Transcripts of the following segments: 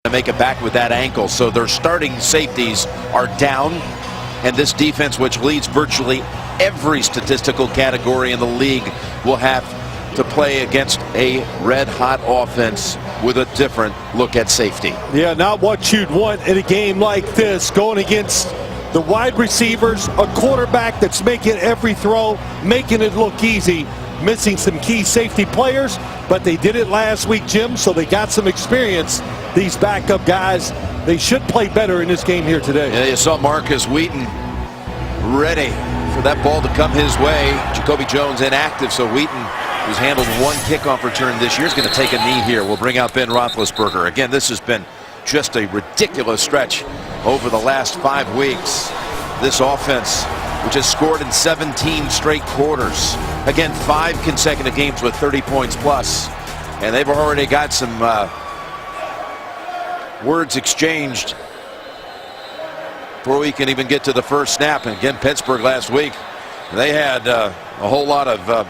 to make it back with that ankle. So their starting safeties are down, and this defense, which leads virtually every statistical category in the league, will have to play against a red-hot offense with a different look at safety. Yeah, not what you'd want in a game like this, going against the wide receivers, a quarterback that's making every throw, making it look easy, missing some key safety players, but they did it last week, Jim, so they got some experience. These backup guys, they should play better in this game here today. Yeah, you saw Marcus Wheaton ready for that ball to come his way. Jacoby Jones inactive, so Wheaton, who's handled one kickoff return this year, is going to take a knee here. We'll bring out Ben Roethlisberger. Again, this has been just a ridiculous stretch over the last 5 weeks. This offense, which has scored in 17 straight quarters. Again, 5 consecutive games with 30 points plus. And they've already got some words exchanged before we can even get to the first snap. And again, Pittsburgh last week, they had a whole lot of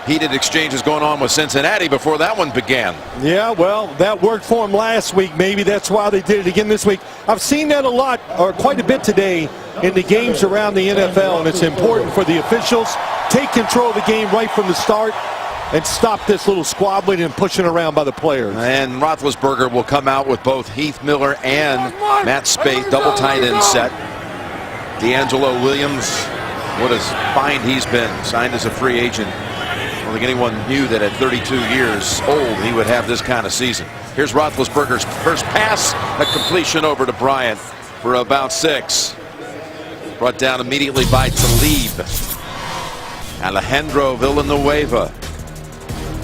heated exchanges going on with Cincinnati before that one began. Yeah, well, that worked for them last week. Maybe that's why they did it again this week. I've seen that a lot, or quite a bit today, in the games around the NFL, and it's important for the officials. Take control of the game right from the start and stop this little squabbling and pushing around by the players. And Roethlisberger will come out with both Heath Miller and Matt Spate, double tight end set. D'Angelo Williams, what a find he's been, signed as a free agent. I don't think anyone knew that at 32 years old he would have this kind of season. Here's Roethlisberger's first pass, a completion over to Bryant for about 6. Brought down immediately by Talib. Alejandro Villanueva.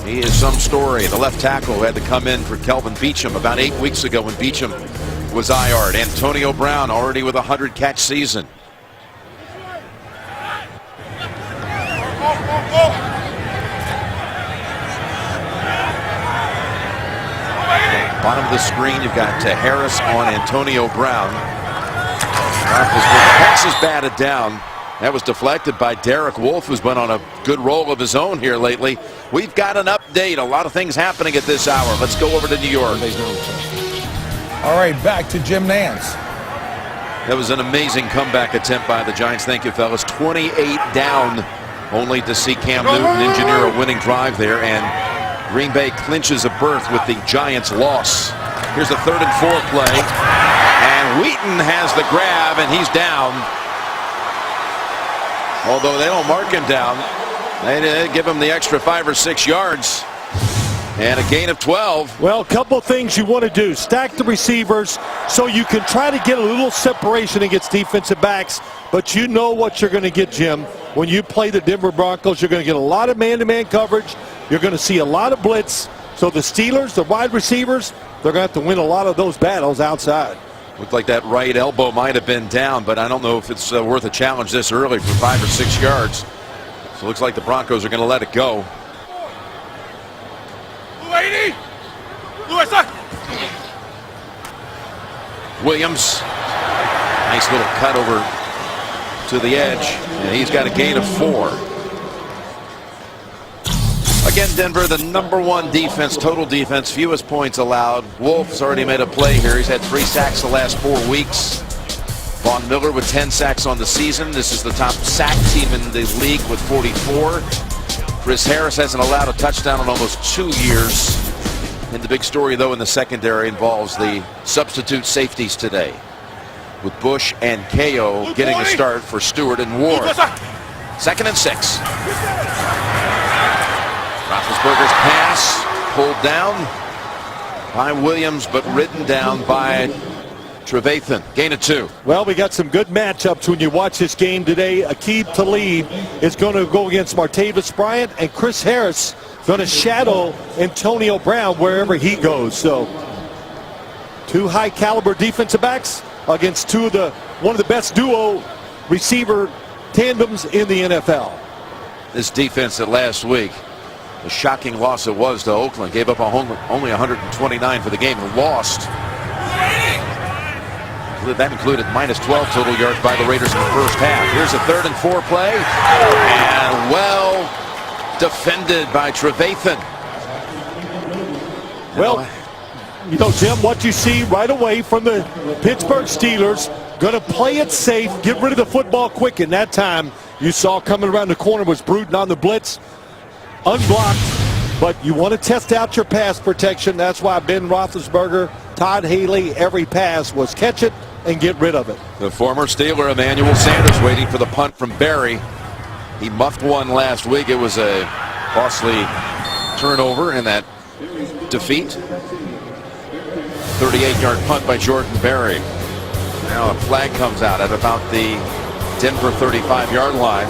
He is some story. The left tackle who had to come in for Kelvin Beachum about 8 weeks ago when Beachum was IR'd. Antonio Brown already with a 100-catch season. Bottom of the screen, you've got Harris on Antonio Brown. Pass is batted down. That was deflected by Derek Wolfe, who's been on a good roll of his own here lately. We've got an update. A lot of things happening at this hour. Let's go over to New York. All right, back to Jim Nantz. That was an amazing comeback attempt by the Giants. Thank you, fellas. 28 down, only to see Cam Newton engineer a winning drive there, and Green Bay clinches a berth with the Giants' loss. Here's a 3rd and 4 play, and Wheaton has the grab, and he's down. Although they don't mark him down, they give him the extra 5 or 6 yards, and a gain of 12. Well, a couple things you want to do. Stack the receivers so you can try to get a little separation against defensive backs, but you know what you're going to get, Jim. When you play the Denver Broncos, you're going to get a lot of man-to-man coverage. You're going to see a lot of blitz. So the Steelers, the wide receivers, they're going to have to win a lot of those battles outside. Looked like that right elbow might have been down, but I don't know if it's worth a challenge this early for 5 or 6 yards. So it looks like the Broncos are going to let it go. Williams, nice little cut over to the edge, and he's got a gain of 4. Again, Denver, the #1 defense, total defense, fewest points allowed. Wolf's already made a play here. He's had 3 sacks the last 4 weeks. Von Miller with 10 sacks on the season. This is the top sack team in the league with 44. Chris Harris hasn't allowed a touchdown in almost 2 years. And the big story, though, in the secondary involves the substitute safeties today, with Bush and KO getting a start for Stewart and Ward. 2nd and 6. Roethlisberger's pass pulled down by Williams, but ridden down by Trevathan. Gain of 2. Well, we got some good matchups when you watch this game today. Aqib Talib is going to go against Martavis Bryant, and Chris Harris going to shadow Antonio Brown wherever he goes. So 2 high-caliber defensive backs against one of the best duo receiver tandems in the NFL. This defense that last week, the shocking loss it was to Oakland, gave up only 129 for the game and lost. That included -12 total yards by the Raiders in the first half. Here's a 3rd and 4 play, and well defended by Trevathan. Well, you know, Jim, what you see right away from the Pittsburgh Steelers, going to play it safe, get rid of the football quick. And that time you saw coming around the corner was Bruton on the blitz, unblocked. But you want to test out your pass protection. That's why Ben Roethlisberger, Todd Haley, every pass was catch it and get rid of it. The former Steeler Emmanuel Sanders waiting for the punt from Barry. He muffed one last week. It was a costly turnover in that defeat. 38-yard punt by Jordan Berry. Now a flag comes out at about the Denver 35-yard line.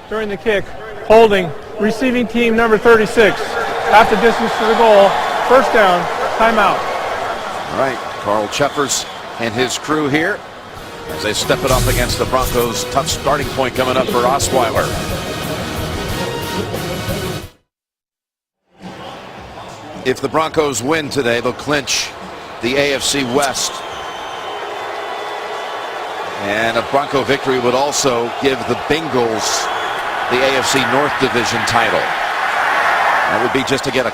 During the kick, holding, receiving team number 36. Half the distance to the goal. First down, timeout. All right, Carl Cheffers and his crew here as they step it up against the Broncos. Tough starting point coming up for Osweiler. If the Broncos win today, they'll clinch the AFC West. And a Bronco victory would also give the Bengals the AFC North Division title. That would be just to get a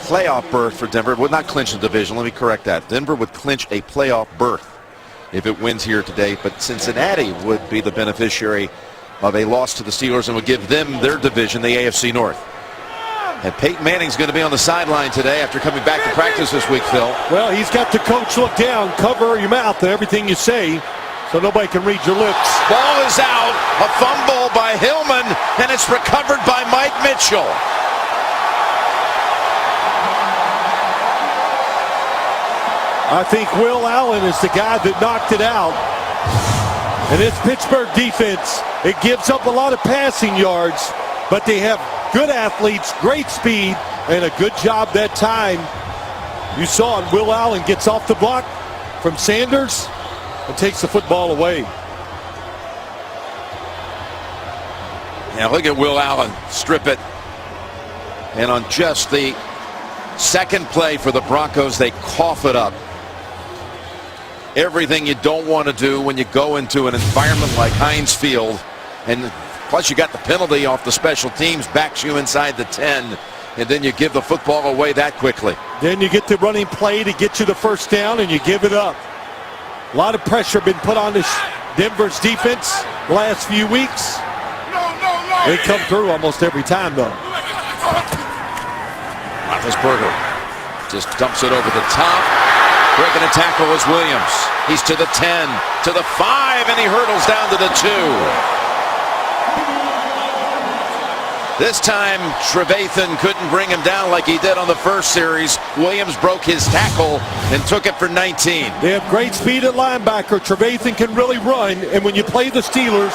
playoff berth for Denver. It would not clinch the division. Let me correct that. Denver would clinch a playoff berth if it wins here today, but Cincinnati would be the beneficiary of a loss to the Steelers and would give them their division, the AFC North. And Peyton Manning's going to be on the sideline today after coming back to practice this week, Phil. Well, he's got the coach look down, cover your mouth and everything you say, so nobody can read your lips. Ball is out, a fumble by Hillman, and it's recovered by Mike Mitchell. I think Will Allen is the guy that knocked it out. And it's Pittsburgh defense. It gives up a lot of passing yards, but they have good athletes, great speed, and a good job that time. You saw it. Will Allen gets off the block from Sanders and takes the football away. Yeah, look at Will Allen strip it. And on just the second play for the Broncos, they cough it up. Everything you don't want to do when you go into an environment like Heinz Field. And plus you got the penalty off the special teams, backs you inside the 10. And then you give the football away that quickly. Then you get the running play to get you the first down and you give it up. A lot of pressure been put on this Denver's defense the last few weeks. They come through almost every time, though. Roethlisberger just dumps it over the top. Breaking a tackle is Williams. He's to the 10, to the 5, and he hurdles down to the 2. This time, Trevathan couldn't bring him down like he did on the first series. Williams broke his tackle and took it for 19. They have great speed at linebacker. Trevathan can really run, and when you play the Steelers,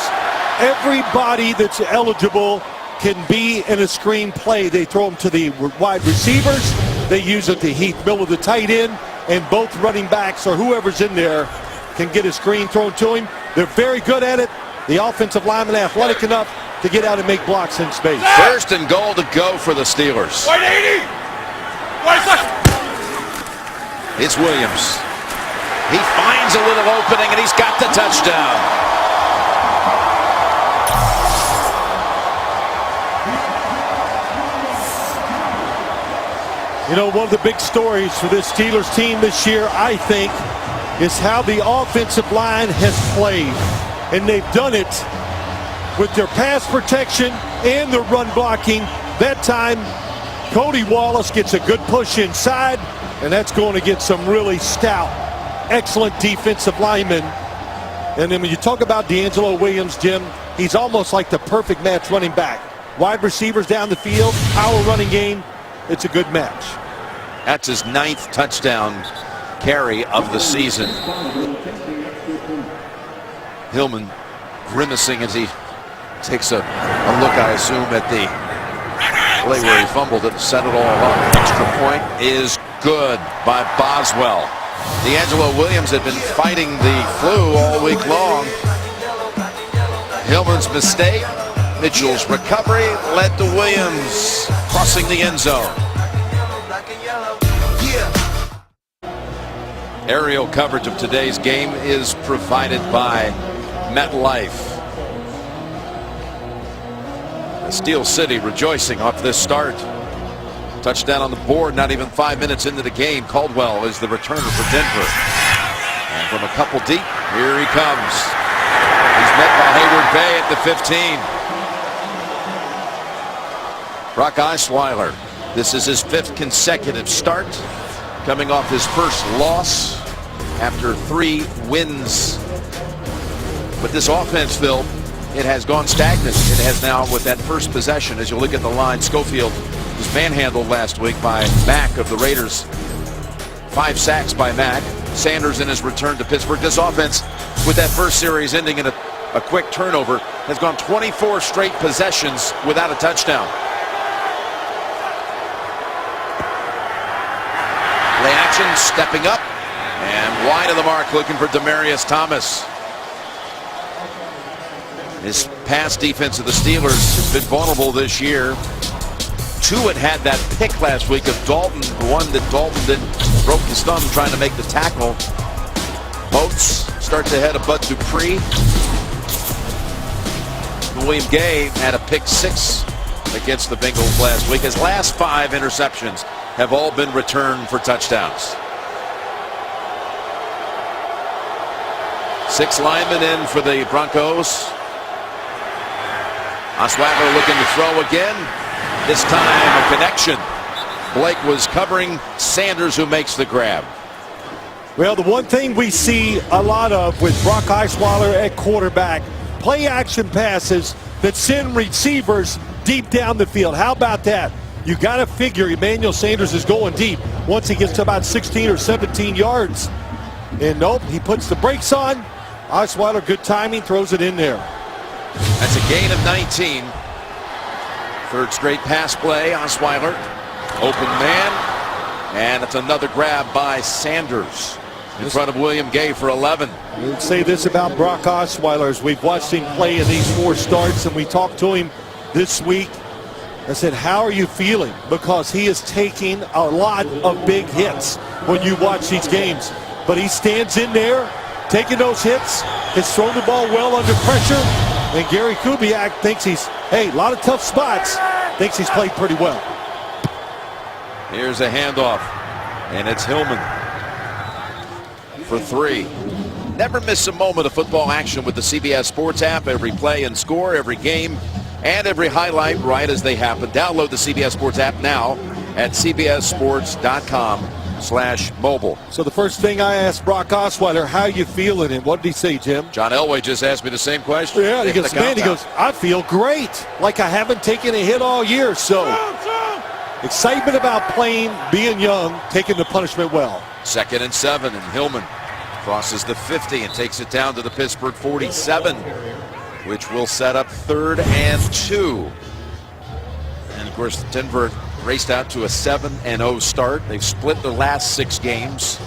everybody that's eligible can be in a screen play. They throw them to the wide receivers. They use it to Heath Miller, the tight end, and both running backs or whoever's in there can get a screen thrown to him. They're very good at it. The offensive linemen athletic enough to get out and make blocks in space. First and goal to go for the Steelers. 180! It's Williams. He finds a little opening and he's got the touchdown. You know, one of the big stories for this Steelers team this year, I think, is how the offensive line has played. And they've done it with their pass protection and their run blocking. That time, Cody Wallace gets a good push inside, and that's going to get some really stout, excellent defensive linemen. And then when you talk about D'Angelo Williams, Jim, he's almost like the perfect match running back. Wide receivers down the field, power running game. It's a good match. That's his 9th touchdown carry of the season. Hillman grimacing as he takes a look, I assume, at the play where he fumbled it and set it all up. Extra point is good by Boswell. D'Angelo Williams had been fighting the flu all week long. Hillman's mistake, Mitchell's recovery led to Williams crossing the end zone. Aerial coverage of today's game is provided by MetLife. Steel City rejoicing off this start. Touchdown on the board, not even 5 minutes into the game. Caldwell is the returner for Denver. And from a couple deep, here he comes. He's met by Hayward Bay at the 15. Brock Osweiler, this is his 5th consecutive start, coming off his first loss after 3 wins. But this offense, Phil, it has gone stagnant. It has now, with that first possession, as you look at the line, Schofield was manhandled last week by Mack of the Raiders. 5 sacks by Mack. Sanders in his return to Pittsburgh. This offense, with that first series ending in a quick turnover, has gone 24 straight possessions without a touchdown. Play action, stepping up, and wide of the mark, looking for Demaryius Thomas. His pass defense of the Steelers has been vulnerable this year. Tuitt had that pick last week of Dalton, the one that Dalton then broke his thumb trying to make the tackle. Boats starts ahead of Bud Dupree. William Gay had a pick 6 against the Bengals last week. His last 5 interceptions have all been returned for touchdowns. 6 linemen in for the Broncos. Osweiler looking to throw again. This time a connection. Blake was covering Sanders, who makes the grab. Well, the one thing we see a lot of with Brock Osweiler at quarterback, play action passes that send receivers deep down the field. How about that? You got to figure Emmanuel Sanders is going deep once he gets to about 16 or 17 yards. And nope, he puts the brakes on. Osweiler, good timing, throws it in there. That's a gain of 19. 3rd straight pass play. Osweiler, open man, and it's another grab by Sanders in front of William Gay for 11. We'll say this about Brock Osweiler as we've watched him play in these 4 starts, and we talked to him this week. I said, how are you feeling? Because he is taking a lot of big hits when you watch these games. But he stands in there, taking those hits, has thrown the ball well under pressure, and Gary Kubiak thinks he's, hey, a lot of tough spots, thinks he's played pretty well. Here's a handoff, and it's Hillman for 3. Never miss a moment of football action with the CBS Sports app. Every play and score, every game, and every highlight right as they happen. Download the CBS Sports app now at cbssports.com/mobile. So the first thing I asked Brock Osweiler, how you feeling? And what did he say, Jim? John Elway just asked me the same question. Yeah, he goes, man, he goes, I feel great. Like I haven't taken a hit all year. So excitement about playing, being young, taking the punishment well. 2nd and 7, and Hillman crosses the 50 and takes it down to the Pittsburgh 47, which will set up 3rd and 2. And of course, Denver raced out to a 7-0 start. They've split their last 6 games.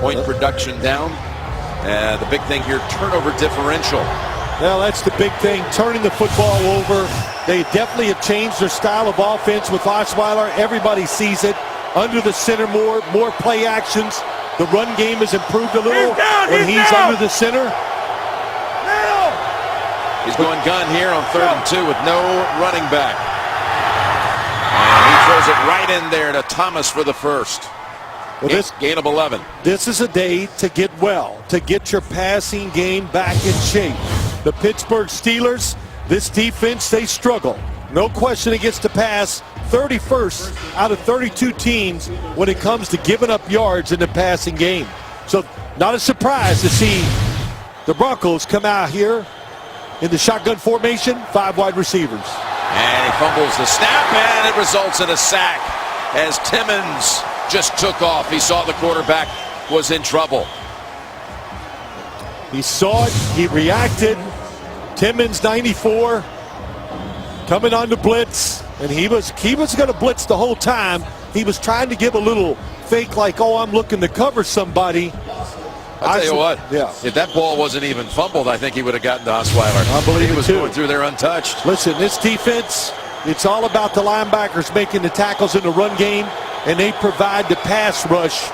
Point production down. The big thing here, turnover differential. Well, that's the big thing, turning the football over. They definitely have changed their style of offense with Osweiler. Everybody sees it. Under the center more play actions. The run game has improved a little when he's under the center. He's going gun here on 3rd and 2 with no running back. And he throws it right in there to Thomas for the first. Well, gain of 11. This is a day to get well, to get your passing game back in shape. The Pittsburgh Steelers, this defense, they struggle. No question against the pass. 31st out of 32 teams when it comes to giving up yards in the passing game. So not a surprise to see the Broncos come out here in the shotgun formation, 5 wide receivers. And he fumbles the snap, and it results in a sack as Timmons just took off. He saw the quarterback was in trouble. He saw it, he reacted. Timmons, 94, coming on the blitz, and he was going to blitz the whole time. He was trying to give a little fake, like, oh, I'm looking to cover somebody. I'll tell you what, yeah. If that ball wasn't even fumbled, I think he would have gotten to Osweiler. I believe he was too. going through there untouched. Listen, this defense, it's all about the linebackers making the tackles in the run game. and they provide the pass rush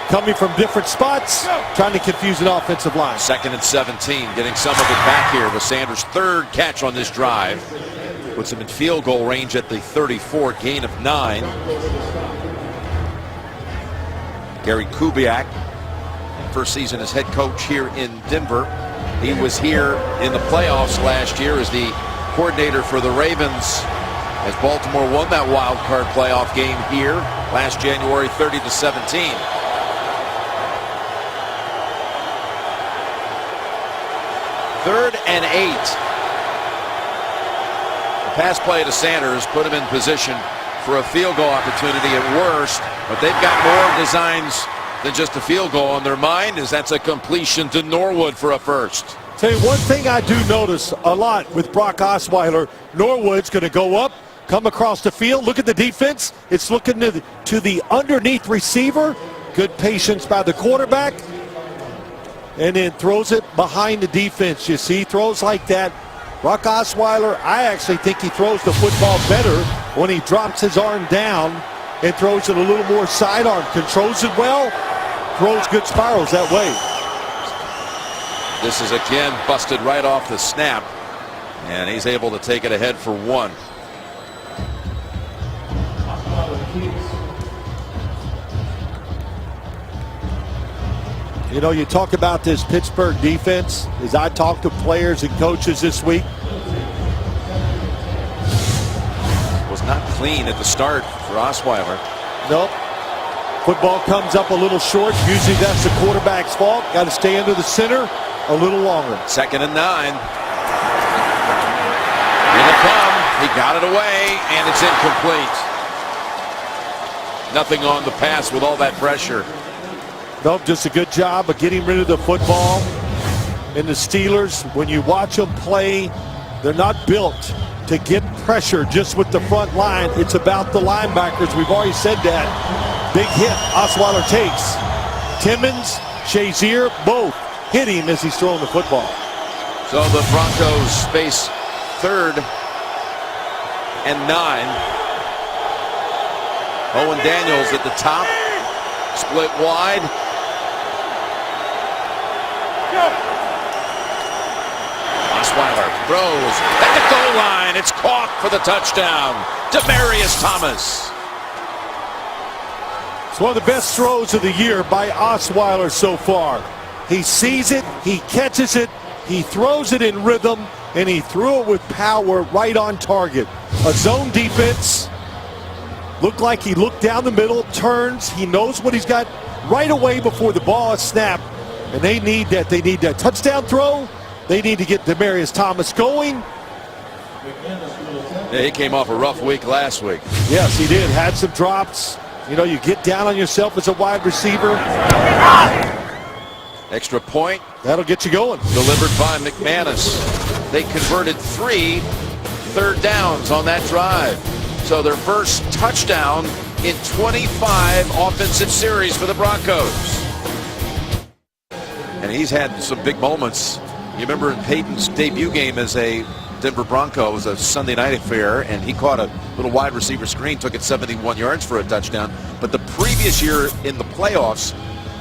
coming from different spots, trying to confuse an offensive line. 2nd and 17, getting some of it back here with Sanders' 3rd catch on this drive. Puts him in field goal range at the 34, gain of 9. Gary Kubiak, first season as head coach here in Denver. He was here in the playoffs last year as the coordinator for the Ravens as Baltimore won that wild card playoff game here last January 30-17. Third and 8. The pass play to Sanders put him in position for a field goal opportunity at worst, but they've got more designs than just a field goal on their mind, as that's a completion to Norwood for a first. Tell you one thing I do notice a lot with Brock Osweiler, Norwood's going to go up, come across the field. Look at the defense. It's looking to the underneath receiver. Good patience by the quarterback. And then throws it behind the defense. You see throws like that. Brock Osweiler, I actually think he throws the football better when he drops his arm down and throws it a little more sidearm. Controls it well, throws good spirals that way. This is again busted right off the snap, and he's able to take it ahead for 1. You know, you talk about this Pittsburgh defense. As I talk to players and coaches this week, was not clean at the start for Osweiler. Nope. Football comes up a little short. Usually that's the quarterback's fault. Got to stay under the center a little longer. 2nd and 9. Here they come. He got it away, and it's incomplete. Nothing on the pass with all that pressure. Nope, just a good job of getting rid of the football. And the Steelers, when you watch them play, they're not built to get pressure just with the front line. It's about the linebackers. We've already said that. Big hit Osweiler takes. Timmons, Shazier, both hit him as he's throwing the football. So the Broncos face 3rd and 9. Owen Daniels at the top. Split wide. Osweiler throws at the goal line. It's caught for the touchdown. Demaryius Thomas. It's one of the best throws of the year by Osweiler so far. He sees it, he catches it, he throws it in rhythm, and he threw it with power right on target. A zone defense. Looked like he looked down the middle, turns, he knows what he's got right away before the ball is snapped. And they need that. They need that touchdown throw. They need to get Demaryius Thomas going. Yeah, he came off a rough week last week. Yes, he did. Had some drops. You know, you get down on yourself as a wide receiver. Extra point. That'll get you going. Delivered by McManus. They converted 3 third downs on that drive. So their first touchdown in 25 offensive series for the Broncos. And he's had some big moments. You remember in Peyton's debut game as a Denver Bronco, it was a Sunday night affair, and he caught a little wide receiver screen, took it 71 yards for a touchdown. But the previous year in the playoffs,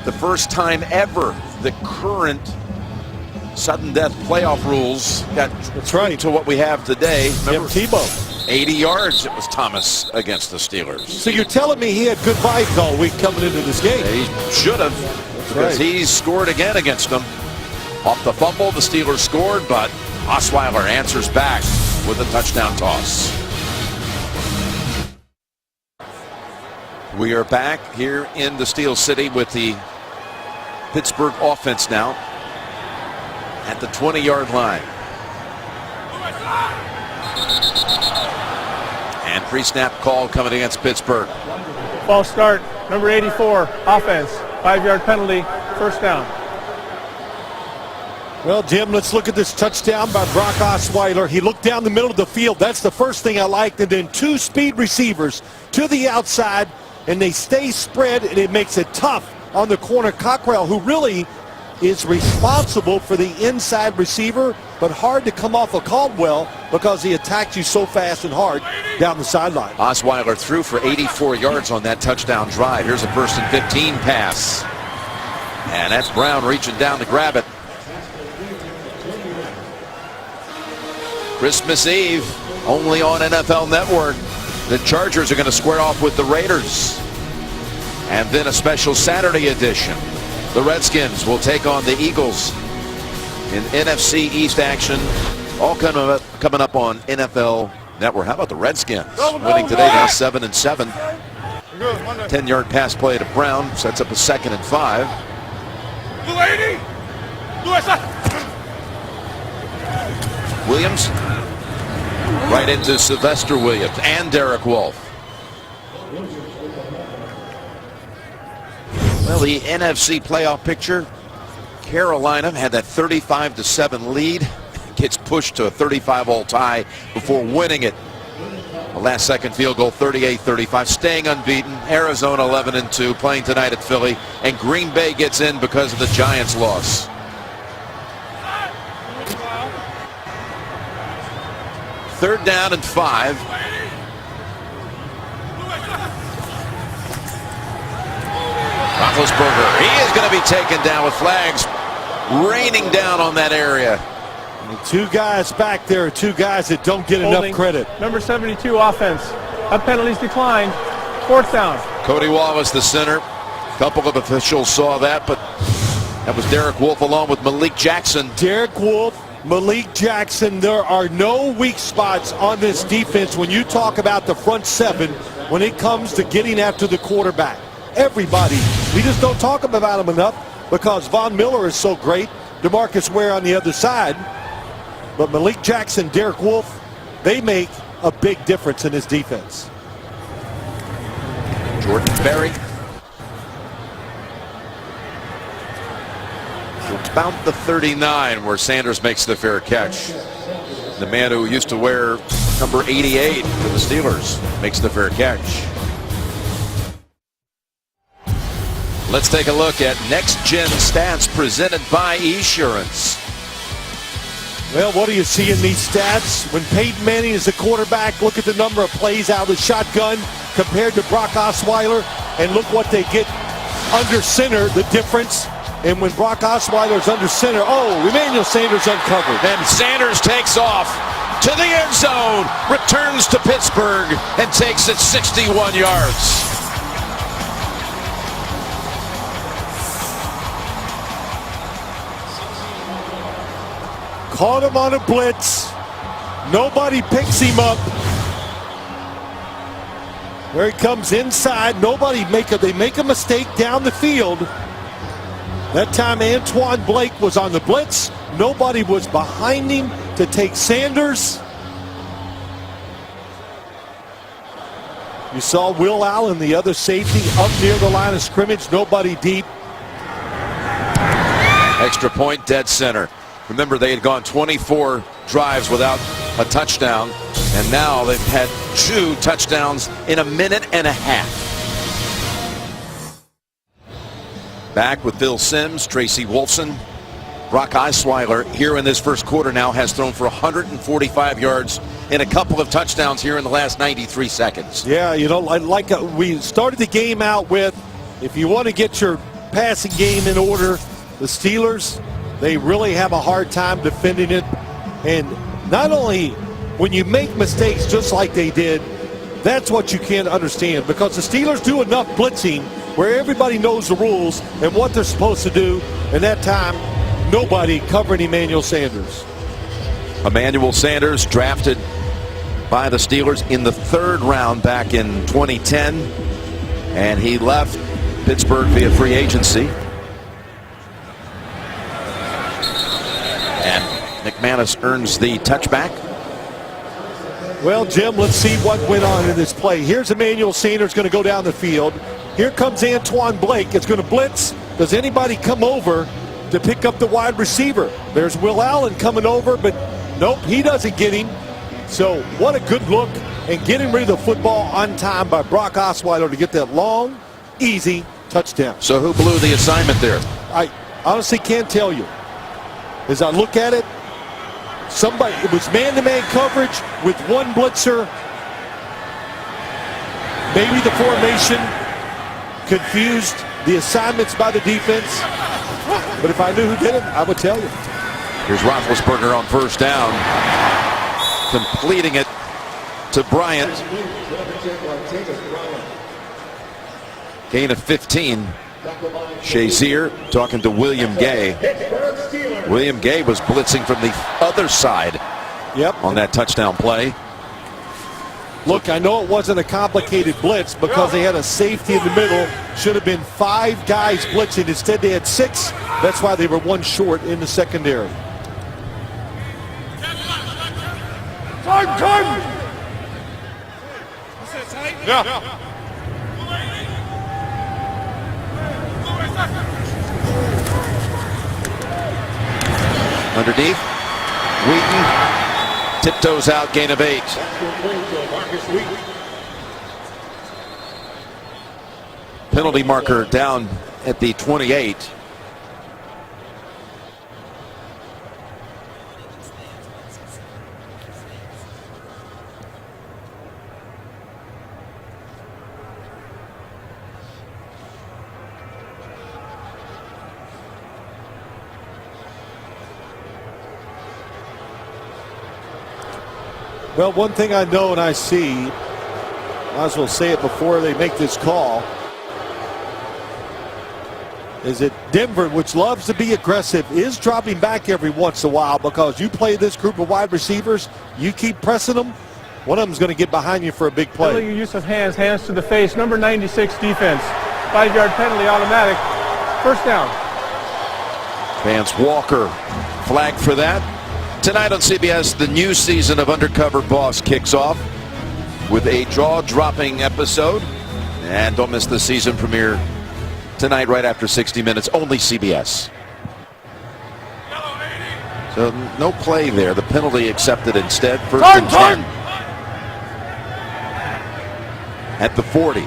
the first time ever the current sudden death playoff rules got to what we have today. Remember, Tebow. 80 yards it was Thomas against the Steelers. So you're telling me he had good vibes all week coming into this game? He should have, because he's scored again against them. Off the fumble, the Steelers scored, but Osweiler answers back with a touchdown toss. We are back here in the Steel City with the Pittsburgh offense now at the 20-yard line. And pre-snap call coming against Pittsburgh. False start, number 84, offense, 5-yard penalty, first down. Well, Jim, let's look at this touchdown by Brock Osweiler. He looked down the middle of the field. That's the first thing I liked. And then 2 speed receivers to the outside, and they stay spread, and it makes it tough on the corner. Cockrell, who really is responsible for the inside receiver, but hard to come off of Caldwell because he attacked you so fast and hard down the sideline. Osweiler threw for 84 yards on that touchdown drive. Here's a 1st and 15 pass. And that's Brown reaching down to grab it. Christmas Eve, only on NFL Network. The Chargers are going to square off with the Raiders. And then a special Saturday edition. The Redskins will take on the Eagles in NFC East action. All coming up on NFL Network. How about the Redskins? Winning today now 7-7. 10-yard pass play to Brown. Sets up a 2nd and 5. Williams. Right into Sylvester Williams and Derek Wolfe. Well, the NFC playoff picture. Carolina had that 35-7 lead. Gets pushed to a 35-all tie before winning it. A last-second field goal, 38-35, staying unbeaten. Arizona 11-2, playing tonight at Philly. And Green Bay gets in because of the Giants' loss. Third down and 5. Roethlisberger, he is going to be taken down with flags raining down on that area. And the two guys back there are two guys that don't get enough credit. Number 72 offense. That penalty's declined. 4th down. Cody Wallace, the center. A couple of officials saw that, but that was Derek Wolfe along with Malik Jackson. Derek Wolfe, Malik Jackson, there are no weak spots on this defense when you talk about the front 7 when it comes to getting after the quarterback. Everybody, we just don't talk about them enough because Von Miller is so great. DeMarcus Ware on the other side. But Malik Jackson, Derek Wolfe, they make a big difference in this defense. Jordan Berry. About the 39 where Sanders makes the fair catch. The man who used to wear number 88 for the Steelers makes the fair catch. Let's take a look at next-gen stats presented by Esurance. Well, what do you see in these stats? When Peyton Manning is the quarterback, look at the number of plays out of the shotgun compared to Brock Osweiler, and look what they get under center, the difference. And when Brock Osweiler is under center, Emmanuel Sanders uncovered. And Sanders takes off to the end zone, returns to Pittsburgh, and takes it 61 yards. Caught him on a blitz. Nobody picks him up. There he comes inside. They make a mistake down the field. That time Antoine Blake was on the blitz. Nobody was behind him to take Sanders. You saw Will Allen, the other safety, up near the line of scrimmage. Nobody deep. Extra point, dead center. Remember, they had gone 24 drives without a touchdown, and now they've had 2 touchdowns in a minute and a half. Back with Bill Sims, Tracy Wolfson, Brock Osweiler here in this first quarter now has thrown for 145 yards and a couple of touchdowns here in the last 93 seconds. Yeah, we started the game out with, if you want to get your passing game in order, the Steelers, they really have a hard time defending it. And not only when you make mistakes just like they did, that's what you can't understand, because the Steelers do enough blitzing where everybody knows the rules and what they're supposed to do. And that time, nobody covering Emmanuel Sanders. Emmanuel Sanders drafted by the Steelers in the 3rd round back in 2010. And he left Pittsburgh via free agency. McManus earns the touchback. Well, Jim, let's see what went on in this play. Here's Emmanuel Sanders going to go down the field. Here comes Antoine Blake. It's going to blitz. Does anybody come over to pick up the wide receiver? There's Will Allen coming over, but nope, he doesn't get him. So what a good look, and getting rid of the football on time by Brock Osweiler to get that long, easy touchdown. So who blew the assignment there? honestly can't tell you. As I look at it, it was man-to-man coverage with one blitzer. Maybe the formation confused the assignments by the defense. But if I knew who did it, I would tell you. Here's Roethlisberger on first down, completing it to Bryant. Gain of 15. Shazier talking to William Gay. William Gay was blitzing from the other side on that touchdown play. Look, I know it wasn't a complicated blitz because they had a safety in the middle. Should have been 5 guys blitzing. Instead, they had 6. That's why they were 1 short in the secondary. Time! Yeah. Underneath, Wheaton tiptoes out, gain of 8. Penalty marker down at the 28. Well, one thing I know and I see, might as well say it before they make this call, is that Denver, which loves to be aggressive, is dropping back every once in a while because you play this group of wide receivers, you keep pressing them, one of them is going to get behind you for a big play. Penalty use of hands to the face, number 96 defense. 5-yard penalty automatic. First down. Vance Walker flagged for that. Tonight on CBS, the new season of Undercover Boss kicks off with a jaw-dropping episode. And don't miss the season premiere tonight right after 60 minutes, only CBS. So no play there. The penalty accepted instead. First and 10 at the 40.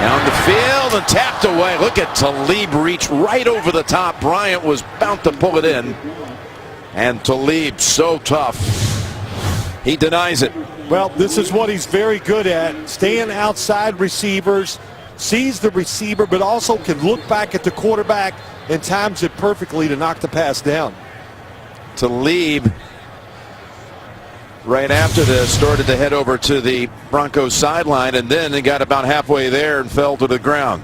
Down the field and tapped away. Look at Talib reach right over the top. Bryant was bound to pull it in. And Talib, so tough. He denies it. Well, this is what he's very good at. Staying outside receivers, sees the receiver, but also can look back at the quarterback and times it perfectly to knock the pass down. Talib, right after this, started to head over to the Broncos sideline, and then he got about halfway there and fell to the ground.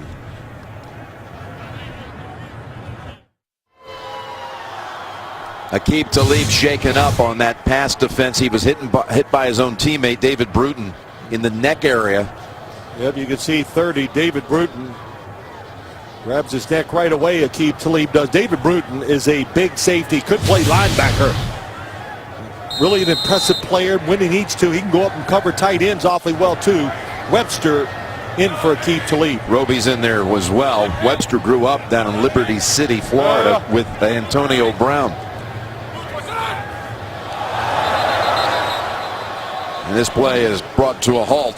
Aqib Talib shaken up on that pass defense. He was hit by his own teammate, David Bruton, in the neck area. Yep, you can see 30, David Bruton grabs his neck right away. Aqib Talib does. David Bruton is a big safety, could play linebacker. Really an impressive player. When he needs to, he can go up and cover tight ends awfully well too. Webster in for Aqib Talib. Roby's in there as well. Webster grew up down in Liberty City, Florida with Antonio Brown. And this play is brought to a halt.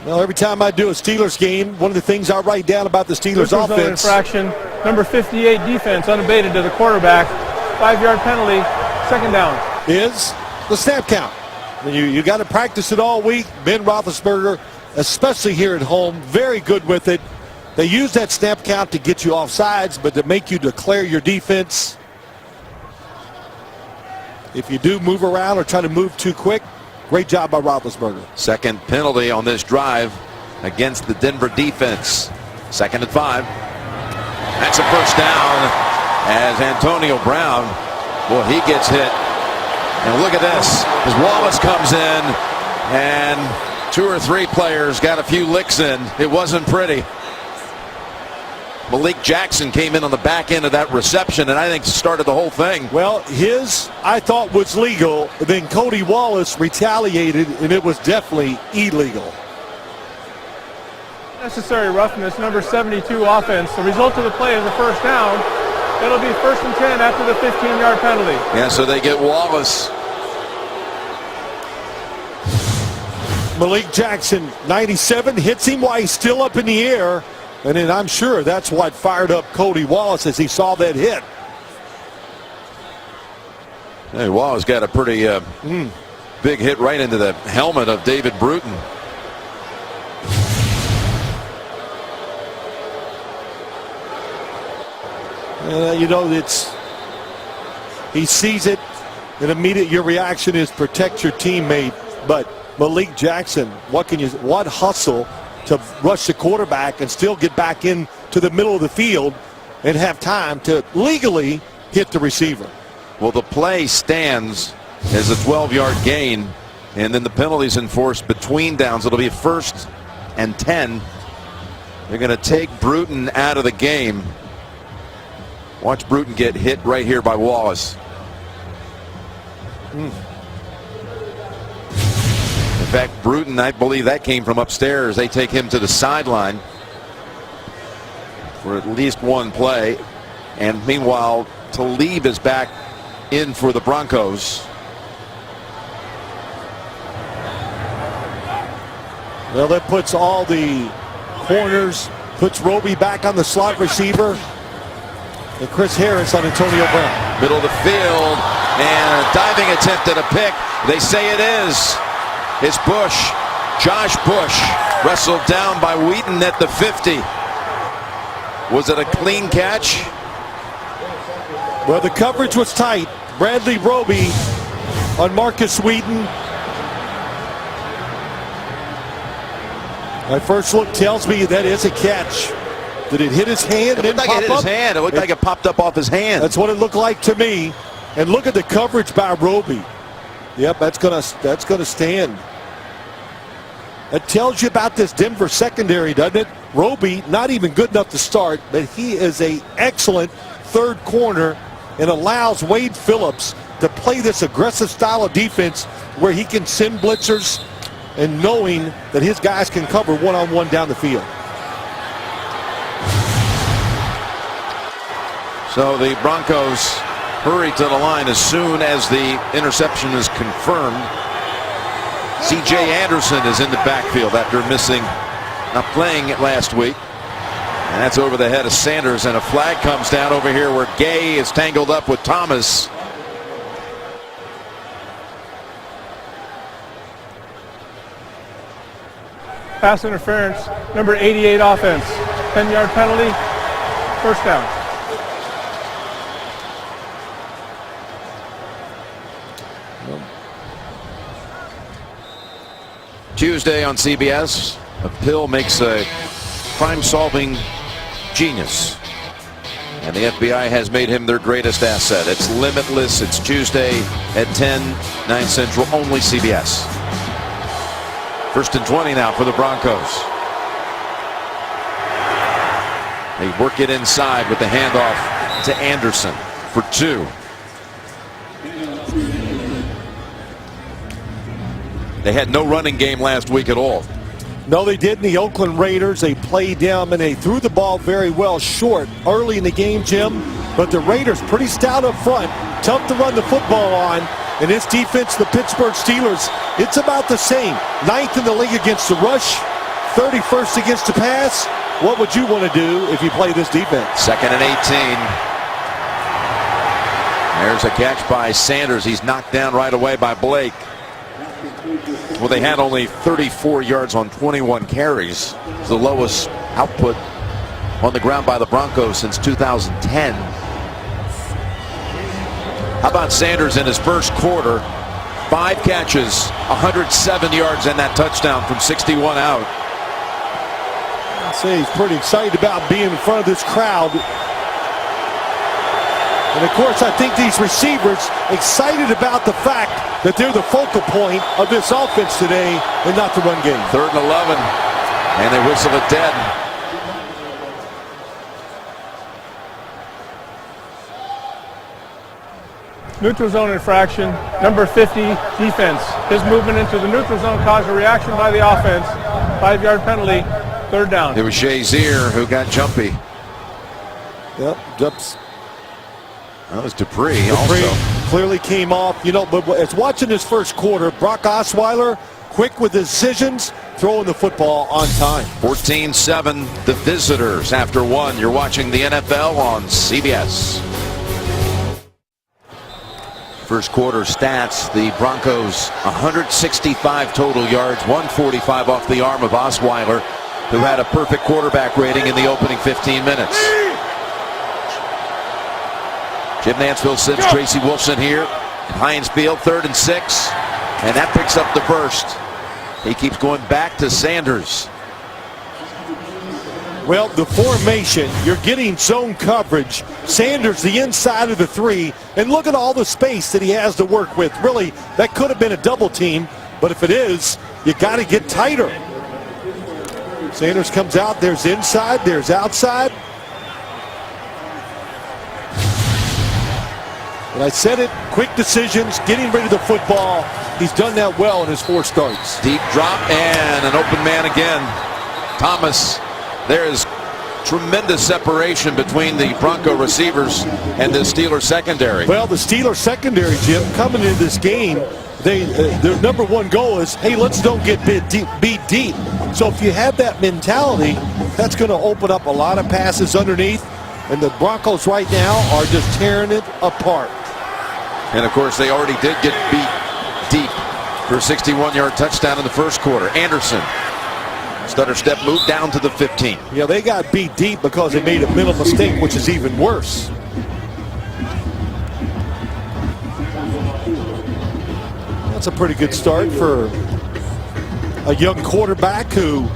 Well, every time I do a Steelers game, one of the things I write down about the Steelers offense. Infraction, number 58 defense, unabated to the quarterback. 5-yard penalty, second down. Is the snap count. You got to practice it all week. Ben Roethlisberger, especially here at home, very good with it. They use that snap count to get you off sides, but to make you declare your defense. If you do move around or try to move too quick, great job by Roethlisberger. Second penalty on this drive against the Denver defense. 2nd and 5. That's a first down as Antonio Brown, well, he gets hit. And look at this, as Wallace comes in and 2 or 3 players got a few licks in. It wasn't pretty. Malik Jackson came in on the back end of that reception and I think started the whole thing. Well, his, I thought, was legal. Then Cody Wallace retaliated, and it was definitely illegal. Necessary roughness, number 72 offense. The result of the play is a first down. It'll be 1st and 10 after the 15-yard penalty. Yeah, so they get Wallace. Malik Jackson, 97, hits him while he's still up in the air. And then I'm sure that's what fired up Cody Wallace as he saw that hit. Hey, Wallace got a pretty big hit right into the helmet of David Bruton. You know, he sees it, and immediate your reaction is protect your teammate. But Malik Jackson, what hustle to rush the quarterback and still get back into the middle of the field and have time to legally hit the receiver. Well, the play stands as a 12-yard gain, and then the penalties enforced between downs. It'll be 1st and 10. They're going to take Bruton out of the game. Watch Bruton get hit right here by Wallace. In fact, Bruton, I believe that came from upstairs. They take him to the sideline for at least one play. And meanwhile, Talib is back in for the Broncos. Well, that puts all the corners, puts Roby back on the slot receiver. And Chris Harris on Antonio Brown. Middle of the field, and a diving attempt at a pick. They say it is. It's Bush. Josh Bush wrestled down by Wheaton at the 50. Was it a clean catch? Well, the coverage was tight. Bradley Roby on Marcus Wheaton. My first look tells me that is a catch. Did it hit his hand? It looked like it hit his hand. It looked like it popped up off his hand. That's what it looked like to me. And look at the coverage by Roby. Yep, that's gonna stand. That tells you about this Denver secondary, doesn't it? Roby, not even good enough to start, but he is an excellent third corner and allows Wade Phillips to play this aggressive style of defense where he can send blitzers and knowing that his guys can cover one-on-one down the field. So the Broncos hurry to the line as soon as the interception is confirmed. C.J. Anderson is in the backfield after not playing it last week. And that's over the head of Sanders, and a flag comes down over here where Gay is tangled up with Thomas. Pass interference, number 88 offense. 10-yard penalty, 1st down. Tuesday on CBS, a pill makes a crime-solving genius. And the FBI has made him their greatest asset. It's limitless. It's Tuesday at 10, 9 Central, only CBS. 1st and 20 now for the Broncos. They work it inside with the handoff to Anderson for 2. They had no running game last week at all. No, they didn't. The Oakland Raiders, they played down and they threw the ball very well short early in the game, Jim. But the Raiders pretty stout up front, tough to run the football on. And this defense, the Pittsburgh Steelers, it's about the same. 9th in the league against the rush, 31st against the pass. What would you want to do if you play this defense? 2nd and 18. There's a catch by Sanders. He's knocked down right away by Blake. Well, they had only 34 yards on 21 carries. It's the lowest output on the ground by the Broncos since 2010. How about Sanders in his first quarter? 5 catches, 107 yards, and that touchdown from 61 out. I'd say he's pretty excited about being in front of this crowd. And of course, I think these receivers excited about the fact that they're the focal point of this offense today and not the run game. 3rd and 11, and they whistle it dead. Neutral zone infraction, number 50 defense. His movement into the neutral zone caused a reaction by the offense. 5-yard penalty, 3rd down. It was Shazier who got jumpy. Yep, jumps. That was Dupree also. Clearly came off. You know, but as watching this first quarter, Brock Osweiler quick with decisions, throwing the football on time. 14-7, the visitors after one. You're watching the NFL on CBS. First quarter stats, the Broncos 165 total yards, 145 off the arm of Osweiler, who had a perfect quarterback rating in the opening 15 minutes. Jim Nantz sends Tracy Wolfson here. Heinz Field, 3rd and 6. And that picks up the burst. He keeps going back to Sanders. Well, the formation, you're getting zone coverage. Sanders, the inside of the 3. And look at all the space that he has to work with. Really, that could have been a double team. But if it is, you got to get tighter. Sanders comes out. There's inside. There's outside. And I said it, quick decisions, getting rid of the football. He's done that well in his 4 starts. Deep drop and an open man again. Thomas. There is tremendous separation between the Bronco receivers and the Steelers secondary. Well, the Steelers secondary, Jim, coming into this game, their number one goal is, hey, let's don't get beat deep. So if you have that mentality, that's going to open up a lot of passes underneath. And the Broncos right now are just tearing it apart. And of course, they already did get beat deep for a 61-yard touchdown in the first quarter. Anderson. Stutter step move down to the 15. Yeah, they got beat deep because they made a mental mistake, which is even worse. That's a pretty good start for a young quarterback who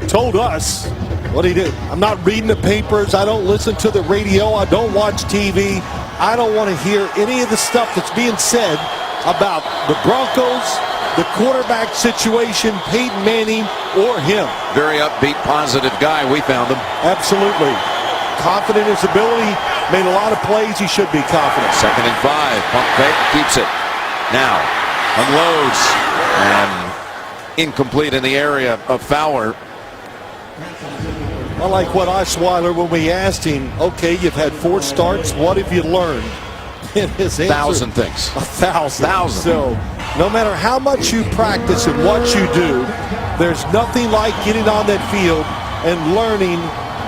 told us what he did. I'm not reading the papers. I don't listen to the radio. I don't watch TV. I don't want to hear any of the stuff that's being said about the Broncos, the quarterback situation, Peyton Manning, or him. Very upbeat, positive guy. We found him. Absolutely. Confident in his ability. Made a lot of plays. He should be confident. 2nd and 5. Pump fake. Keeps it. Now unloads. And incomplete in the area of Fowler. I like what Osweiler, when we asked him, okay, you've had 4 starts. What have you learned? And his answer, 1,000 things. 1,000. So no matter how much you practice and what you do, there's nothing like getting on that field and learning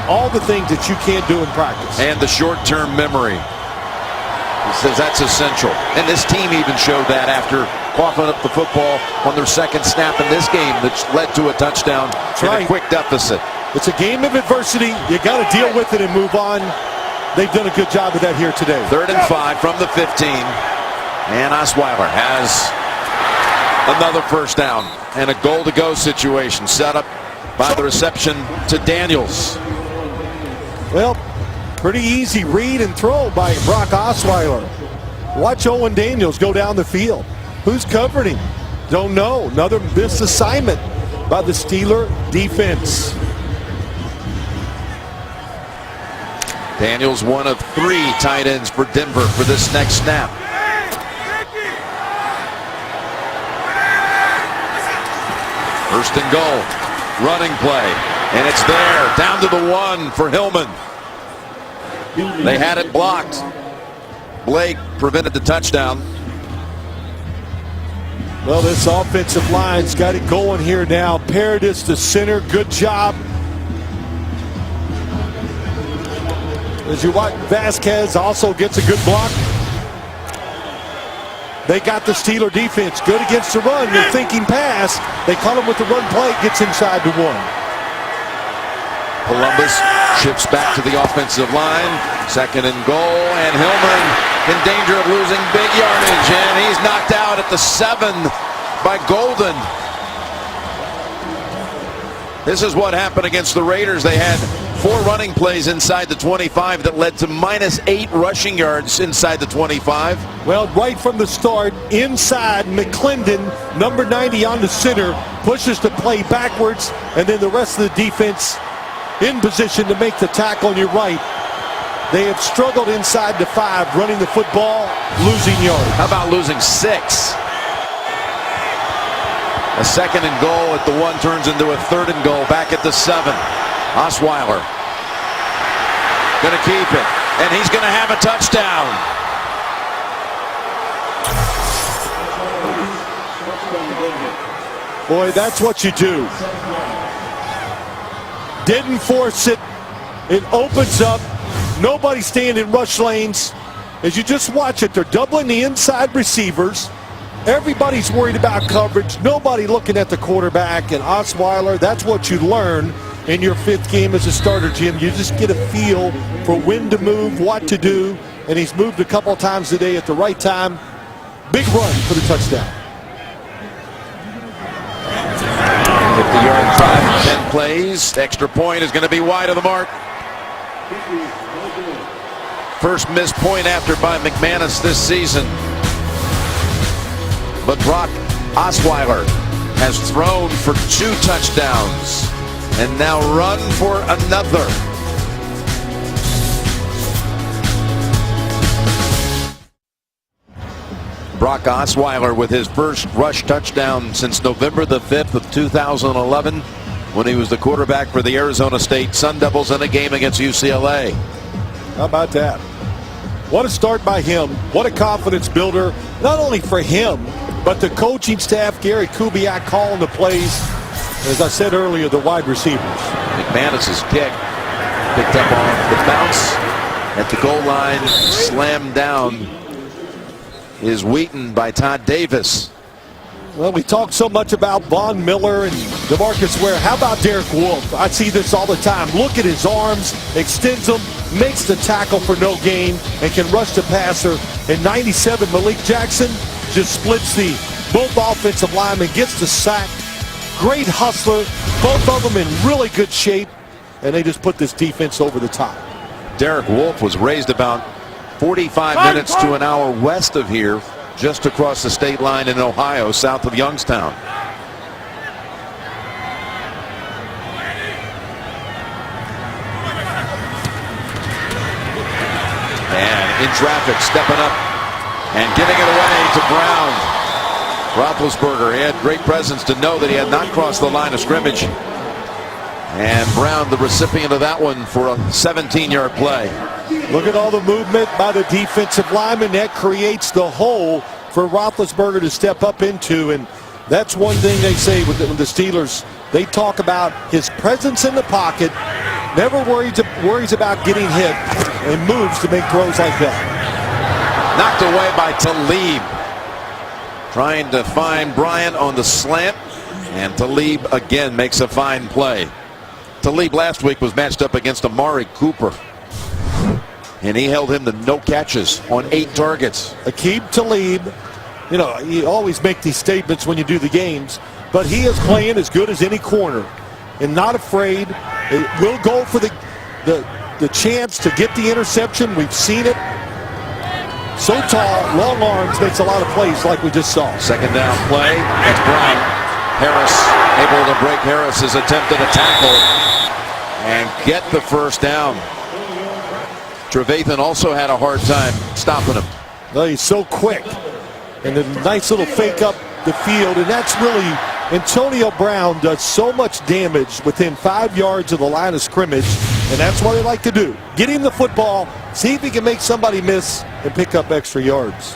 all the things that you can't do in practice. And the short-term memory. He says that's essential. And this team even showed that after coughing up the football on their 2nd snap in this game that led to a touchdown in a quick deficit. It's a game of adversity. You got to deal with it and move on. They've done a good job of that here today. 3rd and 5 from the 15. And Osweiler has another first down and a goal-to-go situation set up by the reception to Daniels. Well, pretty easy read and throw by Brock Osweiler. Watch Owen Daniels go down the field. Who's covering him? Don't know. Another missed assignment by the Steeler defense. Daniels, one of 3 tight ends for Denver for this next snap. First and goal. Running play. And it's there. Down to the 1 for Hillman. They had it blocked. Blake prevented the touchdown. Well, this offensive line's got it going here now. Paradis to center. Good job. As you watch, Vasquez also gets a good block. They got the Steeler defense good against the run. You're thinking pass. They caught him with the run play. Gets inside the 1. Columbus shifts back to the offensive line. 2nd and goal. And Hillman in danger of losing big yardage. And he's knocked out at the 7 by Golden. This is what happened against the Raiders. They had 4 running plays inside the 25 that led to -8 rushing yards inside the 25. Well, right from the start, inside, McClendon, number 90 on the center, pushes the play backwards, and then the rest of the defense in position to make the tackle on your right. They have struggled inside the 5, running the football, losing yards. How about losing 6? A 2nd and goal at the 1 turns into a 3rd and goal back at the 7. Osweiler going to keep it, and he's going to have a touchdown. Boy, that's what you do. Didn't force it. It opens up. Nobody staying in rush lanes. As you just watch it, they're doubling the inside receivers. Everybody's worried about coverage. Nobody looking at the quarterback. And Osweiler, that's what you learn in your 5th game as a starter, Jim. You just get a feel for when to move, what to do. And he's moved a couple of times today at the right time. Big run for the touchdown. 50-yard drive, 10 plays. Extra point is going to be wide of the mark. First missed point after by McManus this season. But Brock Osweiler has thrown for 2 touchdowns and now run for another. Brock Osweiler with his first rush touchdown since November the 5th of 2011 when he was the quarterback for the Arizona State Sun Devils in a game against UCLA. How about that? What a start by him. What a confidence builder, not only for him, but the coaching staff, Gary Kubiak calling the plays. As I said earlier, the wide receivers. McManus's kick picked up on the bounce at the goal line, slammed down is Wheaton by Todd Davis. Well, we talk so much about Von Miller and DeMarcus Ware. How about Derek Wolfe? I see this all the time. Look at his arms, extends them, makes the tackle for no gain, and can rush the passer. In 97, Malik Jackson just splits both offensive linemen, gets the sack. Great hustler, both of them in really good shape, and they just put this defense over the top. Derek Wolfe was raised about 45 minutes to an hour west of here, just across the state line in Ohio, south of Youngstown. And in traffic, stepping up and giving it away to Brown. Roethlisberger, he had great presence to know that he had not crossed the line of scrimmage. And Brown, the recipient of that one for a 17-yard play. Look at all the movement by the defensive lineman. That creates the hole for Roethlisberger to step up into. And that's one thing they say with the Steelers. They talk about his presence in the pocket, never worries about getting hit, and moves to make throws like that. Knocked away by Talib. Trying to find Bryant on the slant. And Talib again makes a fine play. Talib last week was matched up against Amari Cooper, and he held him to no catches on 8 targets. Aqib Talib, you know, you always make these statements when you do the games, but he is playing as good as any corner and not afraid. It will go for the chance to get the interception. We've seen it. So tall, long arms, makes a lot of plays like we just saw. Second down play. That's Brown. Harris able to break Harris's attempt at a tackle and get the first down. Trevathan also had a hard time stopping him. Well, he's so quick. And a nice little fake up the field. And that's really, Antonio Brown does so much damage within 5 yards of the line of scrimmage. And that's what they like to do. Get him the football, see if he can make somebody miss and pick up extra yards.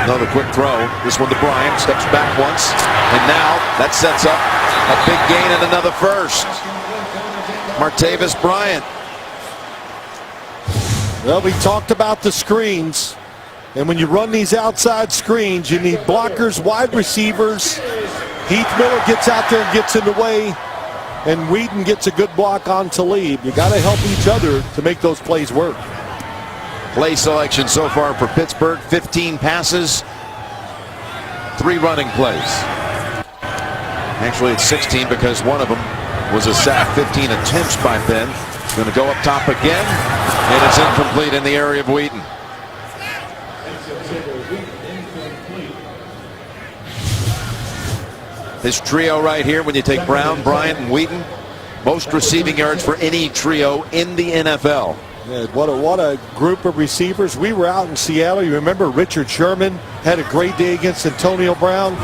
Another quick throw. This one to Bryant. Steps back once. And now that sets up a big gain and another first. Martavis Bryant. Well, we talked about the screens. And when you run these outside screens, you need blockers, wide receivers. Heath Miller gets out there and gets in the way. And Wheaton gets a good block on Talib. You got to help each other to make those plays work. Play selection so far for Pittsburgh, 15 passes, 3 running plays. Actually, it's 16 because one of them was a sack. 15 attempts by Ben. Going to go up top again, and it's incomplete in the area of Wheaton. This trio right here, when you take Brown, Bryant, and Wheaton, most receiving yards for any trio in the NFL. Yeah, what a group of receivers. We were out in Seattle. You remember Richard Sherman had a great day against Antonio Brown.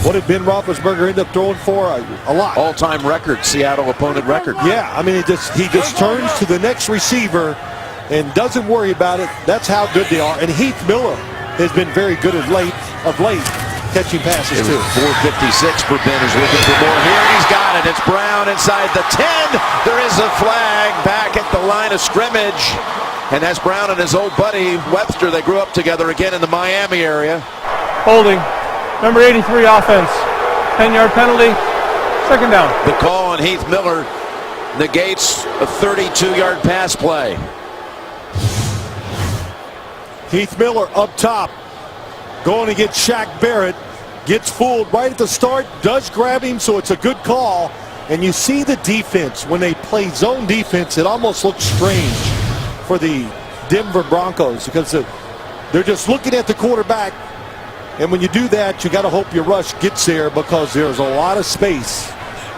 What did Ben Roethlisberger end up throwing for? A lot. All-time record, Seattle opponent record. Yeah, I mean, he just turns to the next receiver and doesn't worry about it. That's how good they are. And Heath Miller, has been very good of late, catching passes It too. was 456 for Ben, who's looking for more here. He's got it. It's Brown inside the 10. There is a flag back at the line of scrimmage. And that's Brown and his old buddy Webster. They grew up together again in the Miami area. Holding. Number 83 offense. 10-yard penalty. Second down. The call on Heath Miller negates a 32-yard pass play. Heath Miller up top, going to get Shaq Barrett, gets fooled right at the start, does grab him, so it's a good call. And you see the defense, when they play zone defense, it almost looks strange for the Denver Broncos because they're just looking at the quarterback. And when you do that, you got to hope your rush gets there because there's a lot of space.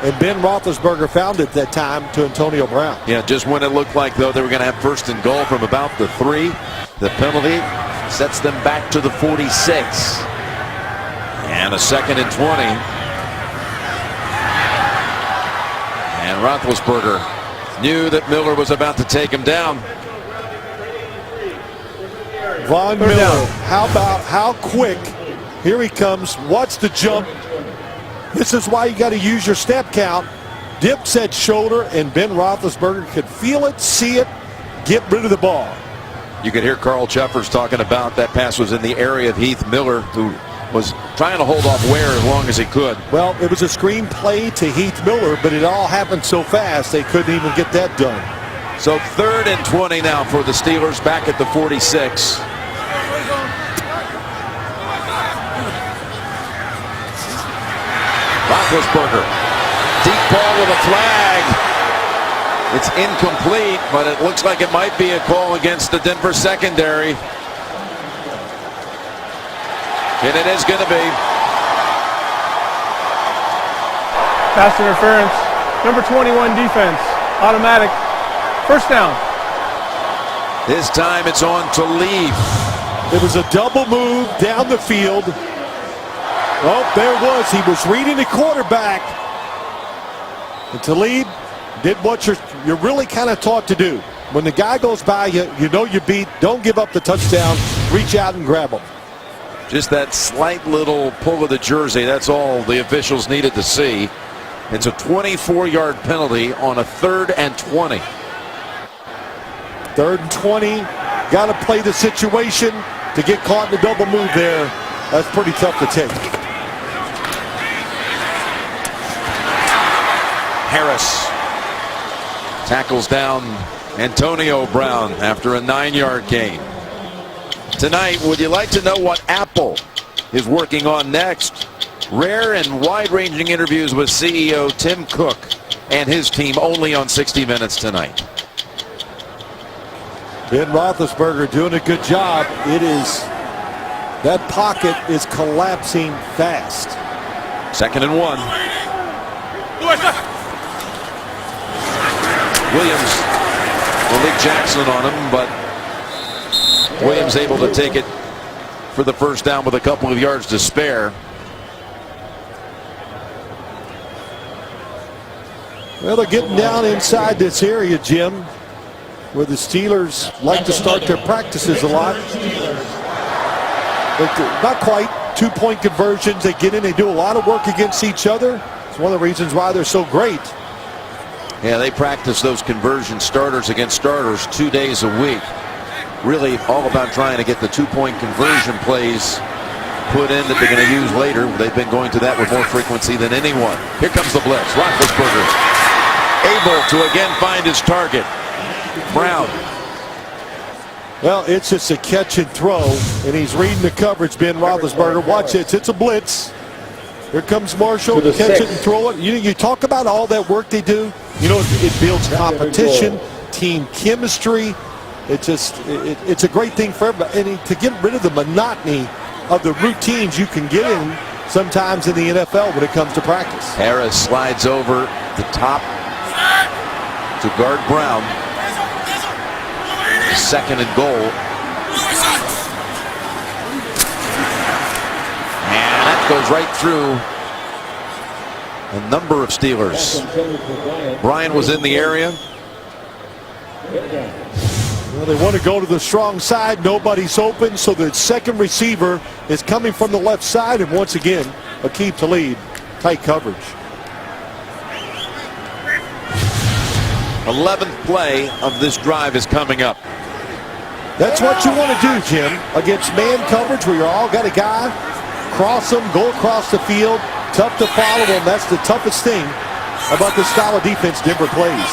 And Ben Roethlisberger found it that time to Antonio Brown. Yeah, just when it looked like, though, they were going to have first and goal from about the 3. The penalty sets them back to the 46. And a 2nd and 20. And Roethlisberger knew that Miller was about to take him down. Von Miller, how quick. Here he comes. Watch the jump. This is why you got to use your step count. Dips that shoulder, and Ben Roethlisberger could feel it, see it, get rid of the ball. You could hear Carl Cheffers talking about that pass was in the area of Heath Miller, who was trying to hold off Ware as long as he could. Well, it was a screen play to Heath Miller, but it all happened so fast they couldn't even get that done. So 3rd and 20 now for the Steelers back at the 46. Roethlisberger, deep ball with a flag. It's incomplete, but it looks like it might be a call against the Denver secondary. And it is going to be. Pass interference. Number 21 defense. Automatic. First down. This time it's on to Leaf. It was a double move down the field. Oh, there it was. He was reading the quarterback. And Talib did what you're really kind of taught to do. When the guy goes by, you know you beat. Don't give up the touchdown. Reach out and grab him. Just that slight little pull of the jersey. That's all the officials needed to see. It's a 24-yard penalty on a 3rd and 20. 3rd and 20. Got to play the situation to get caught in the double move there. That's pretty tough to take. Harris tackles down Antonio Brown after a 9-yard gain. Tonight, would you like to know what Apple is working on next? Rare and wide-ranging interviews with CEO Tim Cook and his team only on 60 Minutes tonight. Ben Roethlisberger doing a good job. That pocket is collapsing fast. 2nd and 1. Williams, Malik Jackson on him, but Williams able to take it for the first down with a couple of yards to spare. Well, they're getting down inside this area, Jim, where the Steelers like to start their practices a lot. But not quite. 2-point conversions. They get in. They do a lot of work against each other. It's one of the reasons why they're so great. Yeah, they practice those conversion starters against starters 2 days a week. Really all about trying to get the 2-point conversion plays put in that they're going to use later. They've been going to that with more frequency than anyone. Here comes the blitz. Roethlisberger able to again find his target. Brown. Well, it's just a catch and throw, and he's reading the coverage, Ben Roethlisberger. Watch it. It's a blitz. Here comes Marshall. Catch it and throw it. You talk about all that work they do. You know, it builds competition, team chemistry. It's a great thing for everybody. And to get rid of the monotony of the routines you can get in sometimes in the NFL when it comes to practice. Harris slides over the top to guard Brown. 2nd and goal. And that goes right through a number of Steelers. Brian was in the area. Well, they want to go to the strong side. Nobody's open, so the second receiver is coming from the left side. And once again, Aqib Talib, tight coverage. 11th play of this drive is coming up. That's what you want to do, Jim, against man coverage where you all got a guy, cross them, go across the field, tough to follow them. That's the toughest thing about the style of defense Denver plays.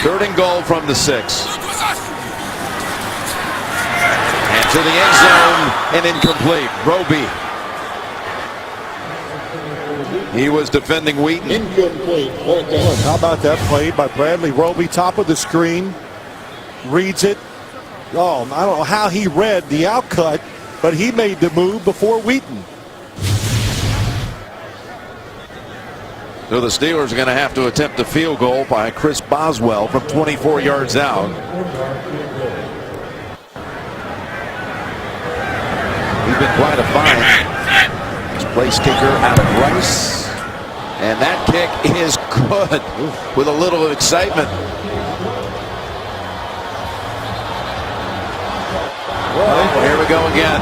3rd and goal from the 6. And to the end zone and incomplete. Roby. He was defending Wheaton. Incomplete. How about that play by Bradley Roby? Top of the screen. Reads it. Oh, I don't know how he read the outcut, but he made the move before Wheaton. So the Steelers are going to have to attempt a field goal by Chris Boswell from 24 yards out. He's been quite a find. His place kicker Adam Rice. And that kick is good with a little excitement. Well, here we go again.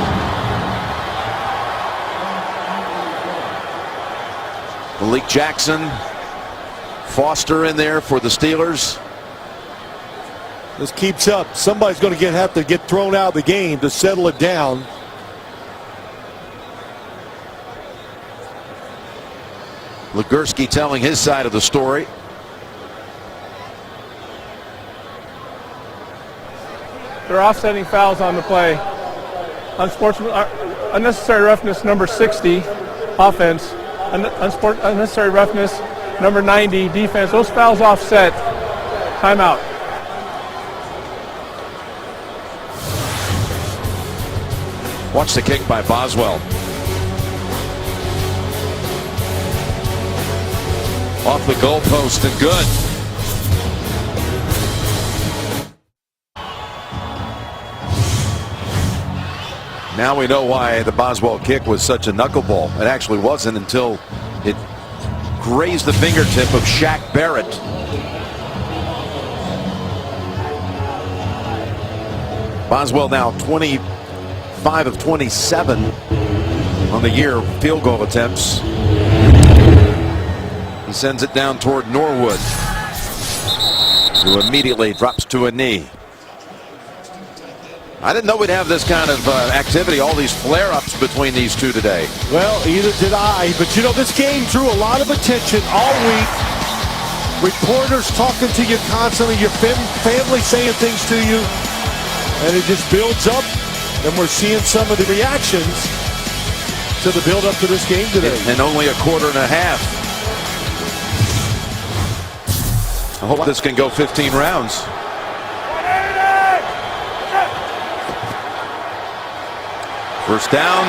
Malik Jackson, Foster in there for the Steelers. This keeps up. Somebody's going to have to get thrown out of the game to settle it down. Legursky telling his side of the story. They're offsetting fouls on the play. Unnecessary roughness number 60, offense. Unnecessary roughness number 90, defense. Those fouls offset. Timeout. Watch the kick by Boswell. Off the goalpost and good. Now we know why the Boswell kick was such a knuckleball. It actually wasn't until it grazed the fingertip of Shaq Barrett. Boswell now 25 of 27 on the year field goal attempts. He sends it down toward Norwood, who immediately drops to a knee. I didn't know we'd have this kind of activity, all these flare-ups between these two today. Well, either did I. But, you know, this game drew a lot of attention all week. Reporters talking to you constantly, your family saying things to you. And it just builds up. And we're seeing some of the reactions to the build-up to this game today. And only a quarter and a half. I hope this can go 15 rounds. First down,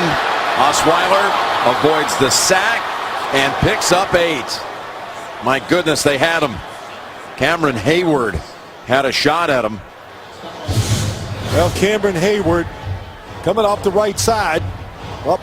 Osweiler avoids the sack and picks up 8. My goodness, they had him. Cameron Hayward had a shot at him. Well, Cameron Hayward coming off the right side,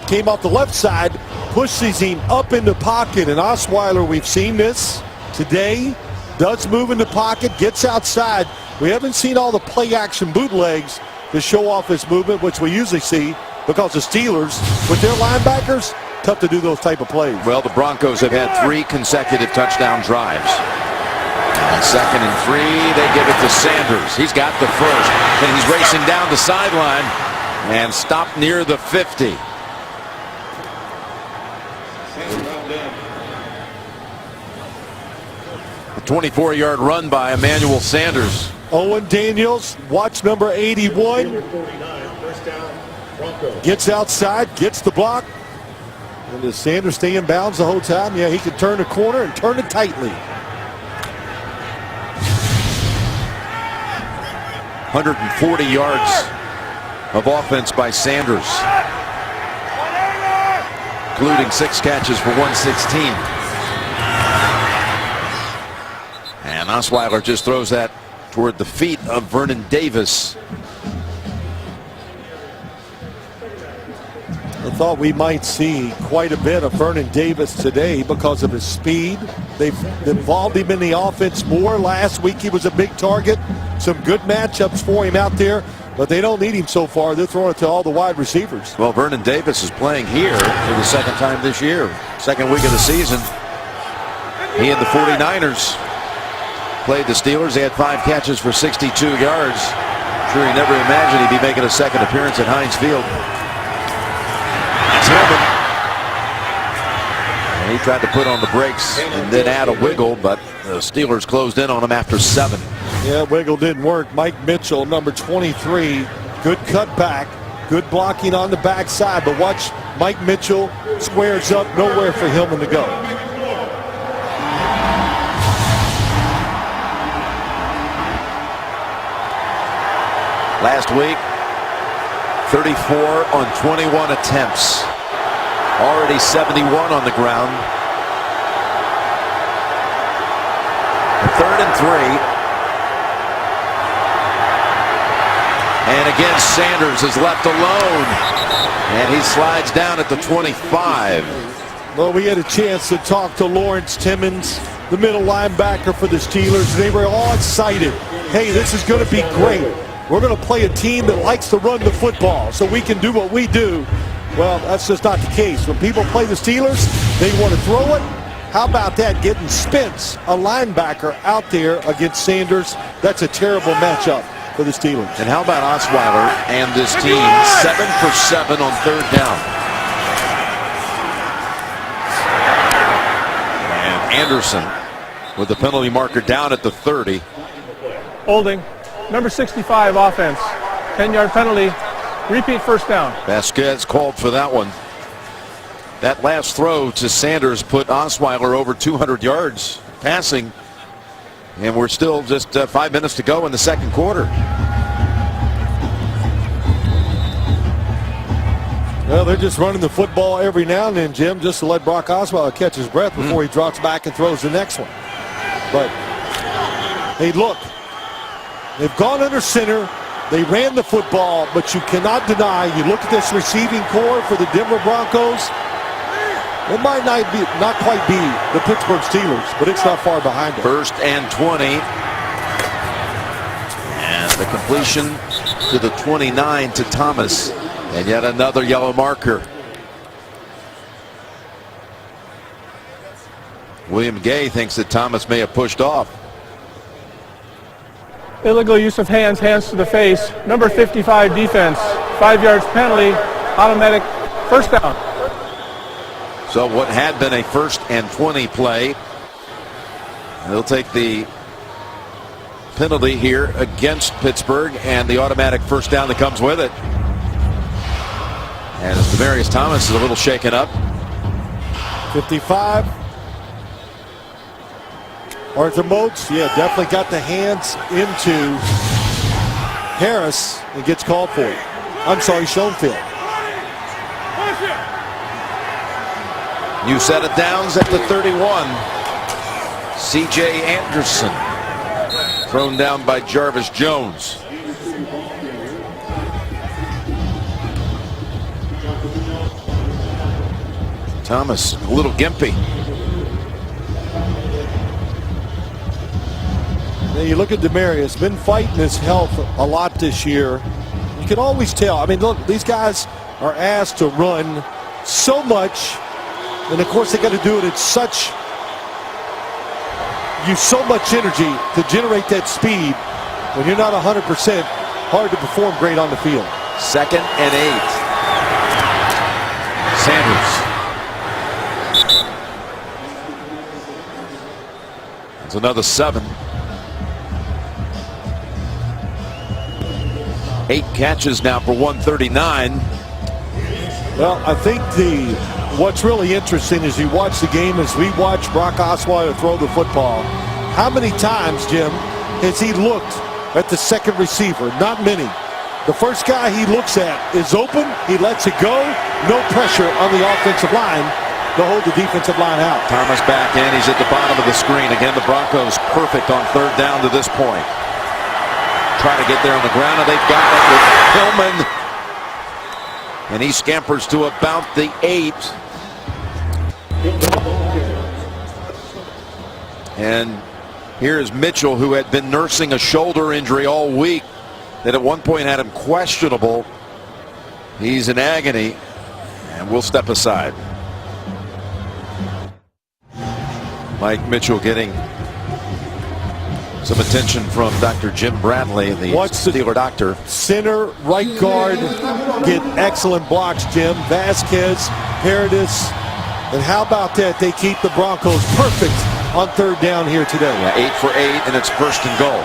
came off the left side, pushes him up in the pocket, and Osweiler, we've seen this today, does move in the pocket, gets outside. We haven't seen all the play-action bootlegs to show off his movement, which we usually see, because the Steelers, with their linebackers, tough to do those type of plays. Well, the Broncos have had 3 consecutive touchdown drives. On 2nd and 3, they give it to Sanders. He's got the first, and he's racing down the sideline and stopped near the 50. A 24-yard run by Emmanuel Sanders. Owen Daniels, watch number 81. Gets outside, gets the block. And does Sanders stay in bounds the whole time? Yeah, he can turn the corner and turn it tightly. 140 yards of offense by Sanders, including 6 catches for 116. And Osweiler just throws that toward the feet of Vernon Davis. I thought we might see quite a bit of Vernon Davis today because of his speed, They've involved him in the offense more. Last week he was a big target. Some good matchups for him out there, but they don't need him so far. They're throwing it to all the wide receivers. Well, Vernon Davis is playing here for the second time this year. Second week of the season. He and the 49ers played the Steelers. They had 5 catches for 62 yards. Sure, he never imagined he'd be making a second appearance at Heinz Field. Tillman. And he tried to put on the brakes and then add a wiggle, but the Steelers closed in on him after 7. Yeah, wiggle didn't work. Mike Mitchell, number 23, good cutback, good blocking on the backside. But watch Mike Mitchell squares up, nowhere for Hillman to go. Last week, 34 on 21 attempts. Already 71 on the ground. 3rd and 3. And again, Sanders is left alone. And he slides down at the 25. Well, we had a chance to talk to Lawrence Timmons, the middle linebacker for the Steelers. They were all excited. Hey, this is going to be great. We're going to play a team that likes to run the football so we can do what we do. Well, that's just not the case. When people play the Steelers, they want to throw it. How about that, getting Spence, a linebacker, out there against Sanders? That's a terrible matchup for the Steelers. And how about Osweiler and this team? 7 for 7 on 3rd down. And Anderson with the penalty marker down at the 30. Holding. Number 65 offense. 10-yard penalty. Repeat first down. Vasquez called for that one. That last throw to Sanders put Osweiler over 200 yards passing. And we're still just 5 minutes to go in the second quarter. Well, they're just running the football every now and then, Jim, just to let Brock Osweiler catch his breath before he drops back and throws the next one. But, hey, look. They've gone under center. They ran the football, but you cannot deny, you look at this receiving core for the Denver Broncos, it might not quite be the Pittsburgh Steelers, but it's not far behind them. 1st and 20. And the completion to the 29 to Thomas. And yet another yellow marker. William Gay thinks that Thomas may have pushed off. Illegal use of hands to the face. Number 55 defense. 5 yards penalty. Automatic first down. So what had been a 1st and 20 play, they'll take the penalty here against Pittsburgh and the automatic first down that comes with it. And Demaryius Thomas is a little shaken up. 55. Arthur Moats, yeah, definitely got the hands into Harris and gets called for it. I'm sorry, Schoenfield. New set of downs at the 31. C.J. Anderson thrown down by Jarvis Jones. Thomas a little gimpy. Now you look at Demaryius, been fighting his health a lot this year. You can always tell. I mean, look, these guys are asked to run so much, and of course they got to do it at use so much energy to generate that speed. When you're not 100%, hard to perform great on the field. 2nd and 8. Sanders. That's another 7. 8 catches now for 139. Well, I think what's really interesting is you watch the game as we watch Brock Osweiler throw the football. How many times, Jim, has he looked at the second receiver? Not many. The first guy he looks at is open. He lets it go. No pressure on the offensive line to hold the defensive line out. Thomas back in. He's at the bottom of the screen. Again, the Broncos perfect on 3rd down to this point. Trying to get there on the ground, and they've got it with Hillman. And he scampers to about the 8. And here's Mitchell, who had been nursing a shoulder injury all week that at one point had him questionable. He's in agony, and we'll step aside. Mike Mitchell getting some attention from Dr. Jim Bradley, the Steeler doctor. Center, right guard, get excellent blocks, Jim. Vasquez, Paradis, and how about that? They keep the Broncos perfect on third down here today. Yeah, 8 for 8, and it's first and goal.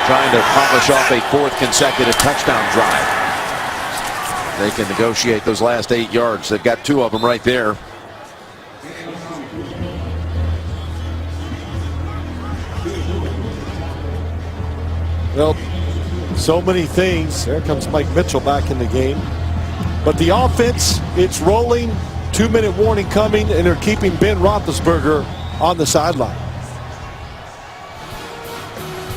Trying to polish off a 4th consecutive touchdown drive. They can negotiate those last 8 yards. They've got 2 of them right there. Well, so many things. There comes Mike Mitchell back in the game. But the offense, it's rolling. 2-minute warning coming, and they're keeping Ben Roethlisberger on the sideline.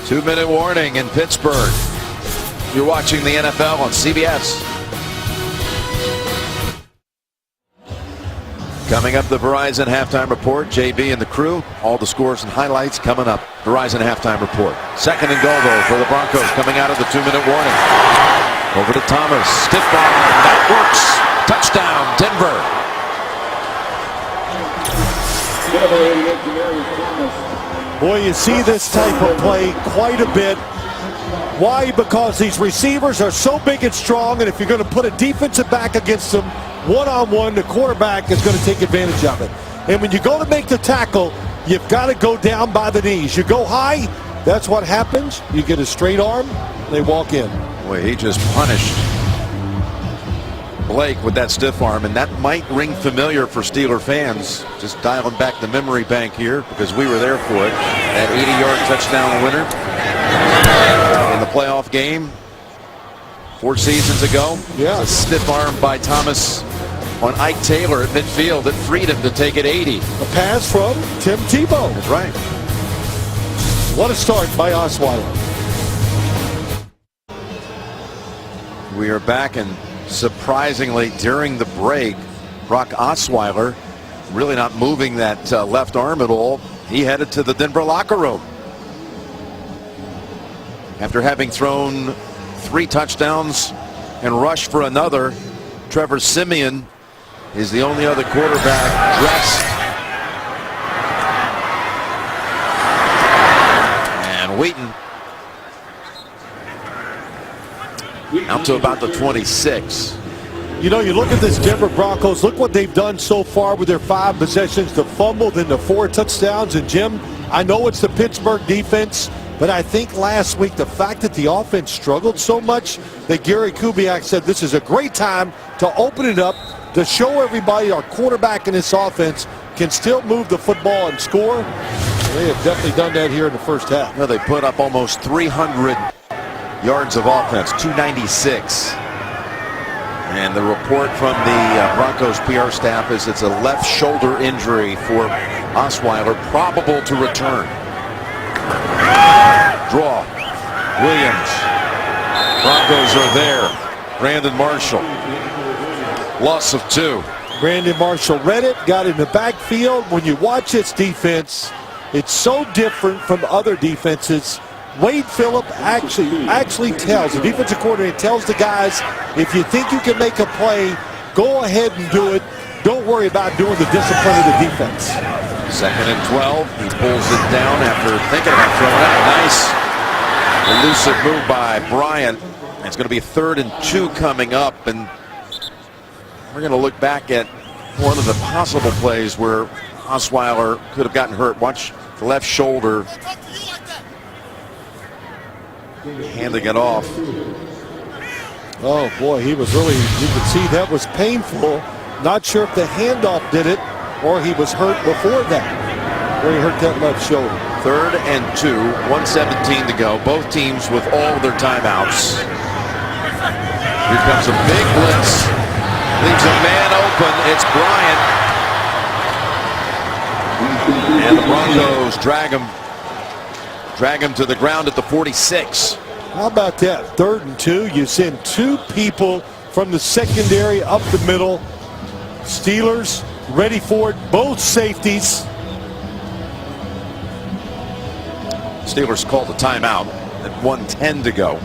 2-minute warning in Pittsburgh. You're watching the NFL on CBS. Coming up, the Verizon Halftime Report. JB and the crew. All the scores and highlights coming up. Verizon Halftime Report. Second and goal, though, for the Broncos coming out of the 2-minute warning. Over to Thomas. Stiff arm. That works. Touchdown, Denver. Boy, you see this type of play quite a bit. Why? Because these receivers are so big and strong, and if you're going to put a defensive back against them one-on-one, the quarterback is going to take advantage of it. And when you go to make the tackle, you've got to go down by the knees. You go high, that's what happens. You get a straight arm, they walk in. Boy, he just punished Blake with that stiff arm, and that might ring familiar for Steeler fans. Just dialing back the memory bank here because we were there for it. That 80-yard touchdown winner in the playoff game 4 seasons ago. Yeah. A stiff arm by Thomas on Ike Taylor at midfield that freed him to take it 80. A pass from Tim Tebow. That's right. What a start by Osweiler. We are back, and surprisingly during the break, Brock Osweiler really not moving that left arm at all. He headed to the Denver locker room after having thrown 3 touchdowns and rushed for another. Trevor Siemian is the only other quarterback dressed. And Wheaton out to about the 26. You know, you look at this Denver Broncos, look what they've done so far with their 5 possessions, the fumble, then the 4 touchdowns. And Jim, I know it's the Pittsburgh defense, but I think last week the fact that the offense struggled so much that Gary Kubiak said this is a great time to open it up, to show everybody our quarterback in this offense can still move the football and score. They have definitely done that here in the first half. Well, they put up almost 300 yards of offense, 296. And the report from the Broncos PR staff is it's a left shoulder injury for Osweiler, probable to return. Draw. Williams. Broncos are there. Brandon Marshall. Loss of 2. Brandon Marshall read it, got in the backfield. When you watch this defense, it's so different from other defenses. Wade Phillip actually tells, the defensive coordinator tells the guys, if you think you can make a play, go ahead and do it. Don't worry about doing the discipline of the defense. 2nd and 12. He pulls it down after thinking about throwing it. Nice elusive move by Bryant. It's going to be 3rd and 2 coming up, and we're going to look back at one of the possible plays where Osweiler could have gotten hurt. Watch the left shoulder. Handing it off. Oh boy, he was really, you could see that was painful. Not sure if the handoff did it or he was hurt before that, where he hurt that left shoulder. 3rd and 2, 1:17 to go. Both teams with all their timeouts. Here comes a big blitz. Leaves a man open. It's Bryant. And the Broncos drag him to the ground at the 46. How about that? 3rd and 2. You send 2 people from the secondary up the middle. Steelers ready for it. Both safeties. Steelers called a timeout at 1:10 to go.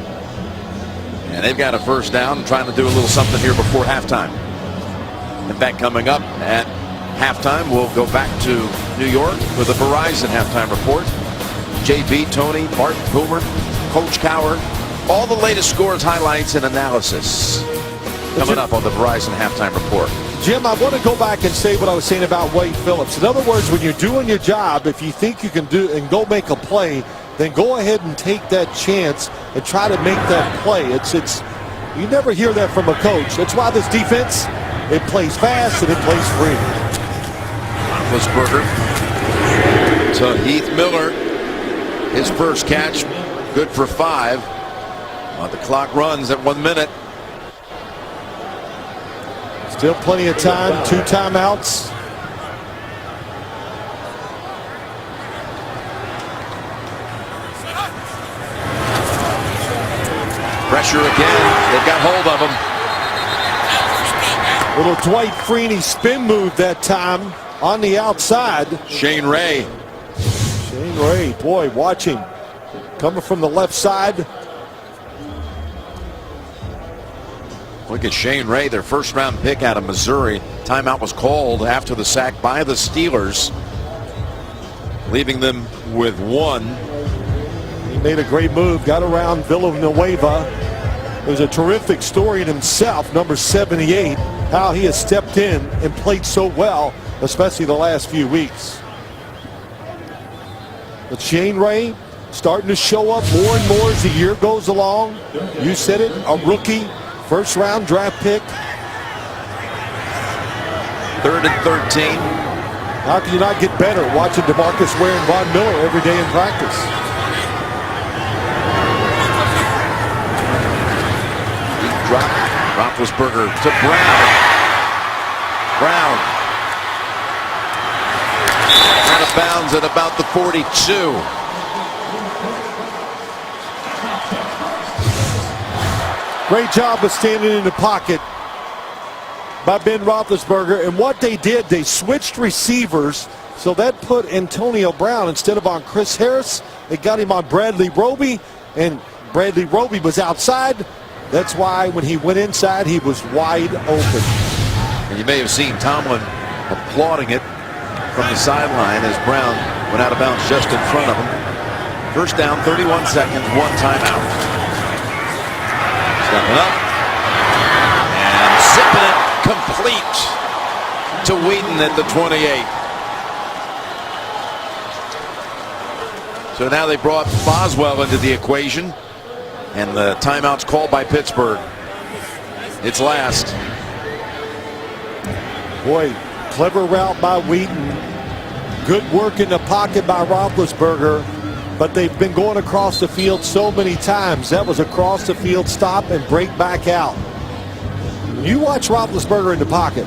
And they've got a first down, trying to do a little something here before halftime. In fact, coming up at halftime, we'll go back to New York with the Verizon halftime report. JB, Tony, Martin, Boomer, Coach Cowher, all the latest scores, highlights, and analysis coming up on the Verizon halftime report. Jim, I want to go back and say what I was saying about Wade Phillips. In other words, when you're doing your job, if you think you can do and go make a play, then go ahead and take that chance and try to make that play. It's you never hear that from a coach. That's why this defense, it plays fast and it plays free. Roethlisberger to Heath Miller. His first catch, good for 5. The clock runs at 1 minute. Still plenty of time. 2 timeouts. Pressure again. They've got hold of him. Little Dwight Freeney spin move that time on the outside. Shane Ray. Shane Ray, boy, watching. Coming from the left side. Look at Shane Ray, their first round pick out of Missouri. Timeout was called after the sack by the Steelers, leaving them with 1. He made a great move, got around Villanueva. It was a terrific story in himself, number 78, how he has stepped in and played so well, especially the last few weeks. But Shane Ray starting to show up more and more as the year goes along. You said it, a rookie. First round draft pick. 3rd and 13. How can you not get better watching DeMarcus Ware and Von Miller every day in practice? Deep drop. Roethlisberger to Brown. Brown. Out of bounds at about the 42. Great job of standing in the pocket by Ben Roethlisberger. And what they did, they switched receivers. So that put Antonio Brown instead of on Chris Harris. They got him on Bradley Roby. And Bradley Roby was outside. That's why when he went inside, he was wide open. And you may have seen Tomlin applauding it from the sideline as Brown went out of bounds just in front of him. First down, 31 seconds, 1 timeout. Stepping up and zipping it complete to Wheaton at the 28. So now they brought Boswell into the equation, and the timeout's called by Pittsburgh. It's last. Boy, clever route by Wheaton. Good work in the pocket by Roethlisberger. But they've been going across the field so many times. That was a cross the field stop and break back out. You watch Roethlisberger in the pocket.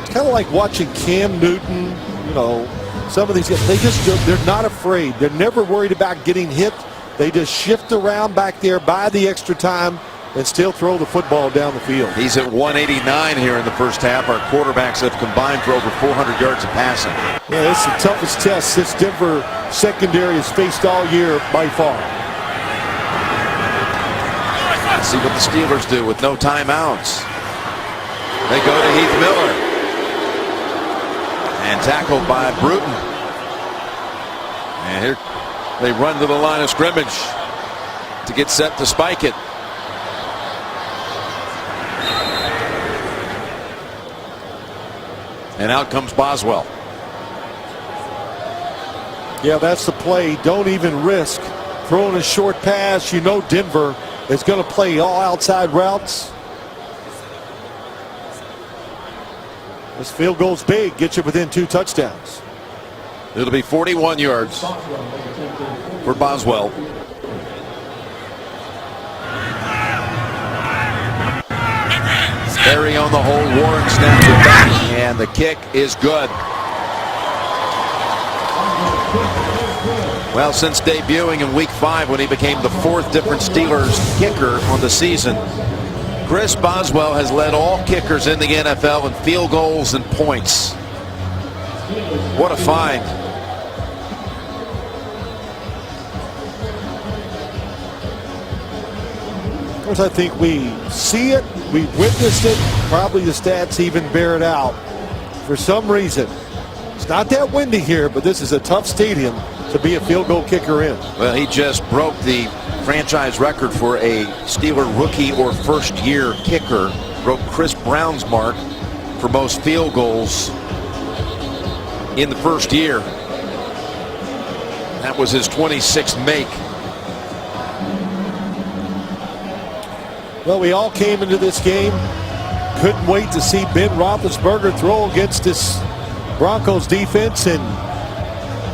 It's kind of like watching Cam Newton, you know, some of these guys. They're not afraid. They're never worried about getting hit. They just shift around back there, buy the extra time, and still throw the football down the field. He's at 189 here in the first half. Our quarterbacks have combined for over 400 yards of passing. Yeah, it's the toughest test this Denver secondary has faced all year by far. Let's see what the Steelers do with no timeouts. They go to Heath Miller. And tackled by Bruton. And here they run to the line of scrimmage to get set to spike it. And out comes Boswell. Yeah, that's the play. Don't even risk throwing a short pass. You know Denver is going to play all outside routes. This field goal's big. Get you within 2 touchdowns. It'll be 41 yards for Boswell. Berry on the hold. Warren snaps it back, and the kick is good. Well, since debuting in Week 5 when he became the 4th different Steelers kicker on the season, Chris Boswell has led all kickers in the NFL in field goals and points. What a find. Sometimes I think we see it, we witnessed it, probably the stats even bear it out. For some reason, it's not that windy here, but this is a tough stadium to be a field goal kicker in. Well, he just broke the franchise record for a Steeler rookie or first-year kicker. Broke Chris Brown's mark for most field goals in the first year. That was his 26th make. Well, we all came into this game, couldn't wait to see Ben Roethlisberger throw against this Broncos defense, and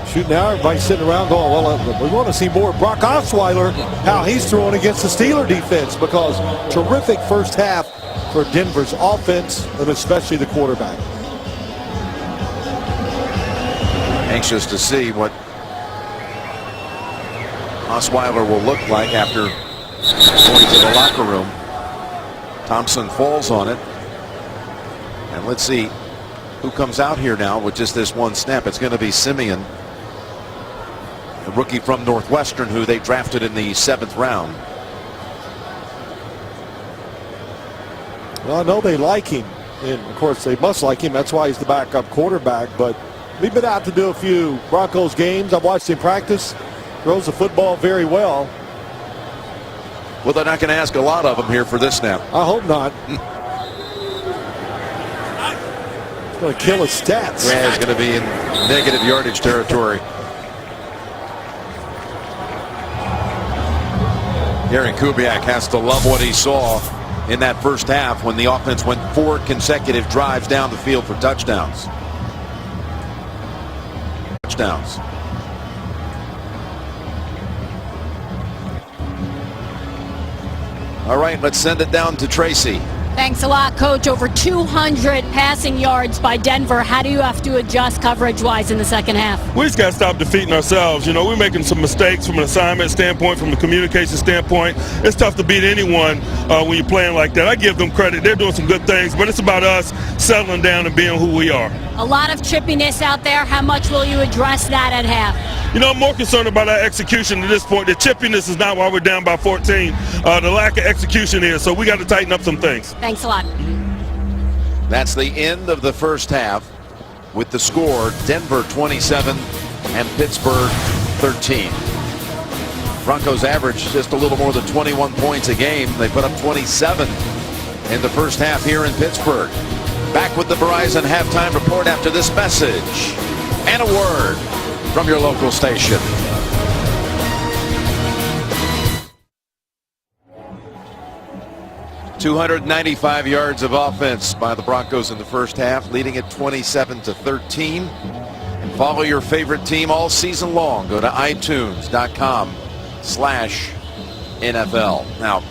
shoot, now everybody's sitting around going, well, we want to see more Brock Osweiler, how he's throwing against the Steeler defense, because terrific first half for Denver's offense, and especially the quarterback. Anxious to see what Osweiler will look like after going to the locker room. Thompson falls on it. And let's see who comes out here now with just this one snap. It's going to be Simeon, the rookie from Northwestern, who they drafted in the 7th round. Well, I know they like him, and of course they must like him. That's why he's the backup quarterback. But we've been out to do a few Broncos games. I've watched him practice. Throws the football very well. Well, they're not going to ask a lot of him here for this snap. I hope not. It's going to kill his stats. Yeah, it's going to be in negative yardage territory. Gary Kubiak has to love what he saw in that first half when the offense went 4 consecutive drives down the field for touchdowns. All right, let's send it down to Tracy. Thanks a lot, Coach. Over 200 passing yards by Denver. How do you have to adjust coverage-wise in the second half? We just got to stop defeating ourselves. You know, we're making some mistakes from an assignment standpoint, from a communication standpoint. It's tough to beat anyone when you're playing like that. I give them credit. They're doing some good things, but it's about us settling down and being who we are. A lot of chippiness out there. How much will you address that at half? You know, I'm more concerned about our execution at this point. The chippiness is not why we're down by 14. The lack of execution is, so we got to tighten up some things. Thanks a lot. That's the end of the first half with the score Denver 27 and Pittsburgh 13. Broncos average just a little more than 21 points a game. They put up 27 in the first half here in Pittsburgh. Back with the Verizon halftime report after this message and a word from your local station. .295 yards of offense by the Broncos in the first half, leading at 27-13. And follow your favorite team all season long. Go to itunes.com/NFL. Now,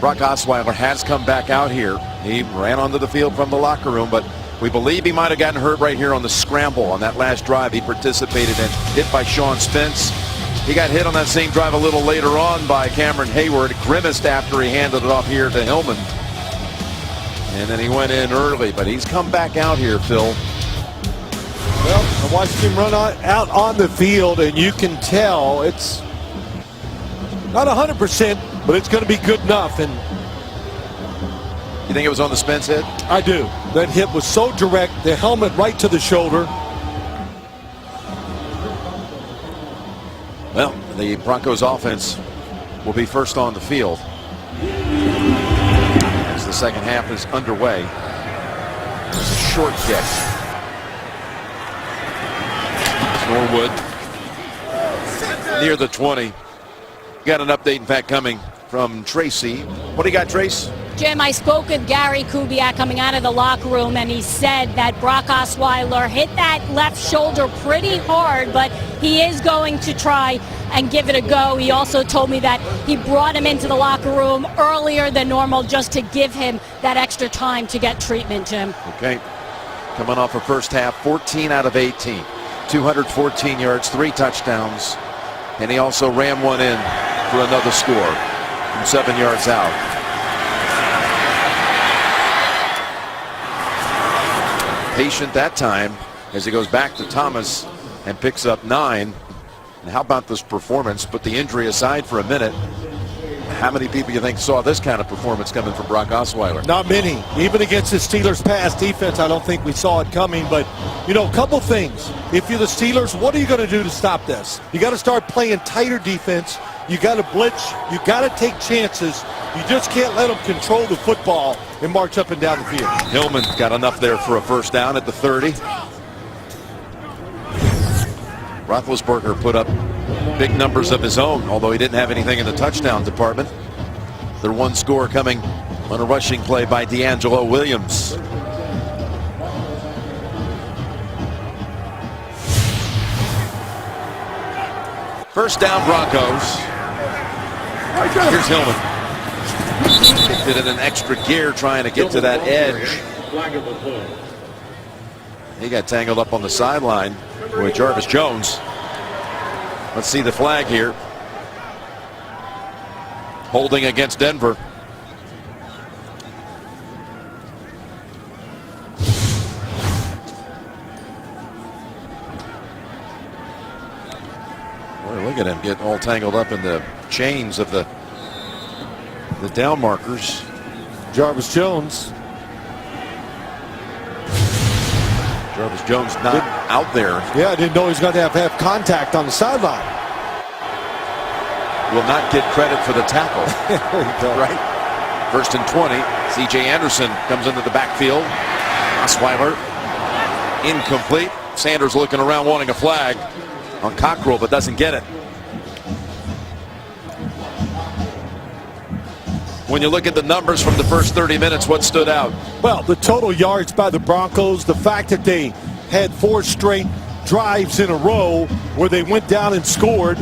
Brock Osweiler has come back out here. He ran onto the field from the locker room, but we believe he might have gotten hurt right here on the scramble on that last drive he participated in. Hit by Sean Spence. He got hit on that same drive a little later on by Cameron Hayward. Grimaced after he handed it off here to Hillman. And then he went in early, but he's come back out here, Phil. Well, I watched him run out on the field, and you can tell it's not 100%, but it's going to be good enough. And you think it was on the Spence hit? I do. That hit was so direct, the helmet right to the shoulder. Well, the Broncos offense will be first on the field as the second half is underway. There's a short kick. Norwood near the 20. Got an update, in fact, coming from Tracy. What do you got, Trace? Jim, I spoke with Gary Kubiak coming out of the locker room, and he said that Brock Osweiler hit that left shoulder pretty hard, but he is going to try and give it a go. He also told me that he brought him into the locker room earlier than normal just to give him that extra time to get treatment, Jim. Okay. Coming off a first half, 14 out of 18. 214 yards, 3 touchdowns, and he also ran one in for another score from 7 yards out. Patient that time as he goes back to Thomas and picks up 9. And how about this performance? Put the injury aside for a minute. How many people you think saw this kind of performance coming from Brock Osweiler? Not many. Even against the Steelers' pass defense, I don't think we saw it coming. But, you know, a couple things. If you're the Steelers, what are you going to do to stop this? You got to start playing tighter defense. You got to blitz. You got to take chances. You just can't let them control the football and march up and down the field. Hillman got enough there for a first down at the 30. Roethlisberger put up big numbers of his own, although he didn't have anything in the touchdown department. Their one score coming on a rushing play by D'Angelo Williams. First down, Broncos. Here's Hillman. Kicked it in an extra gear trying to get to that edge. He got tangled up on the sideline with Jarvis Jones. Let's see the flag here. Holding against Denver. Boy, look at him get all tangled up in the chains of the down markers. Jarvis Jones. Jarvis Jones not out there. Yeah, I didn't know he was going to have contact on the sideline. Will not get credit for the tackle. There you go. Right. First and 20. C.J. Anderson comes into the backfield. Osweiler incomplete. Sanders looking around wanting a flag on Cockrell, but doesn't get it. When you look at the numbers from the first 30 minutes, what stood out? Well, the total yards by the Broncos, the fact that they had 4 straight drives in a row where they went down and scored,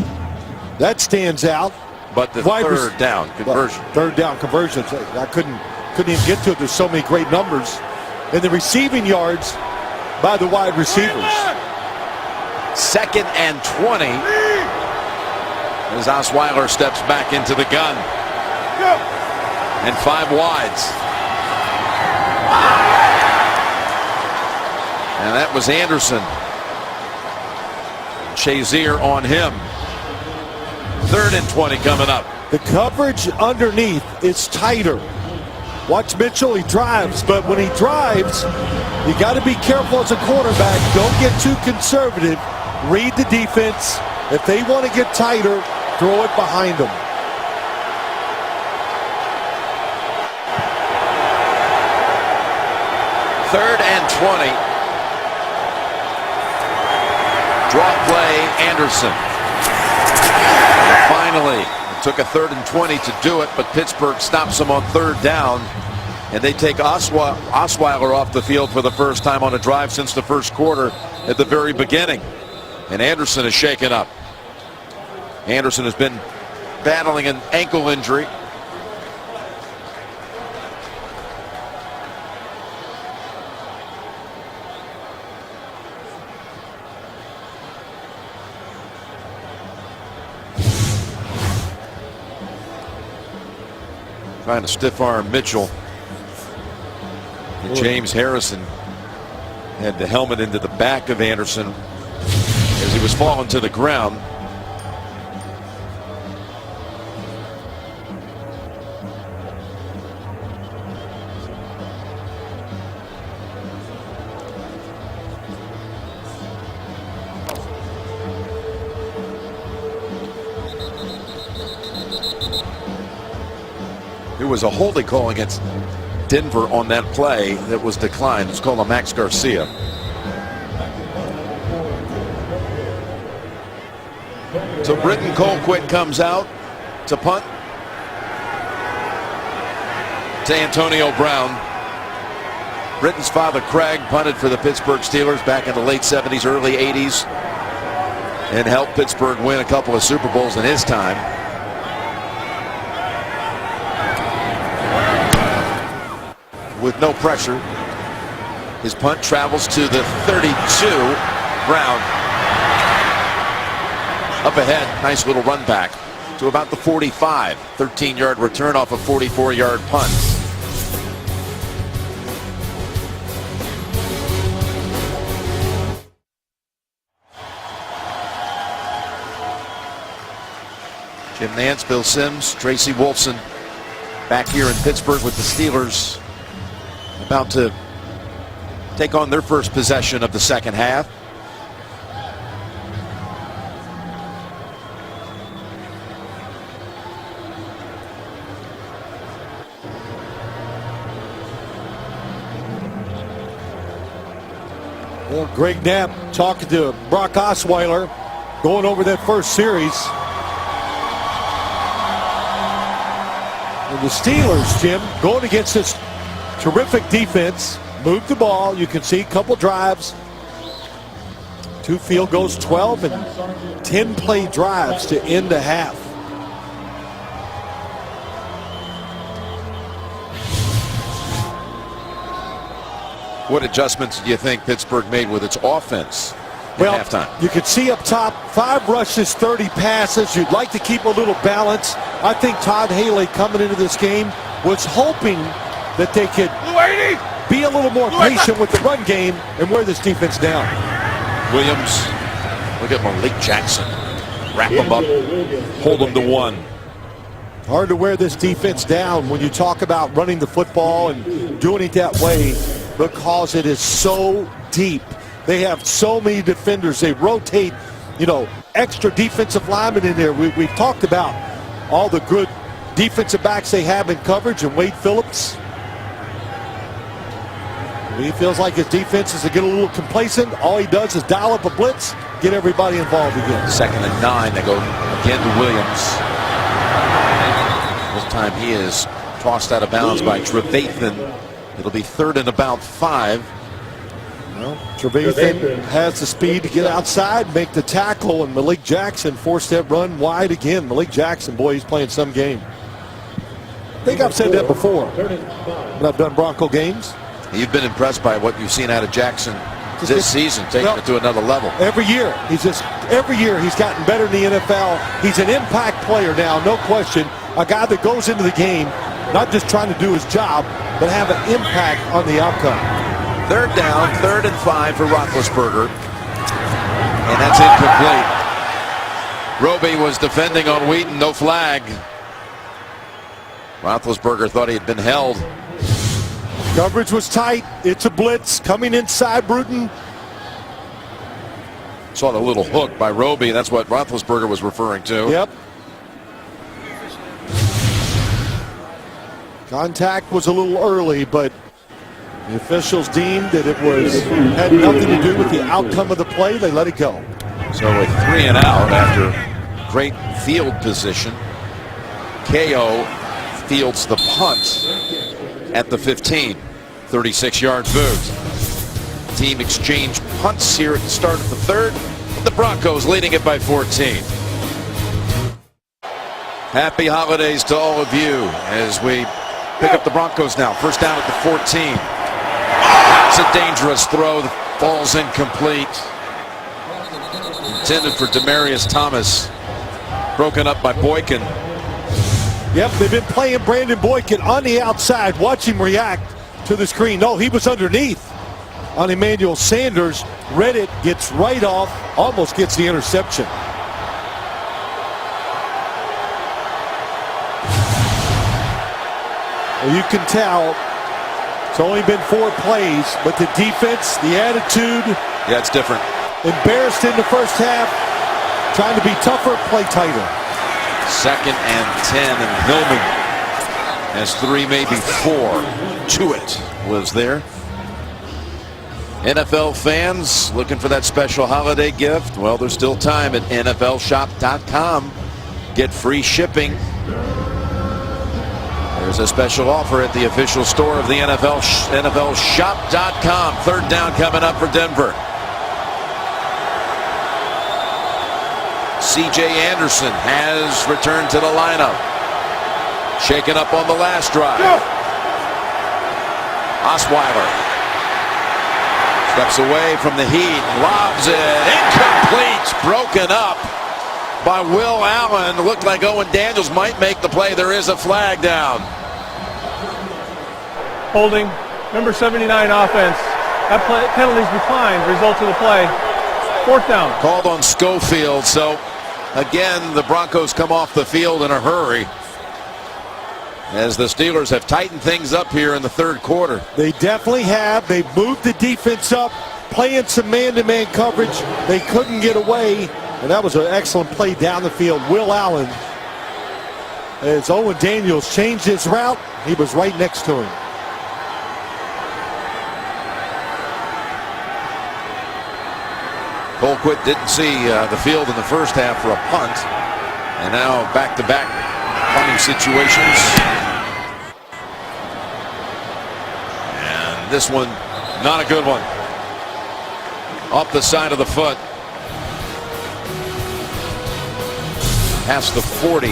that stands out. But the third down conversion. Well, third down conversions, I couldn't even get to it. There's so many great numbers. And the receiving yards by the wide receivers. Second and 20 as Osweiler steps back into the gun. And 5 wides. And that was Anderson. Shazier on him. Third and 20 coming up. The coverage underneath is tighter. Watch Mitchell, he drives, but when he drives, you got to be careful as a quarterback. Don't get too conservative. Read the defense. If they want to get tighter, throw it behind them. Third and 20. Draw play, Anderson. Finally, it took a 3rd and 20 to do it, but Pittsburgh stops them on 3rd down, and they take Osweiler off the field for the first time on a drive since the first quarter at the very beginning. And Anderson is shaken up. Anderson has been battling an ankle injury. Trying to stiff arm Mitchell. And James Harrison had the helmet into the back of Anderson as he was falling to the ground. There was a holding call against Denver on that play that was declined. It's called a Max Garcia. So Britton Colquitt comes out to punt to Antonio Brown. Britton's father Craig punted for the Pittsburgh Steelers back in the late 70s, early 80s, and helped Pittsburgh win a couple of Super Bowls in his time. With no pressure, his punt travels to the 32. Brown up ahead, nice little run back to about the 45. 13-yard return off a 44-yard punt. Jim Nantz, Bill Sims, Tracy Wolfson back here in Pittsburgh with the Steelers about to take on their first possession of the second half. Well, Greg Knapp talking to Brock Osweiler, going over that first series. And the Steelers, Jim, going against this terrific defense, moved the ball. You can see a couple drives, 2 field goals, 12 and 10 play drives to end the half. What adjustments do you think Pittsburgh made with its offense at halftime? You could see up top, 5 rushes, 30 passes. You'd like to keep a little balance. I think Todd Haley coming into this game was hoping that they could be a little more patient with the run game and wear this defense down. Williams, look at Malik Jackson. Wrap him up, hold him to 1. Hard to wear this defense down when you talk about running the football and doing it that way, because it is so deep. They have so many defenders. They rotate, extra defensive linemen in there. We've talked about all the good defensive backs they have in coverage, and Wade Phillips. He feels like his defense is to get a little complacent. All he does is dial up a blitz, get everybody involved again. 2nd and 9. They go again to Williams. This time he is tossed out of bounds by Trevathan. It'll be 3rd and about 5. Well, Trevathan has the speed to get outside, make the tackle, and Malik Jackson forced that run wide again. Malik Jackson, boy, he's playing some game. I think I've said that before when I've done Bronco games. You've been impressed by what you've seen out of Jackson this season, taking it to another level. Every year he's gotten better in the NFL. He's an impact player now, no question. A guy that goes into the game not just trying to do his job, but have an impact on the outcome. 3rd down, 3rd and 5 for Roethlisberger. And that's incomplete. Roby was defending on Wheaton, no flag. Roethlisberger thought he had been held. Coverage was tight. It's a blitz coming inside Bruton. Saw the little hook by Roby. That's what Roethlisberger was referring to. Yep. Contact was a little early, but the officials deemed that it had nothing to do with the outcome of the play. They let it go. So a 3 and out after great field position. KO fields the punt at the 15. 36 yards moved. Team exchanged punts here at the start of the 3rd. The Broncos leading it by 14. Happy holidays to all of you as we pick up the Broncos now. 1st down at the 14. That's a dangerous throw that falls incomplete. Intended for Demaryius Thomas. Broken up by Boykin. Yep, they've been playing Brandon Boykin on the outside. Watch him react to the screen. No, he was underneath on Emmanuel Sanders. Read it, gets right off, almost gets the interception. Well, you can tell it's only been 4 plays, but the defense, the attitude. Yeah, it's different. Embarrassed in the first half, trying to be tougher, play tighter. 2nd and 10, and Hillman has 3, maybe 4. Jewett was there. NFL fans looking for that special holiday gift? Well, there's still time at NFLshop.com. Get free shipping. There's a special offer at the official store of the NFL, NFLshop.com. 3rd down coming up for Denver. C.J. Anderson has returned to the lineup. Shaken up on the last drive. Osweiler steps away from the heat, lobs it, incomplete, broken up by Will Allen. Looked like Owen Daniels might make the play. There is a flag down. Holding, number 79 offense. That penalty's declined, result of the play. 4th down. Called on Schofield, so Again, the Broncos come off the field in a hurry as the Steelers have tightened things up here in the third quarter. They definitely have. They've moved the defense up, playing some man-to-man coverage. They couldn't get away, and that was an excellent play down the field. Will Allen, as Owen Daniels changed his route, he was right next to him. Colquitt didn't see the field in the first half for a punt, and now back-to-back punting situations. And this one, not a good one. Off the side of the foot. Past the 40.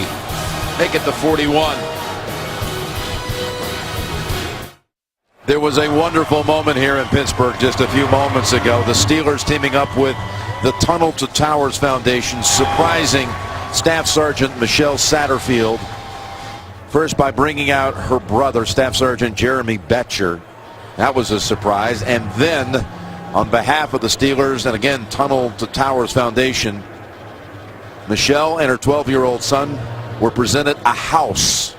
Make it the 41. There was a wonderful moment here in Pittsburgh just a few moments ago. The Steelers teaming up with the Tunnel to Towers Foundation, surprising Staff Sergeant Michelle Satterfield. First by bringing out her brother, Staff Sergeant Jeremy Betcher. That was a surprise. And then on behalf of the Steelers and again Tunnel to Towers Foundation, Michelle and her 12-year-old son were presented a house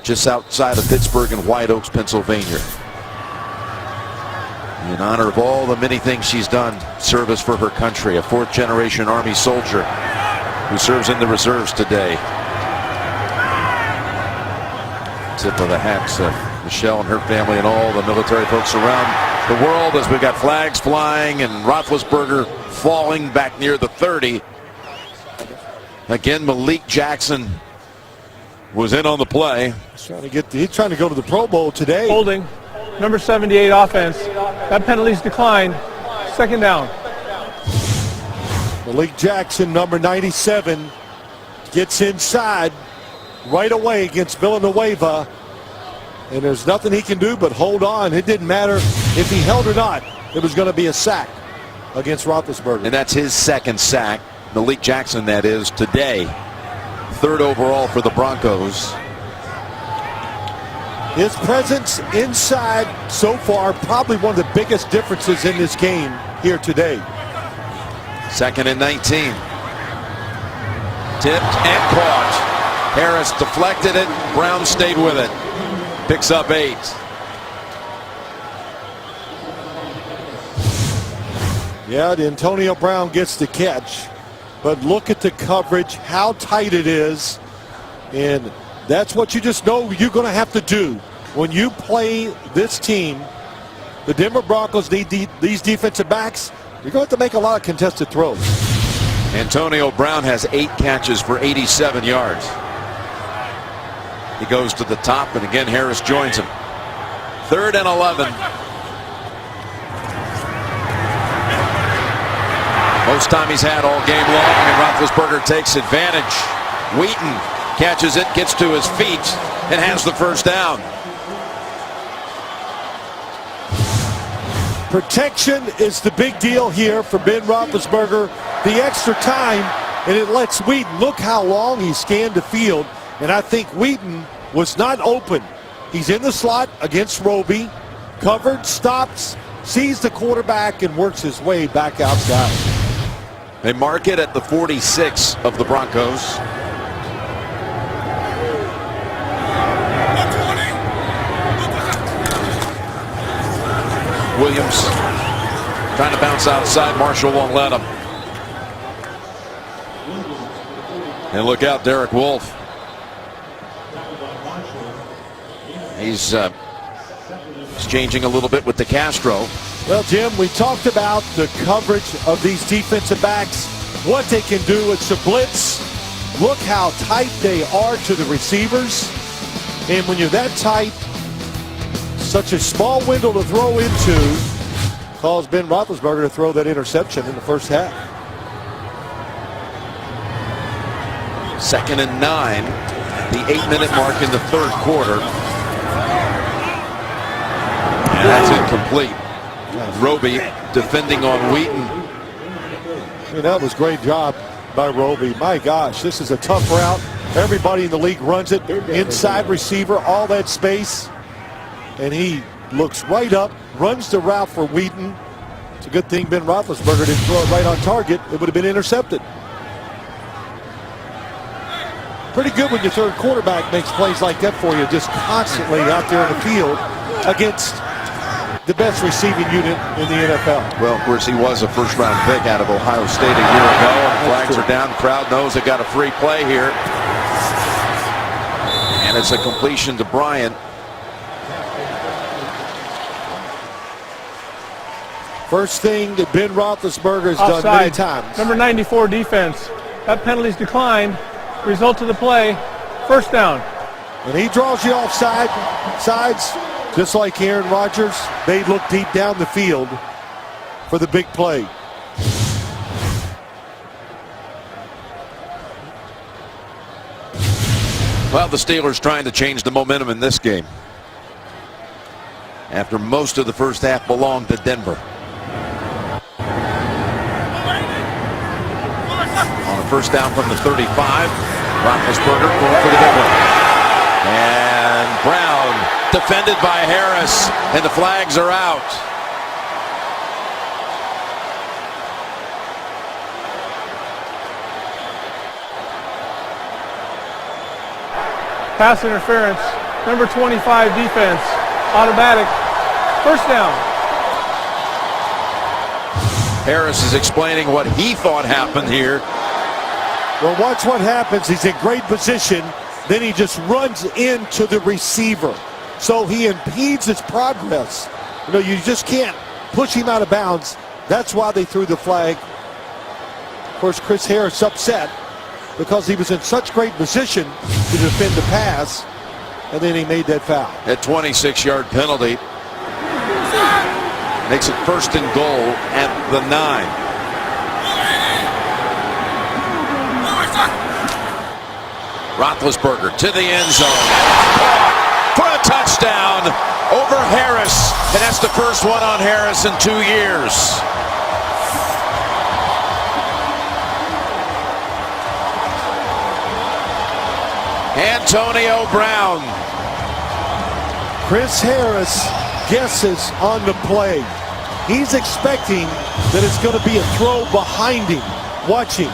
just outside of Pittsburgh in White Oaks, Pennsylvania. In honor of all the many things she's done, service for her country, a fourth-generation Army soldier who serves in the reserves today. Tip of the hat to Michelle and her family and all the military folks around the world as we've got flags flying and Roethlisberger falling back near the 30. Again, Malik Jackson was in on the play. He's trying to go to the Pro Bowl today. Holding. Number 78 offense. That penalty's declined. Second down. Malik Jackson, number 97, gets inside right away against Villanueva. And there's nothing he can do but hold on. It didn't matter if he held or not. It was going to be a sack against Roethlisberger. And that's his second sack. Malik Jackson, that is, today. Third overall for the Broncos. His presence inside so far, probably one of the biggest differences in this game here today. Second and 19. Tipped and caught. Harris deflected it. Brown stayed with it. Picks up 8. Yeah, Antonio Brown gets the catch. But look at the coverage, how tight it is. And that's what you just know you're going to have to do. When you play this team, the Denver Broncos need these defensive backs. You're going to have to make a lot of contested throws. Antonio Brown has 8 catches for 87 yards. He goes to the top, and again, Harris joins him. 3rd and 11. Most time he's had all game long, and Roethlisberger takes advantage. Wheaton catches it, gets to his feet, and has the first down. Protection is the big deal here for Ben Roethlisberger. The extra time, and it lets Wheaton look how long he scanned the field. And I think Wheaton was not open. He's in the slot against Roby, covered, stops, sees the quarterback, and works his way back outside. They mark it at the 46 of the Broncos. Williams trying to bounce outside. Marshall won't let him. And look out, Derek Wolfe. He's changing a little bit with the Castro. Well, Jim, we talked about the coverage of these defensive backs, what they can do. It's a blitz. Look how tight they are to the receivers. And when you're that tight, such a small window to throw into caused Ben Roethlisberger to throw that interception in the first half. 2nd and 9. The 8-minute mark in the third quarter. And that's incomplete. Roby defending on Wheaton. I mean, that was a great job by Roby. My gosh, this is a tough route. Everybody in the league runs it. Inside receiver, all that space. And he looks right up, runs the route for Wheaton. It's a good thing Ben Roethlisberger didn't throw it right on target. It would have been intercepted. Pretty good when your third quarterback makes plays like that for you, just constantly out there in the field against the best receiving unit in the NFL. Well, of course, he was a first-round pick out of Ohio State a year ago. And flags are down. Crowd knows they got a free play here. And it's a completion to Bryant. First thing that Ben Roethlisberger has done many times. Number 94 defense. That penalty's declined. Result of the play, first down. When he draws you off sides, just like Aaron Rodgers, they look deep down the field for the big play. Well, the Steelers trying to change the momentum in this game after most of the first half belonged to Denver. On a first down from the 35, Roethlisberger going for the big one. And Brown defended by Harris, and the flags are out. Pass interference. Number 25 defense. Automatic. First down. Harris is explaining what he thought happened here. Well, watch what happens. He's in great position. Then he just runs into the receiver. So he impedes his progress. You know, you just can't push him out of bounds. That's why they threw the flag. Of course, Chris Harris upset because he was in such great position to defend the pass, and then he made that foul. A 26-yard penalty makes it first and goal at the 9. Roethlisberger to the end zone for a touchdown over Harris, and that's the first one on Harris in 2 years. Antonio Brown. Chris Harris guesses on the play. He's expecting that it's going to be a throw behind him. Watching.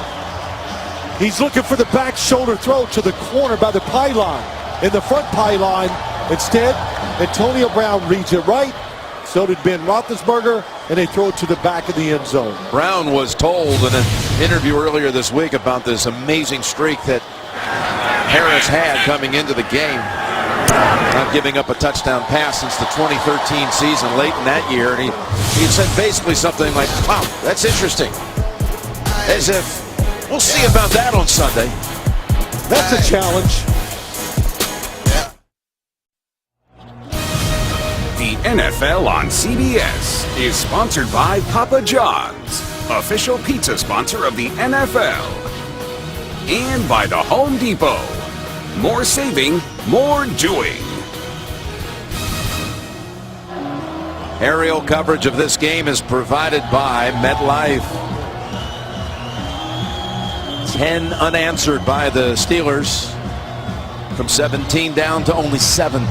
He's looking for the back shoulder throw to the corner by the pylon. In the front pylon, instead, Antonio Brown reads it right. So did Ben Roethlisberger, and they throw it to the back of the end zone. Brown was told in an interview earlier this week about this amazing streak that Harris had coming into the game. Not giving up a touchdown pass since the 2013 season, late in that year. And he said basically something like, wow, that's interesting. As if, we'll see about that on Sunday. That's a challenge. The NFL on CBS is sponsored by Papa John's, official pizza sponsor of the NFL. And by the Home Depot. More saving, more doing. Aerial coverage of this game is provided by MetLife. 10 unanswered by the Steelers. From 17 down to only 7.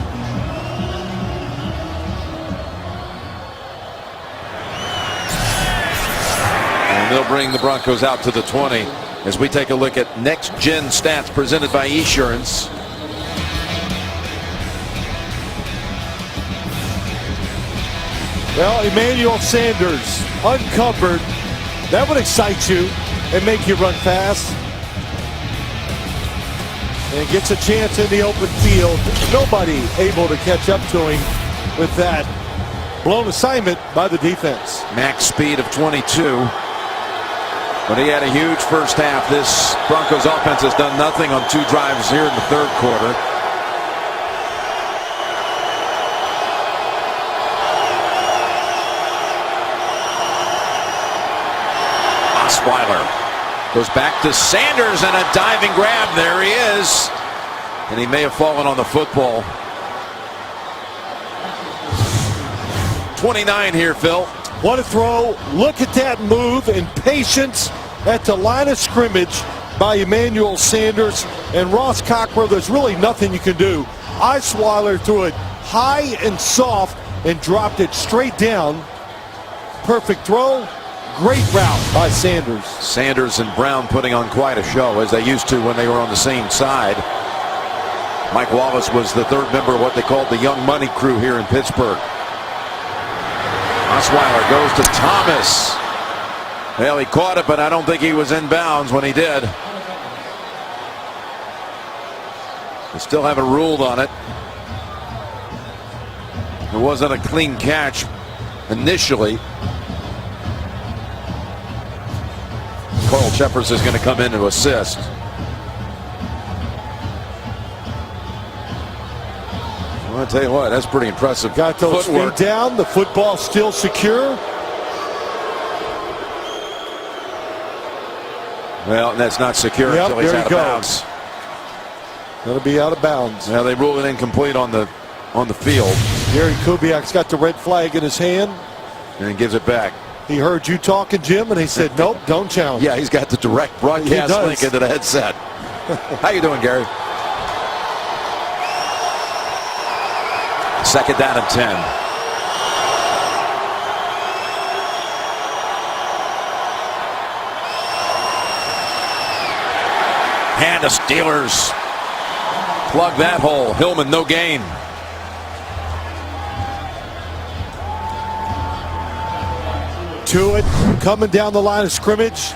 And they'll bring the Broncos out to the 20 as we take a look at next-gen stats presented by Esurance. Well, Emmanuel Sanders, uncovered. That would excite you and make you run fast. And gets a chance in the open field. Nobody able to catch up to him with that blown assignment by the defense. Max speed of 22. But he had a huge first half. This Broncos offense has done nothing on 2 drives here in the third quarter. Osweiler goes back to Sanders and a diving grab. There he is. And he may have fallen on the football. 29 here, Phil. What a throw. Look at that move and patience at the line of scrimmage by Emmanuel Sanders and Ross Cockrell. There's really nothing you can do. Osweiler threw it high and soft and dropped it straight down. Perfect throw. Great route by Sanders. Sanders and Brown putting on quite a show, as they used to when they were on the same side. Mike Wallace was the third member of what they called the Young Money crew here in Pittsburgh. Osweiler goes to Thomas. Well, he caught it, but I don't think he was in bounds when he did. They still haven't ruled on it. It wasn't a clean catch initially. Carl Shepard is going to come in to assist. Well, I'll tell you what, that's pretty impressive. Got those footwork. feet down. The football still secure. Well, that's not secure until he's out of bounds. That'll be out of bounds. Now they rule it incomplete on the field. Gary Kubiak's got the red flag in his hand. And he gives it back. He heard you talking, Jim, and he said, nope, don't challenge. Yeah, he's got the direct broadcast link into the headset. How you doing, Gary? Second down and 10. And the Steelers plug that hole. Hillman, no gain. To it, coming down the line of scrimmage.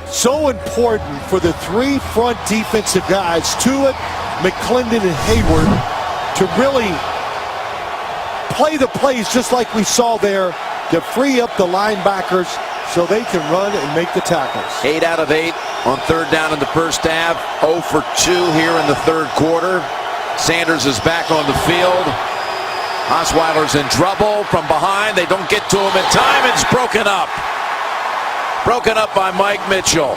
So important for the three front defensive guys, Tuitt, McClendon, and Hayward, to really play the plays just like we saw there to free up the linebackers so they can run and make the tackles. 8 out of 8 on third down in the first half. 0 for 2 here in the third quarter. Sanders is back on the field. Osweiler's in trouble from behind. They don't get to him in time. It's broken up. Broken up by Mike Mitchell.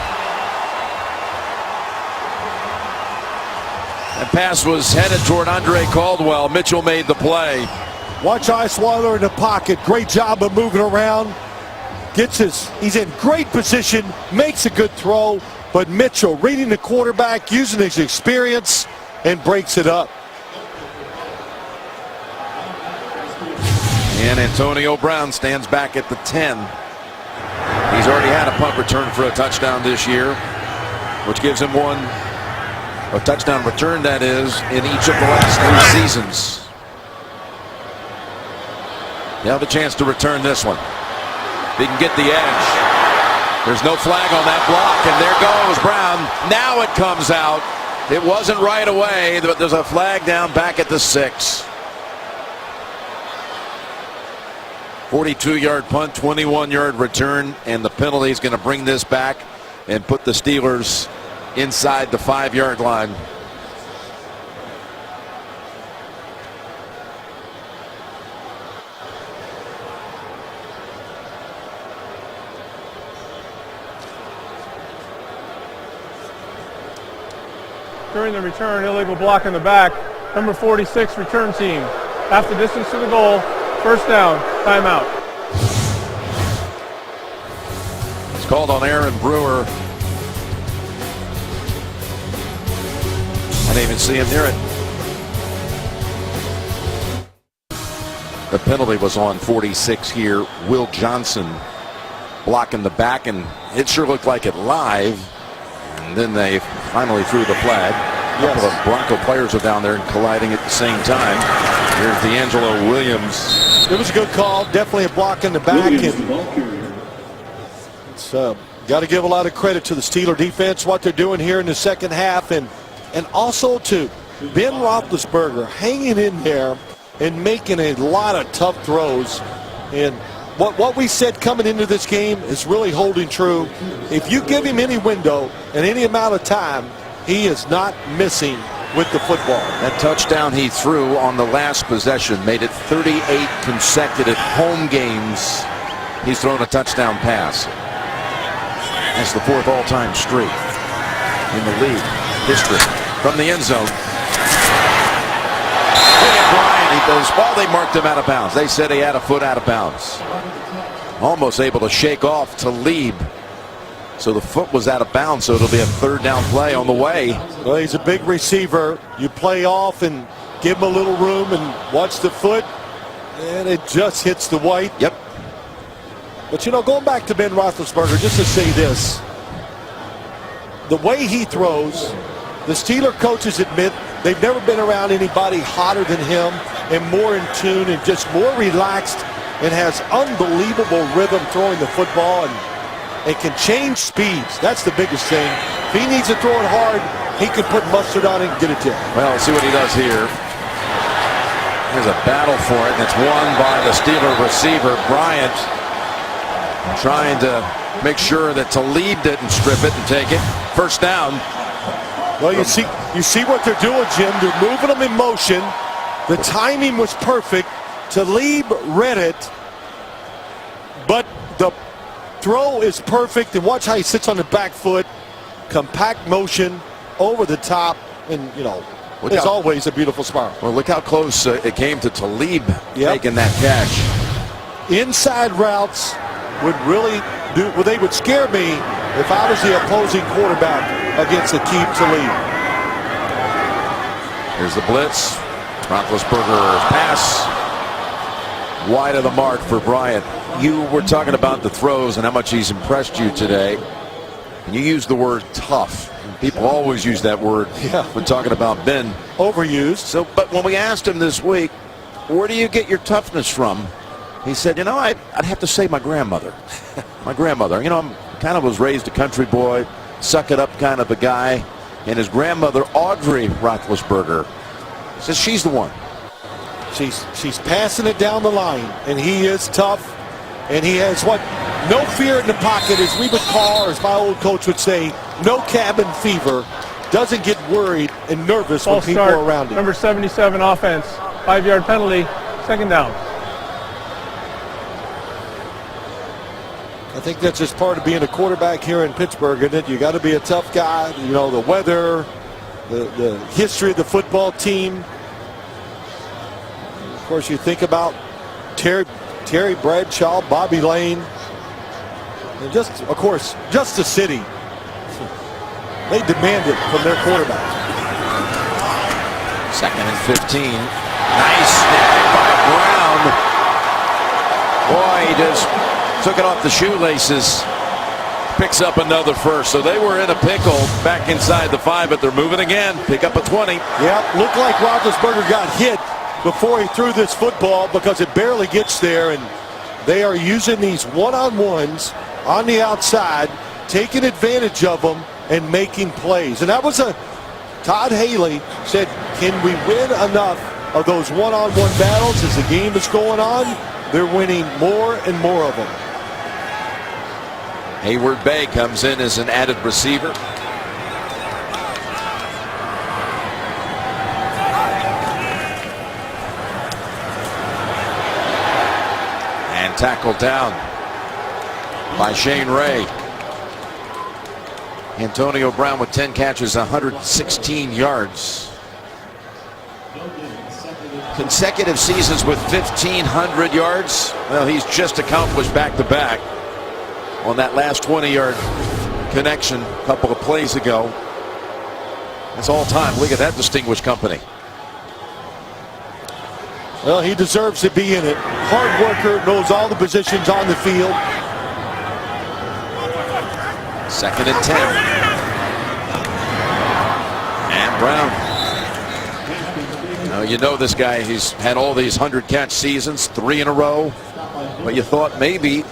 That pass was headed toward Andre Caldwell. Mitchell made the play. Watch Osweiler in the pocket. Great job of moving around. He's in great position, makes a good throw, but Mitchell reading the quarterback, using his experience, and breaks it up. And Antonio Brown stands back at the 10. He's already had a punt return for a touchdown this year, which gives him a touchdown return, that is, in each of the last 3 seasons. He'll have a chance to return this one. He can get the edge. There's no flag on that block, and there goes Brown. Now it comes out. It wasn't right away, but there's a flag down back at the 6. 42-yard punt, 21-yard return, and the penalty is going to bring this back and put the Steelers inside the 5-yard line. During the return, illegal block in the back. Number 46, return team. Half the distance to the goal. First down, timeout. It's called on Aaron Brewer. I didn't even see him near it. The penalty was on 46 here. Will Johnson blocking the back, and it sure looked like it live. And then they finally threw the flag. A couple of Bronco players are down there and colliding at the same time. Here's D'Angelo Williams. It was a good call. Definitely a block in the back. It's got to give a lot of credit to the Steeler defense, what they're doing here in the second half, and also to Ben Roethlisberger hanging in there and making a lot of tough throws. And what we said coming into this game is really holding true. If you give him any window and any amount of time, he is not missing with the football. That touchdown he threw on the last possession made it 38 consecutive home games he's thrown a touchdown pass. That's the 4th all-time streak in the league history. From the end zone. Look at Bryant. He goes, well, they marked him out of bounds. They said he had a foot out of bounds. Almost able to shake off Talib. So the foot was out of bounds, so it'll be a 3rd down play on the way. Well, he's a big receiver. You play off and give him a little room and watch the foot, and it just hits the white. Yep. But, you know, going back to Ben Roethlisberger, just to say this, the way he throws, the Steeler coaches admit they've never been around anybody hotter than him and more in tune and just more relaxed and has unbelievable rhythm throwing the football and can change speeds. That's the biggest thing. If he needs to throw it hard, he can put mustard on it and get it to him. Well, let's see what he does here. There's a battle for it, and it's won by the Steeler receiver, Bryant, trying to make sure that Talib didn't strip it and take it. First down. Well, you see what they're doing, Jim. They're moving them in motion. The timing was perfect. Talib read it, but the throw is perfect. And watch how he sits on the back foot. Compact motion over the top, and you know, it's always a beautiful spiral. Well, look how close it came to Talib taking that catch. Inside routes would really do. Well, they would scare me if I was the opposing quarterback against Aqib Talib. Here's the blitz. Roethlisberger's pass wide of the mark for Bryant. You were talking about the throws and how much he's impressed you today. And you used the word tough. People always use that word when talking about Ben. Overused. So, but when we asked him this week, where do you get your toughness from? He said, you know, I'd have to say my grandmother. My grandmother. You know, I'm kind of was raised a country boy, suck it up kind of a guy. And his grandmother, Audrey Roethlisberger, says she's the one. She's passing it down the line, and he is tough, and he has no fear in the pocket, as we would call, or as my old coach would say, no cabin fever. Doesn't get worried and nervous when people are around him. Number 77 offense, 5-yard penalty, second down. I think that's just part of being a quarterback here in Pittsburgh, isn't it? You got to be a tough guy. You know, the weather, the history of the football team. Of course, you think about Terry Bradshaw, Bobby Lane, and just, of course, just the city. They demand it from their quarterback. 2nd and 15. Nice snap by Brown. Boy, he just took it off the shoelaces. Picks up another first. So they were in a pickle back inside the 5, but they're moving again. Pick up a 20. Yep, looked like Roethlisberger got hit before he threw this football because it barely gets there, and they are using these one-on-ones on the outside, taking advantage of them and making plays. And that was Todd Haley said, can we win enough of those one-on-one battles as the game is going on? They're winning more and more of them. Hayward Bay comes in as an added receiver. And tackled down by Shane Ray. Antonio Brown with 10 catches, 116 yards. Consecutive seasons with 1,500 yards. Well, he's just accomplished back-to-back on that last 20-yard connection a couple of plays ago. That's all time. Look at that distinguished company. Well, he deserves to be in it. Hard worker, knows all the positions on the field. 2nd and 10. And Brown. Now, you know this guy, he's had all these 100-catch seasons, 3 in a row. But you thought maybe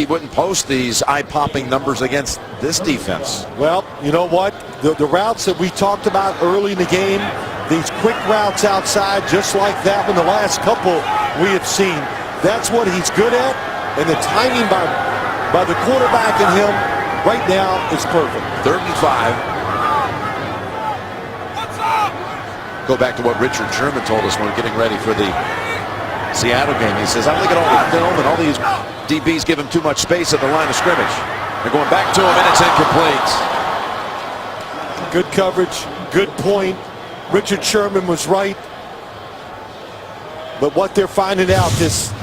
wouldn't post these eye-popping numbers against this defense. Well, you know what? The routes that we talked about early in the game, these quick routes outside, just like that one, the last couple we have seen, that's what he's good at. And the timing by the quarterback and him right now is perfect. 3rd and 5. Go back to what Richard Sherman told us when we we're getting ready for the Seattle game. He says, I look at all the film and all these DBs give him too much space at the line of scrimmage. They're going back to him and it's incomplete. Good coverage, good point. Richard Sherman was right. But what they're finding out, this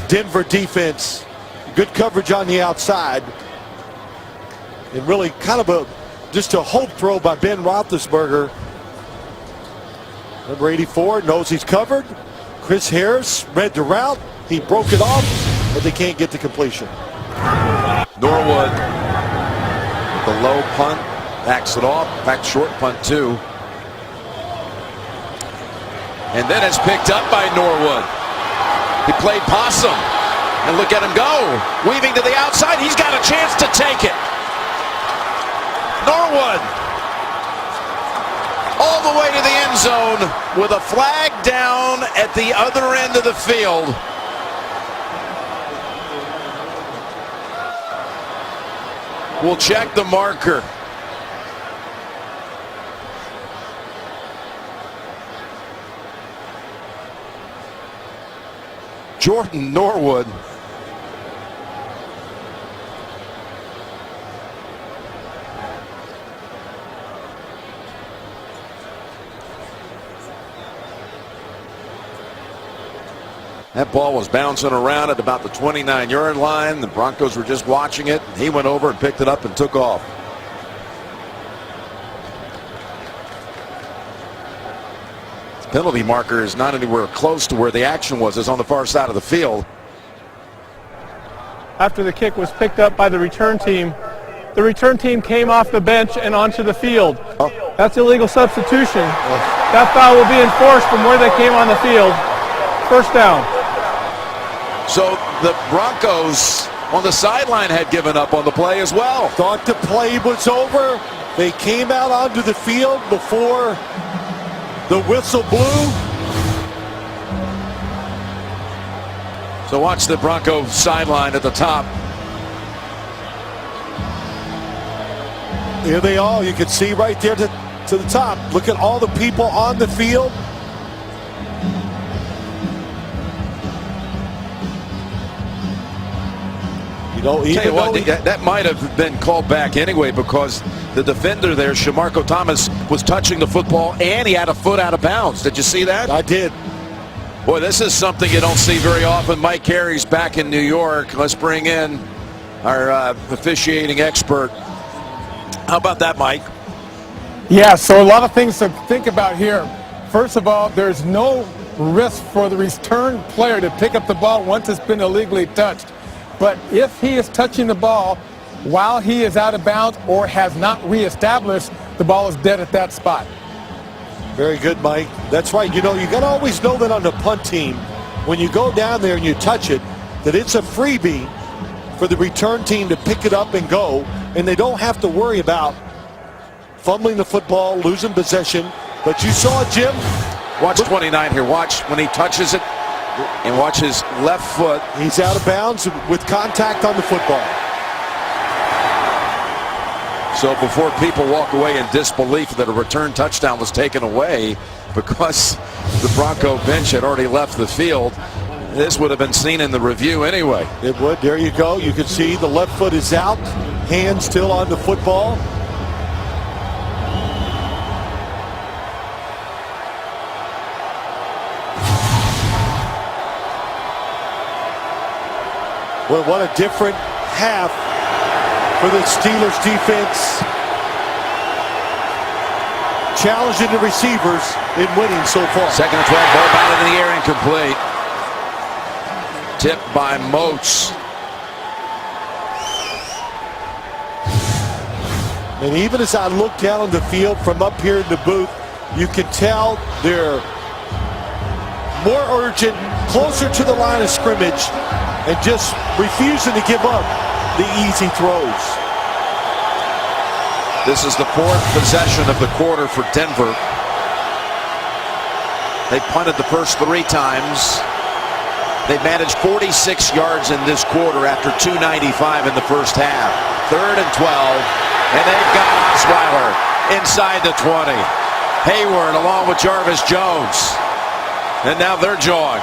Denver defense, good coverage on the outside. And really kind of just a hope throw by Ben Roethlisberger. Number 84 knows he's covered. Chris Harris read the route. He broke it off, but they can't get the completion. Norwood, the low punt, backs it off. Back short punt too. And then it's picked up by Norwood. He played possum. And look at him go. Weaving to the outside. He's got a chance to take it. Norwood all the way to the end zone with a flag down at the other end of the field. We'll check the marker. Jordan Norwood. That ball was bouncing around at about the 29-yard line. The Broncos were just watching it. He went over and picked it up and took off. The penalty marker is not anywhere close to where the action was. It's on the far side of the field. After the kick was picked up by the return team came off the bench and onto the field. That's illegal substitution. That foul will be enforced from where they came on the field. First down. So the Broncos on the sideline had given up on the play as well. Thought the play was over. They came out onto the field before the whistle blew. So watch the Broncos sideline at the top. Here they are. You can see right there to the top. Look at all the people on the field. You know, even what, that might have been called back anyway because the defender there, Shamarko Thomas, was touching the football and he had a foot out of bounds. Did you see that? I did. Boy, this is something you don't see very often. Mike Carey's back in New York. Let's bring in our officiating expert. How about that, Mike? Yeah, so a lot of things to think about here. First of all, there's no risk for the return player to pick up the ball once it's been illegally touched. But if he is touching the ball while he is out of bounds or has not reestablished, the ball is dead at that spot. Very good, Mike. That's right. You know, you got to always know that on the punt team, when you go down there and you touch it, that it's a freebie for the return team to pick it up and go, and they don't have to worry about fumbling the football, losing possession. But you saw it, Jim. Watch 29 here. Watch when he touches it, and watch his left foot. He's out of bounds with contact on the football. So before people walk away in disbelief that a return touchdown was taken away because the Bronco bench had already left the field, this would have been seen in the review anyway. It would. There you go. You can see the left foot is out, hand still on the football. Well, what a different half for the Steelers defense. Challenging the receivers in winning so far. Second and 12, ball batted in the air, incomplete. Tipped by Moats. And even as I look down on the field from up here in the booth, you can tell they're more urgent, closer to the line of scrimmage, and just refusing to give up the easy throws. This is the fourth possession of the quarter for Denver. They punted the first 3 times. They managed 46 yards in this quarter after 295 in the first half. 3rd and 12, and they've got Osweiler inside the 20. Hayward along with Jarvis Jones. And now they're jawing.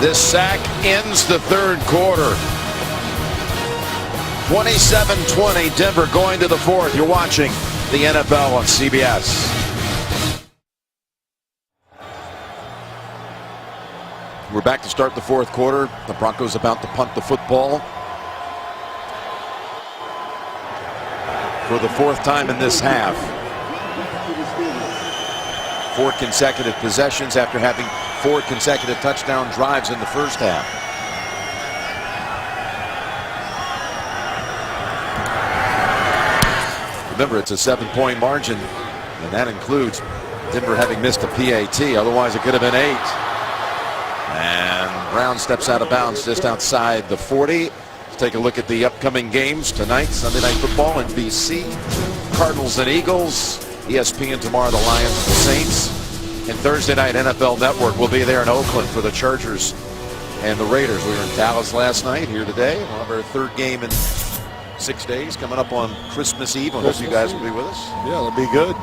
This sack ends the 3rd quarter. 27-20, Denver going to the 4th. You're watching the NFL on CBS. We're back to start the 4th quarter. The Broncos about to punt the football for the 4th time in this half. 4 consecutive possessions after having 4 consecutive touchdown drives in the first half. Remember, it's a 7-point margin, and that includes Denver having missed a PAT. Otherwise, it could have been 8. And Brown steps out of bounds just outside the 40. Let's take a look at the upcoming games tonight. Sunday Night Football in BC. Cardinals and Eagles. ESPN tomorrow, the Lions and the Saints. And Thursday night, NFL Network will be there in Oakland for the Chargers and the Raiders. We were in Dallas last night, here today. We'll have our 3rd game in 6 days, coming up on Christmas Eve. I hope you guys will be with us. Yeah, that'll be good.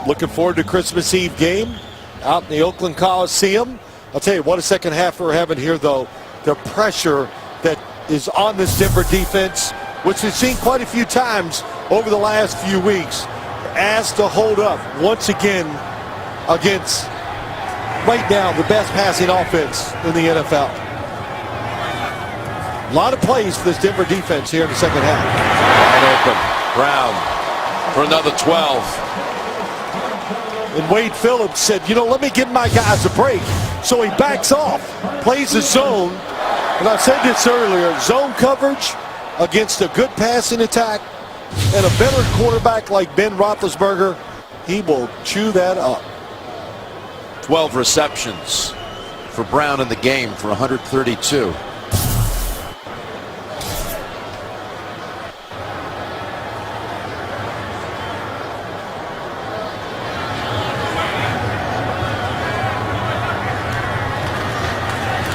Looking forward to Christmas Eve game out in the Oakland Coliseum. I'll tell you what a second half we're having here, though. The pressure that is on this Denver defense, which we've seen quite a few times over the last few weeks, asked to hold up once again against, right now, the best passing offense in the NFL. A lot of plays for this Denver defense here in the second half. Wide open. Brown for another 12. And Wade Phillips said, you know, let me give my guys a break. So he backs off, plays the zone. And I said this earlier, zone coverage against a good passing attack and a better quarterback like Ben Roethlisberger, he will chew that up. 12 receptions for Brown in the game for 132.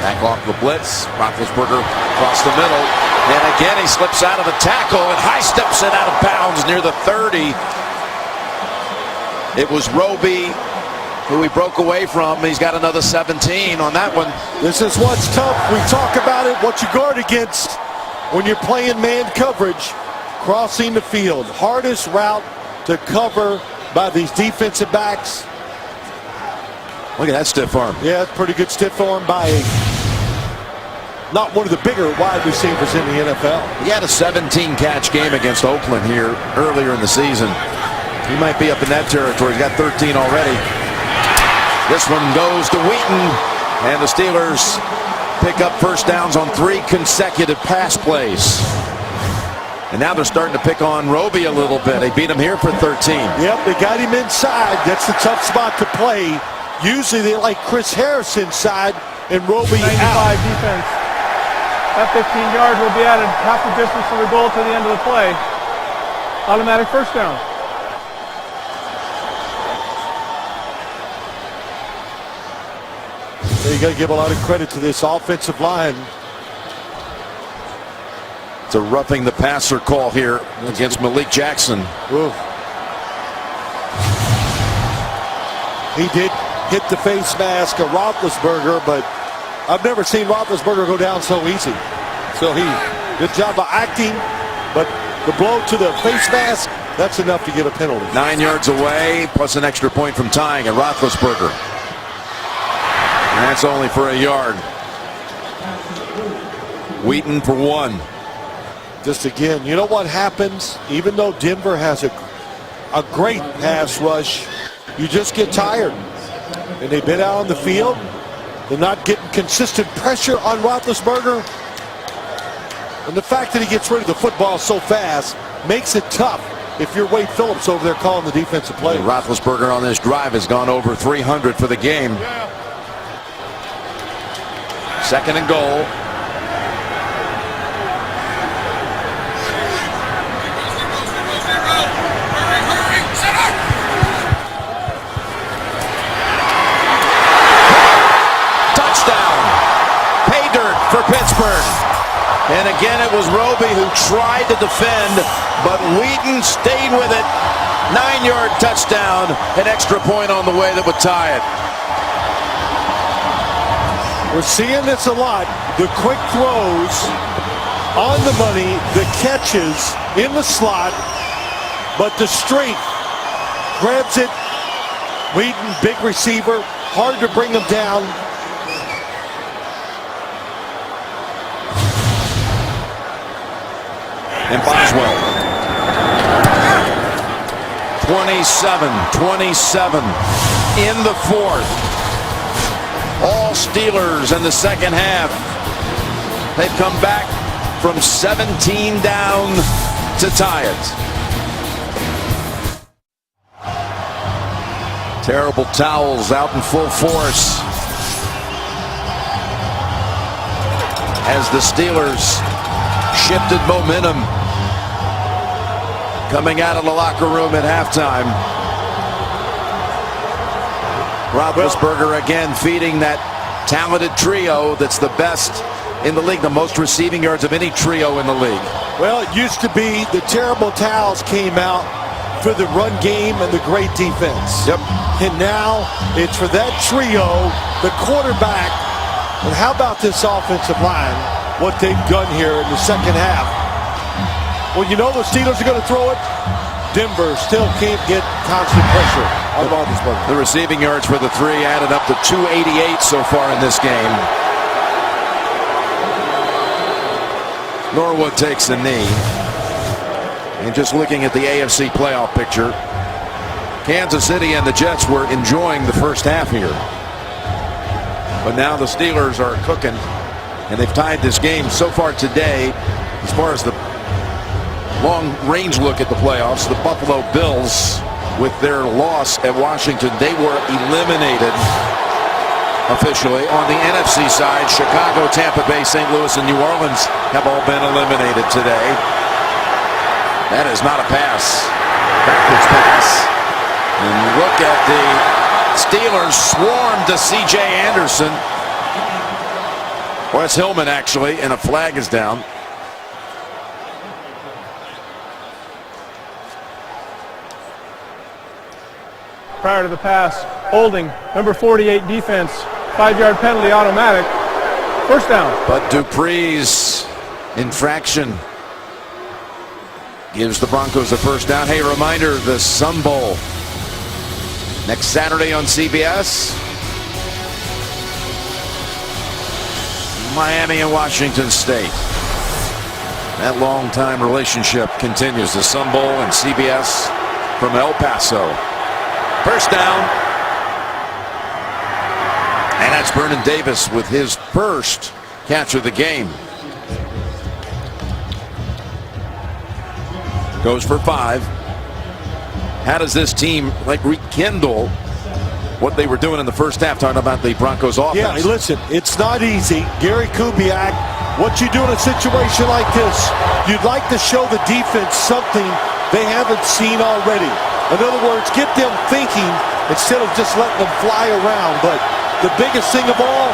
Back off the blitz. Roethlisberger across the middle. And again, he slips out of the tackle and high steps it out of bounds near the 30. It was Roby who he broke away from. He's got another 17 on that one. This is what's tough. We talk about it, what you guard against when you're playing man coverage. Crossing the field. Hardest route to cover by these defensive backs. Look at that stiff arm. Yeah, it's pretty good stiff arm by not one of the bigger wide receivers in the NFL. He had a 17-catch game against Oakland here earlier in the season. He might be up in that territory. He's got 13 already. This one goes to Wheaton, and the Steelers pick up first downs on 3 consecutive pass plays. And now they're starting to pick on Roby a little bit. They beat him here for 13. Yep, they got him inside. That's the tough spot to play. Usually they like Chris Harris inside and Roby 95 out. defense. That 15 yards will be added half the distance from the goal to the end of the play. Automatic first down. You got to give a lot of credit to this offensive line. It's a roughing the passer call here against Malik Jackson. Oof. He did hit the face mask of Roethlisberger, but I've never seen Roethlisberger go down so easy. So good job of acting, but the blow to the face mask, that's enough to get a penalty. 9 yards away, plus an extra point from tying at Roethlisberger. And that's only for a yard. Wheaton for 1. Just again, you know what happens? Even though Denver has a great pass rush, you just get tired. And they've been out on the field. They're not getting consistent pressure on Roethlisberger. And the fact that he gets rid of the football so fast makes it tough if you're Wade Phillips over there calling the defensive play. Roethlisberger on this drive has gone over 300 for the game. 2nd and goal. For Pittsburgh. And again, it was Roby who tried to defend, but Wheaton stayed with it. 9-yard touchdown, an extra point on the way that would tie it. We're seeing this a lot. The quick throws on the money, the catches in the slot, but the strength grabs it. Wheaton, big receiver, hard to bring him down. And Boswell. 20 27-27 in the fourth. All Steelers in the second half. They've come back from 17 down to tie it. Terrible towels out in full force as the Steelers shifted momentum coming out of the locker room at halftime. Roethlisberger again feeding that talented trio that's the best in the league, the most receiving yards of any trio in the league. Well, it used to be the terrible towels came out for the run game and the great defense. Yep. And now it's for that trio, the quarterback. And how about this offensive line, what they've done here in the second half? Well, you know the Steelers are going to throw it. Denver still can't get constant pressure on Roethlisberger. The receiving yards for the three added up to 288 so far in this game. Norwood takes the knee. And just looking at the AFC playoff picture, Kansas City and the Jets were enjoying the first half here. But now the Steelers are cooking, and they've tied this game so far today. As far as the long-range look at the playoffs, the Buffalo Bills, with their loss at Washington, they were eliminated officially. On the NFC side, Chicago, Tampa Bay, St. Louis, and New Orleans have all been eliminated today. That is not a pass. Backwards pass. And look at the Steelers swarm to C.J. Anderson. Well, it's Hillman, actually, and a flag is down. Prior to the pass, holding, number 48 defense, 5-yard penalty automatic, first down. But Dupree's infraction gives the Broncos a first down. Hey, reminder, the Sun Bowl next Saturday on CBS. Miami and Washington State. That long-time relationship continues. The Sun Bowl and CBS from El Paso. First down. And that's Vernon Davis with his first catch of the game. Goes for 5. How does this team rekindle what they were doing in the first half, talking about the Broncos offense? Yeah, listen, it's not easy. Gary Kubiak, what you do in a situation like this, you'd like to show the defense something they haven't seen already. In other words, get them thinking instead of just letting them fly around. But the biggest thing of all,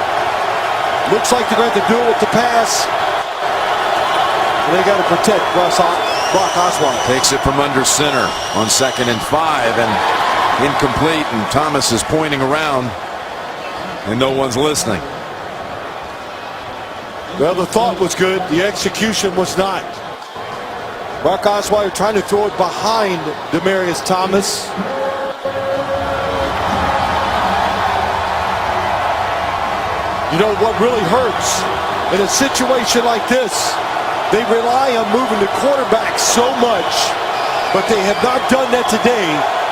looks like they're going to have to do it with the pass. And they got to protect Brock Osweiler. Takes it from under center on 2nd and 5, and incomplete, and Thomas is pointing around and no one's listening. Well, the thought was good, the execution was not. Brock Osweiler trying to throw it behind Demaryius Thomas. You know what really hurts in a situation like this? They rely on moving the quarterback so much, but they have not done that today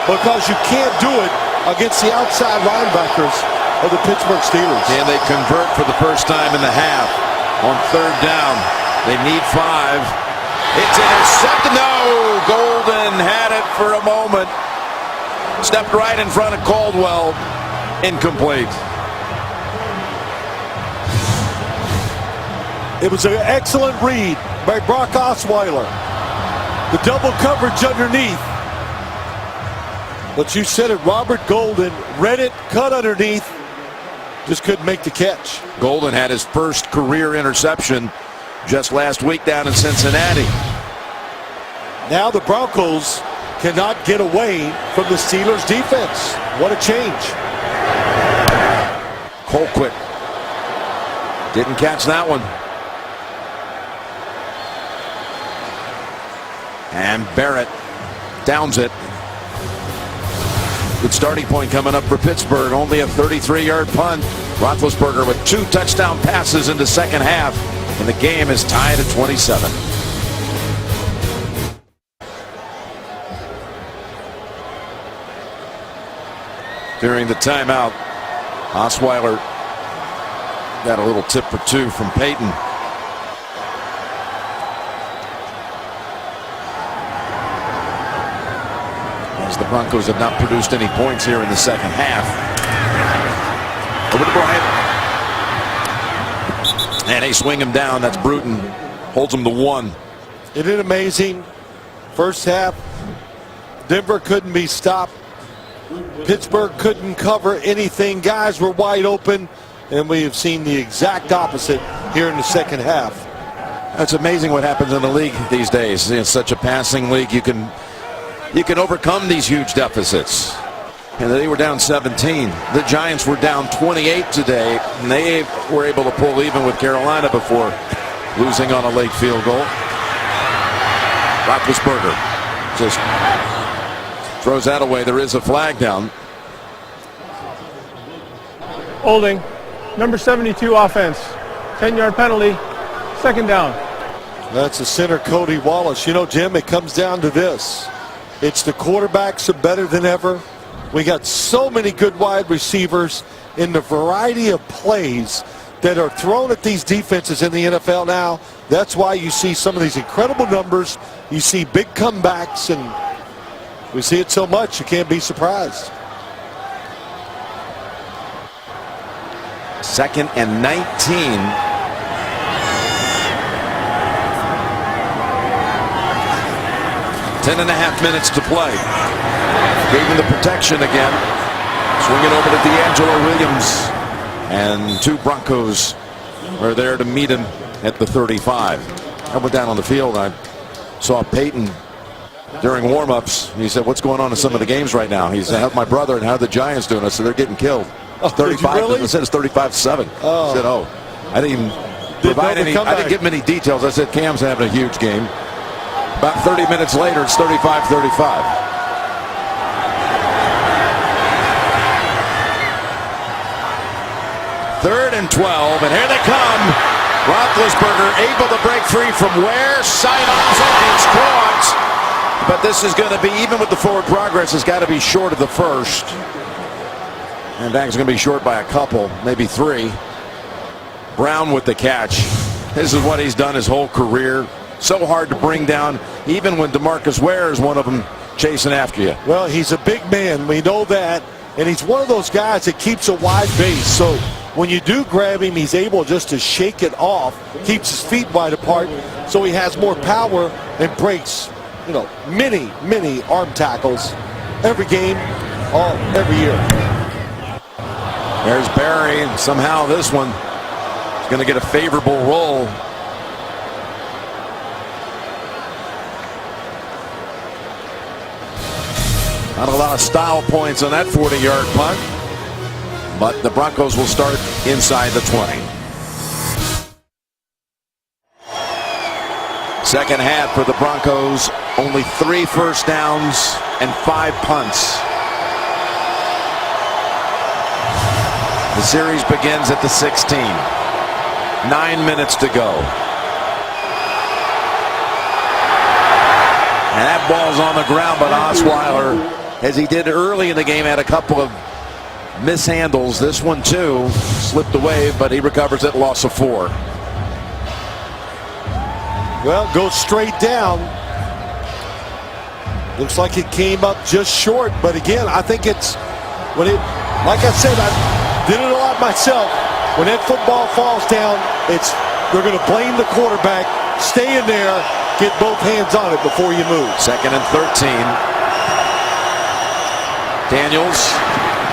because you can't do it against the outside linebackers of the Pittsburgh Steelers. Can they convert for the first time in the half on 3rd down? They need 5. It's intercepted. No! Golden had it for a moment. Stepped right in front of Caldwell. Incomplete. It was an excellent read by Brock Osweiler. The double coverage underneath. But you said it, Robert Golden read it, cut underneath, just couldn't make the catch. Golden had his first career interception just last week down in Cincinnati. Now the Broncos cannot get away from the Steelers' defense. What a change. Colquitt didn't catch that one. And Barrett downs it. Good starting point coming up for Pittsburgh. Only a 33-yard punt. Roethlisberger with 2 touchdown passes in the second half. And the game is tied at 27. during the timeout. Osweiler got a little tip for two from Peyton. As the Broncos have not produced any points here in the second half. Over to Bryant. And they swing him down. That's Bruton. Holds him to 1. Isn't it amazing? First half, Denver couldn't be stopped. Pittsburgh couldn't cover anything. Guys were wide open. And we have seen the exact opposite here in the second half. It's amazing what happens in the league these days. It's such a passing league. You can overcome these huge deficits. And they were down 17. The Giants were down 28 today, and they were able to pull even with Carolina before losing on a late field goal. Roethlisberger just throws that away. There is a flag down. Holding. Number 72 offense. 10-yard penalty. Second down. That's the center, Cody Wallace. You know, Jim, it comes down to this. It's the quarterbacks are better than ever. We got so many good wide receivers in the variety of plays that are thrown at these defenses in the NFL now. That's why you see some of these incredible numbers. You see big comebacks, and we see it so much you can't be surprised. 2nd and 19. Ten and a half minutes to play. Gave him the protection again. Swing it over to D'Angelo Williams. And 2 Broncos are there to meet him at the 35. I went down on the field. I saw Peyton during warm-ups. He said, "What's going on in some of the games right now?" He said, "How's my brother and how are the Giants doing?" I said, "They're getting killed." Oh, 35. really? I said it's 35-7. Oh. I said, "Oh, I didn't even provide any. I didn't give him any details." I said, "Cam's having a huge game." About 30 minutes later, it's 35-35. Third and 12, and here they come. Roethlisberger able to break free from where? Sight off it. It's caught. But this is going to be, even with the forward progress, it's got to be short of the first. And Dak's going to be short by a couple, maybe 3. Brown with the catch. This is what he's done his whole career. So hard to bring down, even when DeMarcus Ware is one of them chasing after you. Well, he's a big man. We know that. And he's one of those guys that keeps a wide base. So when you do grab him, he's able just to shake it off, keeps his feet wide apart, so he has more power and breaks, you know, many arm tackles every game, every year. There's Barry, and somehow this one is going to get a favorable roll. Not a lot of style points on that 40-yard punt, but the Broncos will start inside the 20. Second half for the Broncos, only 3 first downs and 5 punts. The series begins at the 16. 9 minutes to go. And that ball's on the ground, but Osweiler, as he did early in the game, had a couple of mishandles. This one too slipped away, but he recovers it, loss of 4. Well, goes straight down. Looks like it came up just short, but again, I think it's when it, like I said, I did it a lot myself. When that football falls down, they're going to blame the quarterback. Stay in there, get both hands on it before you move. 2nd and 13. Daniels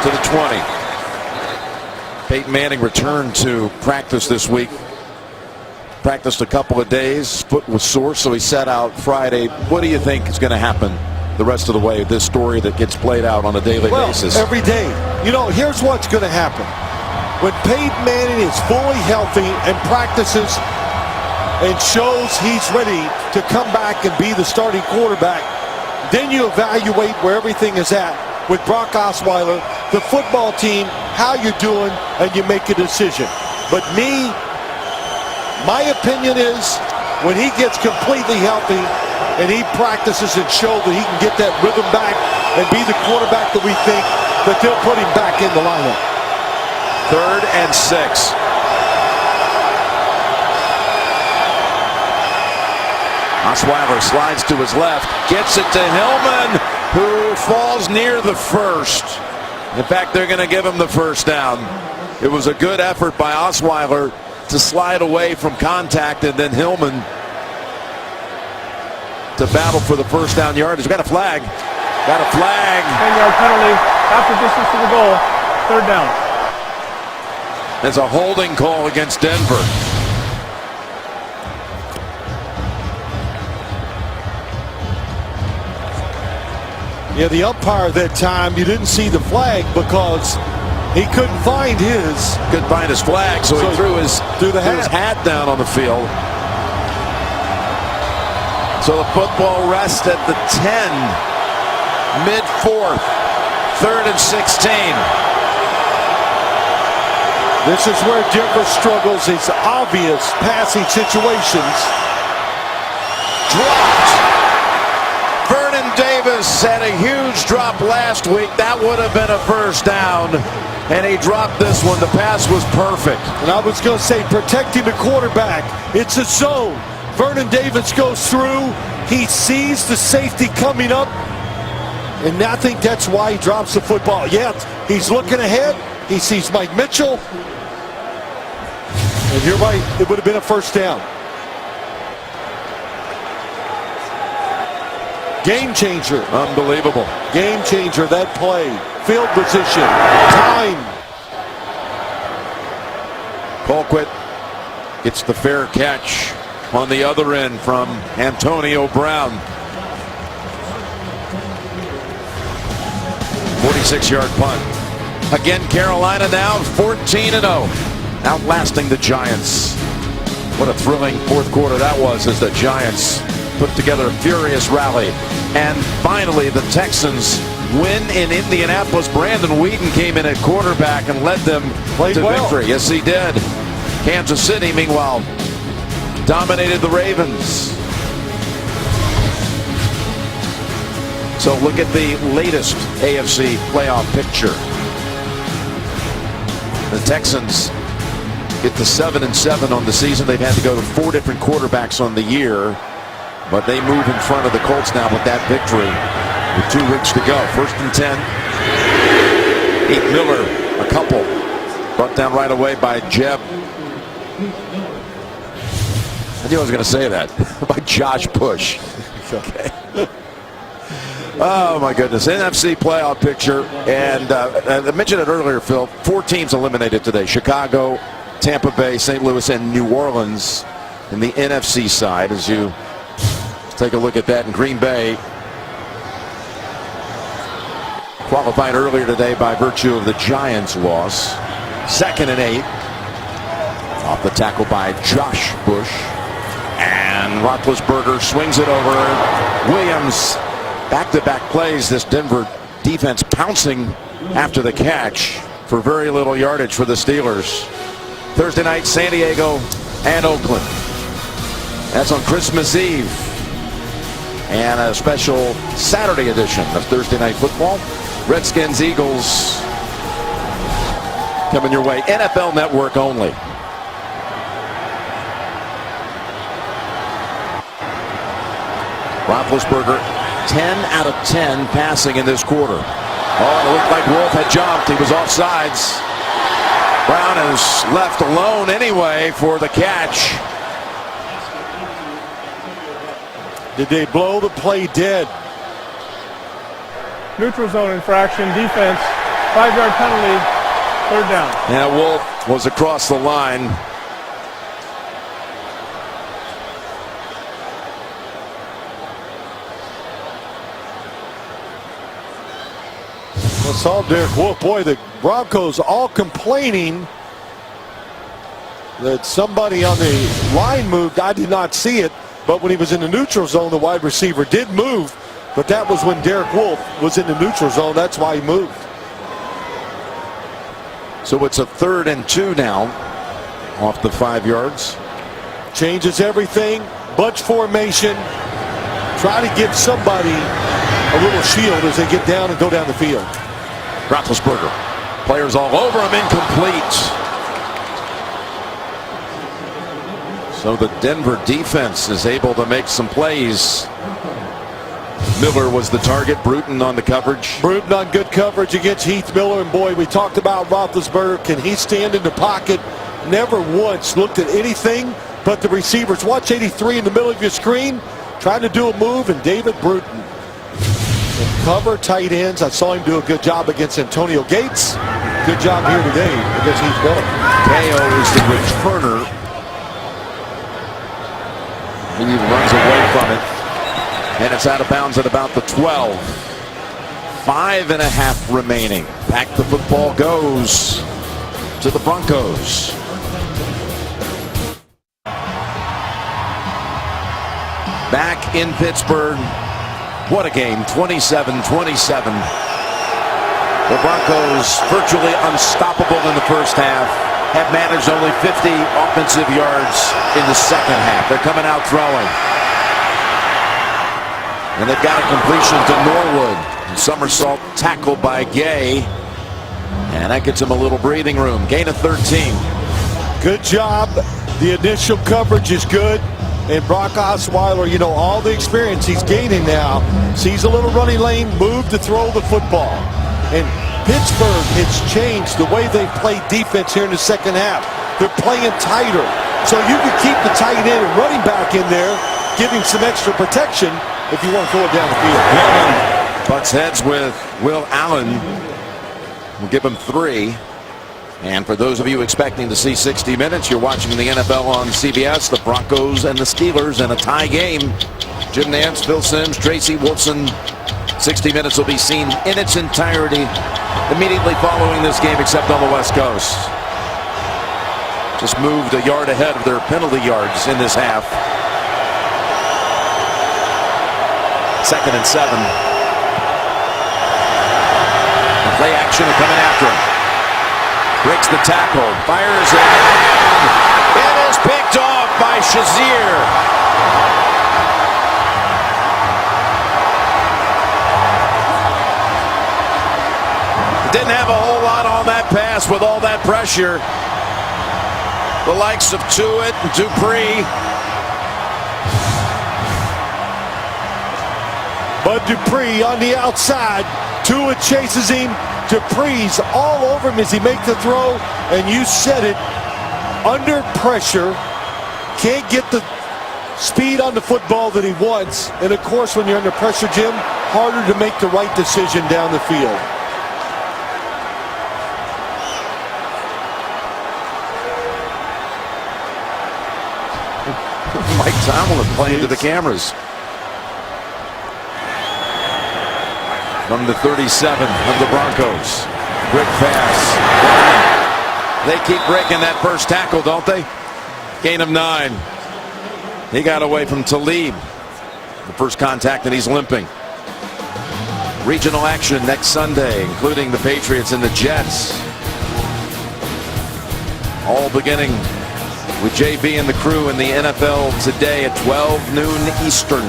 to the 20. Peyton Manning returned to practice this week. Practiced a couple of days. Foot was sore, so he sat out Friday. What do you think is going to happen the rest of the way? This story that gets played out on a daily basis. Every day. You know, here's what's going to happen. When Peyton Manning is fully healthy and practices and shows he's ready to come back and be the starting quarterback, then you evaluate where everything is at with Brock Osweiler, the football team, how you're doing, and you make a decision. But my opinion is when he gets completely healthy and he practices and shows that he can get that rhythm back and be the quarterback that we think, that they'll put him back in the lineup. 3rd and 6. Osweiler slides to his left, gets it to Hillman, who falls near the first. In fact, they're going to give him the first down. It was a good effort by Osweiler to slide away from contact, and then Hillman to battle for the first down yardage. Got a flag. Got a flag. 10-yard penalty, half the distance to the goal, 3rd down. There's a holding call against Denver. Yeah, the umpire that time, you didn't see the flag because he couldn't find his. Couldn't find his flag, so he threw his hat down on the field. So the football rests at the 10, mid-4th, 3rd and 16. This is where Denver struggles. It's obvious passing situations. Dropped. Vernon Davis had a huge drop last week. That would have been a first down. And he dropped this one. The pass was perfect. And I was going to say, protecting the quarterback. It's a zone. Vernon Davis goes through. He sees the safety coming up. And I think that's why he drops the football. Yeah, he's looking ahead. He sees Mike Mitchell. And you're right, it would have been a first down. Game changer. Unbelievable. Game changer, that play. Field position. Time. Colquitt gets the fair catch on the other end from Antonio Brown. 46-yard punt. Again, Carolina now 14-0. Outlasting the Giants. What a thrilling fourth quarter that was as the Giants put together a furious rally. And finally, the Texans win in Indianapolis. Brandon Whedon came in at quarterback and led them to victory. Yes, he did. Kansas City, meanwhile, dominated the Ravens. So look at the latest AFC playoff picture. The Texans get to 7-7 on the season. They've had to go to 4 different quarterbacks on the year. But they move in front of the Colts now with that victory with 2 weeks to go. 1st and 10. Heath Miller, a couple. Brought down right away by Jeb. I knew I was going to say that. By Josh Bush. Okay. Oh, my goodness. NFC playoff picture. And I mentioned it earlier, Phil. 4 teams eliminated today. Chicago, Tampa Bay, St. Louis, and New Orleans in the NFC side. As you take a look at that in Green Bay. Qualified earlier today by virtue of the Giants' loss. 2nd and 8. Off the tackle by Josh Bush. And Roethlisberger swings it over. Williams, back-to-back plays. This Denver defense pouncing after the catch for very little yardage for the Steelers. Thursday night, San Diego and Oakland. That's on Christmas Eve. And a special Saturday edition of Thursday Night Football. Redskins, Eagles coming your way. NFL Network only. Roethlisberger, 10 out of 10 passing in this quarter. Oh, it looked like Wolf had jumped. He was offsides. Brown is left alone anyway for the catch. Did they blow the play dead? Neutral zone infraction, defense, 5-yard penalty, 3rd down. Yeah, Wolf was across the line. Well, saw Derek Wolf. Boy, the Broncos all complaining that somebody on the line moved. I did not see it, but when he was in the neutral zone, the wide receiver did move. But that was when Derek Wolf was in the neutral zone. That's why he moved. So it's a 3rd and 2 now off the 5 yards. Changes everything. Bunch formation. Try to give somebody a little shield as they get down and go down the field. Roethlisberger. Players all over him, incomplete. So the Denver defense is able to make some plays. Miller was the target. Bruton on the coverage. Bruton on good coverage against Heath Miller. And boy, we talked about Roethlisberger. Can he stand in the pocket? Never once looked at anything but the receivers. Watch 83 in the middle of your screen, trying to do a move, and David Bruton. And cover tight ends. I saw him do a good job against Antonio Gates. Good job here today against Heath Miller. KO is the returner. He runs away from it. And it's out of bounds at about the 12. 5.5 remaining. Back the football goes to the Broncos. Back in Pittsburgh. What a game. 27-27. The Broncos virtually unstoppable in the first half. Have managed only 50 offensive yards in the second half. They're coming out throwing. And they've got a completion to Norwood. And somersault tackle by Gay. And that gets him a little breathing room. Gain of 13. Good job. The initial coverage is good. And Brock Osweiler, you know, all the experience he's gaining now. Sees a little running lane, move to throw the football. And Pittsburgh has changed the way they play defense here in the second half. They're playing tighter. So you can keep the tight end and running back in there, giving some extra protection if you want to throw it down the field. Butts heads with Will Allen. We'll give him 3. And for those of you expecting to see 60 minutes, you're watching the NFL on CBS. The Broncos and the Steelers in a tie game. Jim Nantz, Phil Simms, Tracy Wolfson. 60 minutes will be seen in its entirety immediately following this game, except on the West Coast. Just moved a yard ahead of their penalty yards in this half. 2nd and 7. The play action coming after him. Breaks the tackle, fires it, and it is picked off by Shazier. Didn't have a whole lot on that pass with all that pressure. The likes of Tuitt and Dupree. But Dupree on the outside. Tuitt chases him. Dupree's all over him as he makes the throw. And you said it, under pressure, can't get the speed on the football that he wants. And of course, when you're under pressure, Jim, harder to make the right decision down the field. Mike Tomlin playing to the cameras. From the 37 of the Broncos. Quick pass. They keep breaking that first tackle, don't they? Gain of 9. He got away from Talib. The first contact, and he's limping. Regional action next Sunday, including the Patriots and the Jets. All beginning with JB and the crew in the NFL today at 12 noon Eastern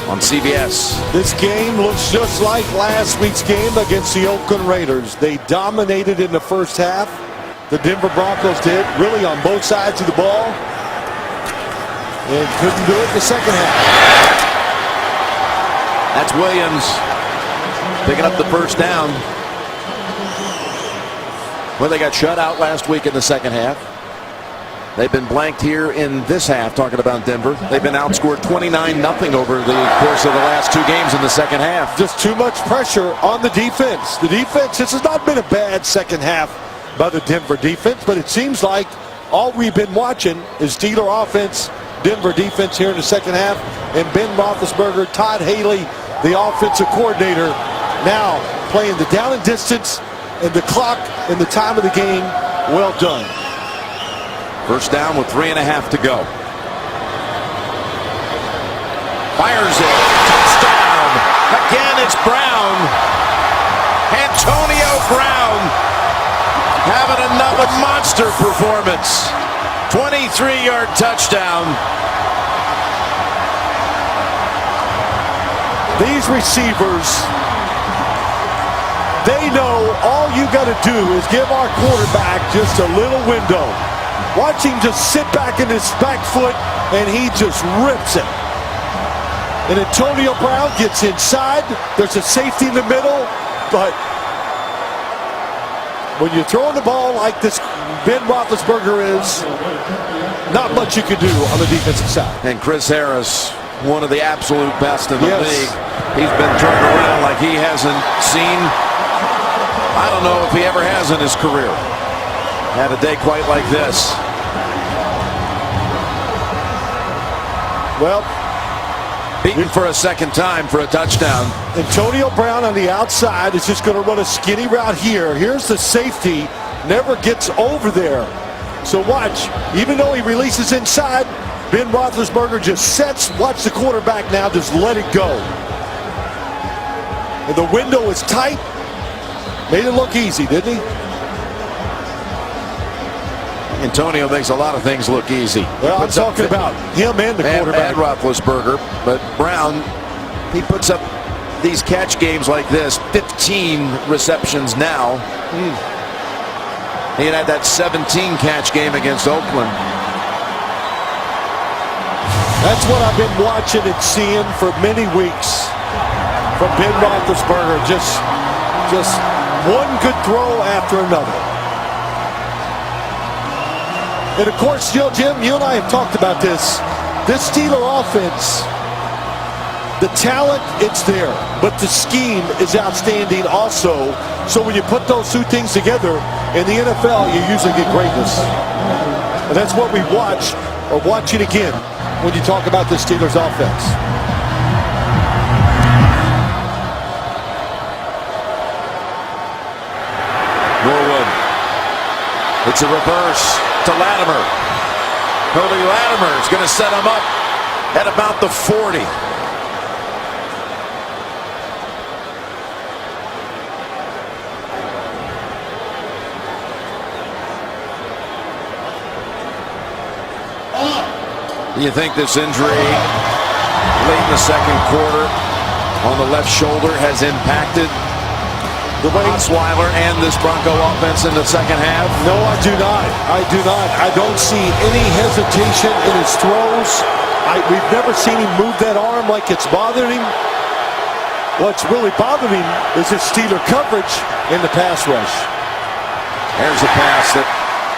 on CBS. This game looks just like last week's game against the Oakland Raiders. They dominated in the first half. The Denver Broncos did, really on both sides of the ball. And couldn't do it in the second half. That's Williams picking up the first down. Well, they got shut out last week in the second half. They've been blanked here in this half, talking about Denver. They've been outscored 29-0 over the course of the last 2 games in the second half. Just too much pressure on the defense. The defense, this has not been a bad second half by the Denver defense, but it seems like all we've been watching is Steeler offense, Denver defense here in the second half, and Ben Roethlisberger, Todd Haley, the offensive coordinator, now playing the down and distance and the clock and the time of the game. Well done. First down with 3.5 to go. Fires it. Touchdown. Again, it's Brown. Antonio Brown having another monster performance. 23-yard touchdown. These receivers They know all you got to do is give our quarterback just a little window. Watch him just sit back in his back foot, and he just rips it. And Antonio Brown gets inside. There's a safety in the middle, but when you're throwing the ball like this Ben Roethlisberger is, not much you can do on the defensive side. And Chris Harris, one of the absolute best in the Yes. league. He's been turned around like he hasn't seen. I don't know if he ever has in his career. Had a day quite like this. Well, beaten for a second time for a touchdown. Antonio Brown on the outside is just going to run a skinny route here. Here's the safety. Never gets over there. So watch. Even though he releases inside, Ben Roethlisberger just sets. Watch the quarterback now. Just let it go. And the window is tight. Made it look easy, didn't he? Antonio makes a lot of things look easy. Well, I'm talking about him and the quarterback. And Roethlisberger. But Brown, he puts up these catch games like this. 15 receptions now. He had that 17 catch game against Oakland. That's what I've been watching and seeing for many weeks from Ben Roethlisberger. Just one good throw after another. And of course, Jim, you and I have talked about this. This Steeler offense, the talent, it's there, but the scheme is outstanding also. So when you put those two things together in the NFL, you usually get greatness. And that's what we watch, or watch it again, when you talk about the Steelers offense. Norwood. It's a reverse to Latimer. Cody Latimer is going to set him up at about the 40. Do you think this injury late in the second quarter on the left shoulder has impacted the Osweiler and this Bronco offense in the second half? No, I do not. I do not. I don't see any hesitation in his throws. We've never seen him move that arm like it's bothering him. What's really bothering him is his Steeler coverage in the pass rush. There's a pass that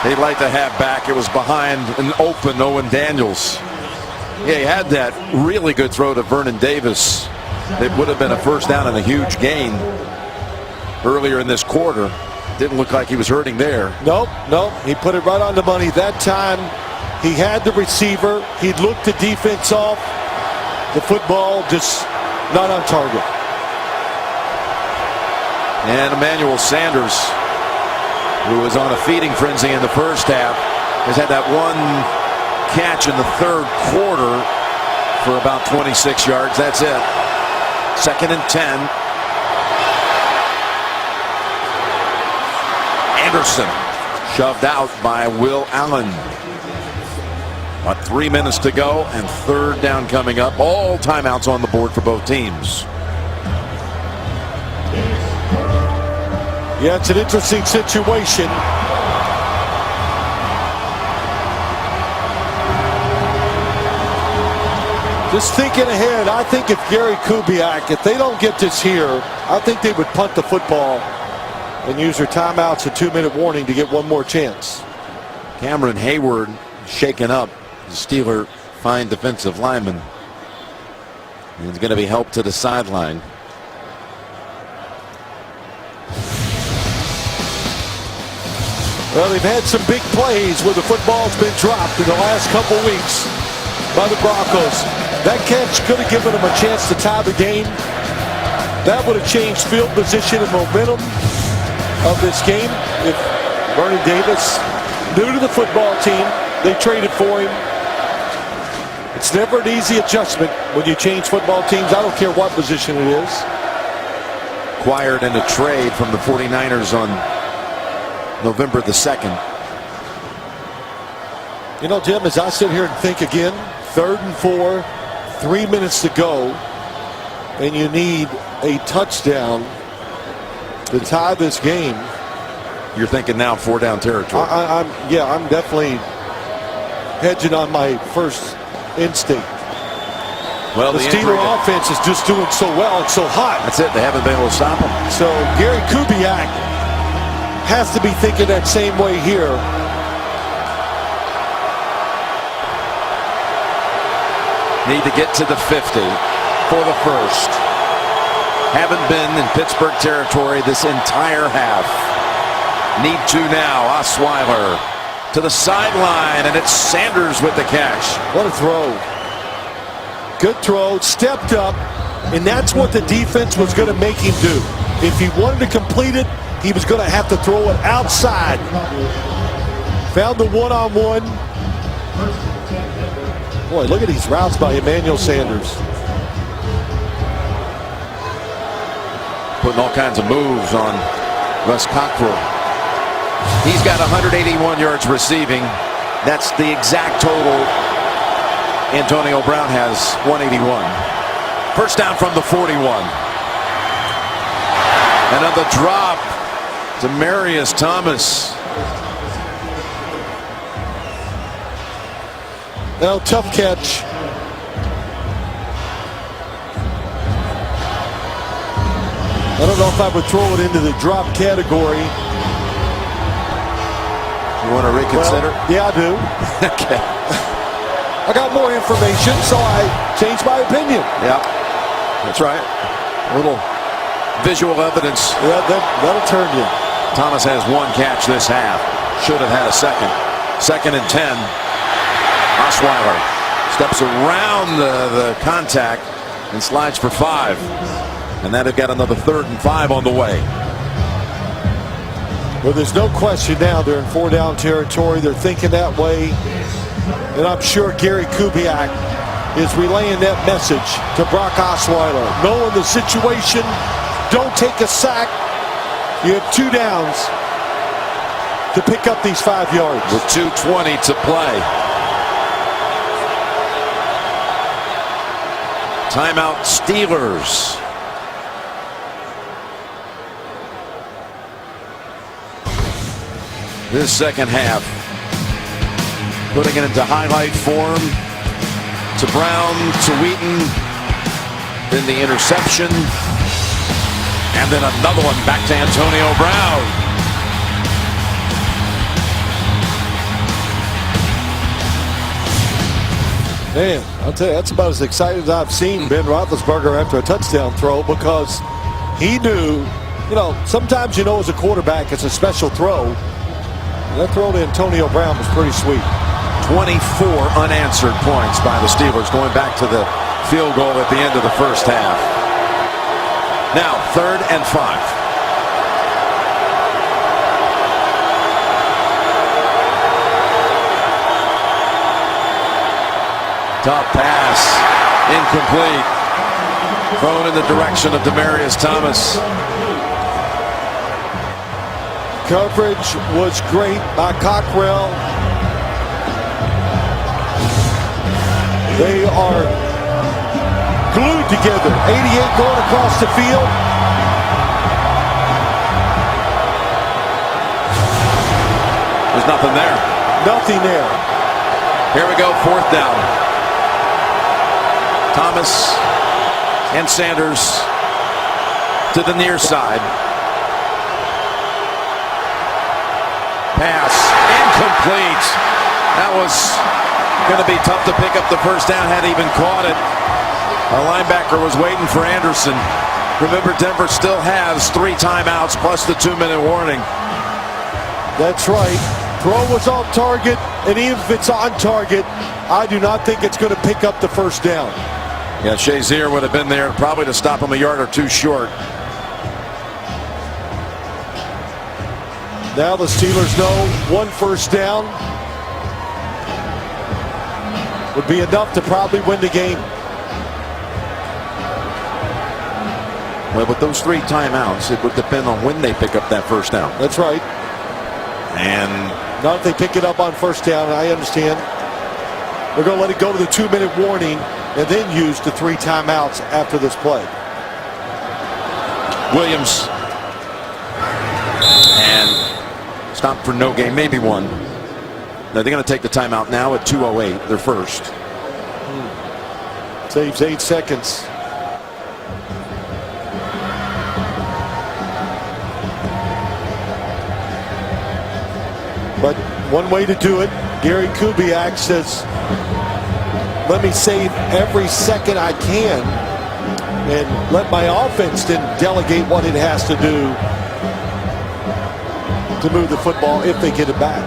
they'd like to have back. It was behind an open Owen Daniels. Yeah, he had that really good throw to Vernon Davis. It would have been a first down and a huge gain earlier in this quarter. Didn't look like he was hurting there. Nope. He put it right on the money. That time he had the receiver. He looked the defense off. The football just not on target. And Emmanuel Sanders, who was on a feeding frenzy in the first half, has had that one catch in the third quarter for about 26 yards. That's it. 2nd and 10. Anderson shoved out by Will Allen. About 3 minutes to go and third down coming up. All timeouts on the board for both teams. Yeah, it's an interesting situation. Just thinking ahead, I think if Gary Kubiak, if they don't get this here, I think they would punt the football and use their timeouts, a 2-minute warning to get one more chance. Cameron Hayward shaken up. The Steeler fine defensive lineman. And he's going to be helped to the sideline. Well, they've had some big plays where the football's been dropped in the last couple weeks by the Broncos. That catch could have given them a chance to tie the game. That would have changed field position and momentum of this game if Vernon Davis, new to the football team, they traded for him. It's never an easy adjustment when you change football teams. I don't care what position it is. Acquired in a trade from the 49ers on November the 2nd. You know, Jim, as I sit here and think again, 3rd and 4, 3 minutes to go, and you need a touchdown. to tie this game. You're thinking now 4 down territory. I'm definitely hedging on my first instinct. Well, the Steeler offense is just doing so well. It's so hot. That's it. They haven't been able to stop them. So Gary Kubiak has to be thinking that same way here. Need to get to the 50 for the first. Haven't been in Pittsburgh territory this entire half. Need to now. Osweiler to the sideline, and it's Sanders with the catch. What a throw. Good throw, stepped up, and that's what the defense was going to make him do. If he wanted to complete it, he was going to have to throw it outside. Found the one-on-one. Boy, look at these routes by Emmanuel Sanders. Putting all kinds of moves on Wes Cockrell. He's got 181 yards receiving. That's the exact total. Antonio Brown has 181. First down from the 41. Another drop to Marius Thomas. Well, tough catch. I don't know if I would throw it into the drop category. You want to reconsider? Well, yeah, I do. Okay. I got more information, so I changed my opinion. Yeah, that's right. A little visual evidence. Yeah, that'll turn you. Thomas has 1 catch this half. Should have had a second. 2nd and 10. Osweiler steps around the contact and slides for 5. And then they've got another 3rd and 5 on the way. Well, there's no question now they're in 4 down territory. They're thinking that way. And I'm sure Gary Kubiak is relaying that message to Brock Osweiler. Knowing the situation, don't take a sack. You have 2 downs to pick up these 5 yards. With 2:20 to play. Timeout Steelers. This second half. Putting it into highlight form. To Brown, to Wheaton. Then the interception. And then another one back to Antonio Brown. Man, I'll tell you, that's about as excited as I've seen Ben Roethlisberger after a touchdown throw, because he knew, sometimes as a quarterback it's a special throw. And that throw to Antonio Brown was pretty sweet. 24 unanswered points by the Steelers, going back to the field goal at the end of the first half. Now 3rd and 5. Tough pass, incomplete. Thrown in the direction of Demaryius Thomas. Coverage was great by Cockrell. They are glued together. 88 going across the field. There's nothing there. Nothing there. Here we go, 4th down. Thomas and Sanders to the near side. Pass incomplete. That was going to be tough to pick up the first down had he even caught it. A linebacker was waiting for Anderson. Remember, Denver still has 3 timeouts plus the 2-minute warning. That's right. Throw was on target, and even if it's on target, I do not think it's going to pick up the first down. Yeah, Shazier would have been there probably to stop him a yard or 2 short. Now the Steelers know 1 first down would be enough to probably win the game. Well, with those 3 timeouts, it would depend on when they pick up that first down. That's right. And not if they pick it up on first down, I understand. They're going to let it go to the 2-minute warning and then use the 3 timeouts after this play. Williams Stop for no gain, maybe one. No, they're going to take the timeout now at 2:08, their first. Saves 8 seconds. But one way to do it, Gary Kubiak says, let me save every second I can and let my offense then delegate what it has to do to move the football if they get it back.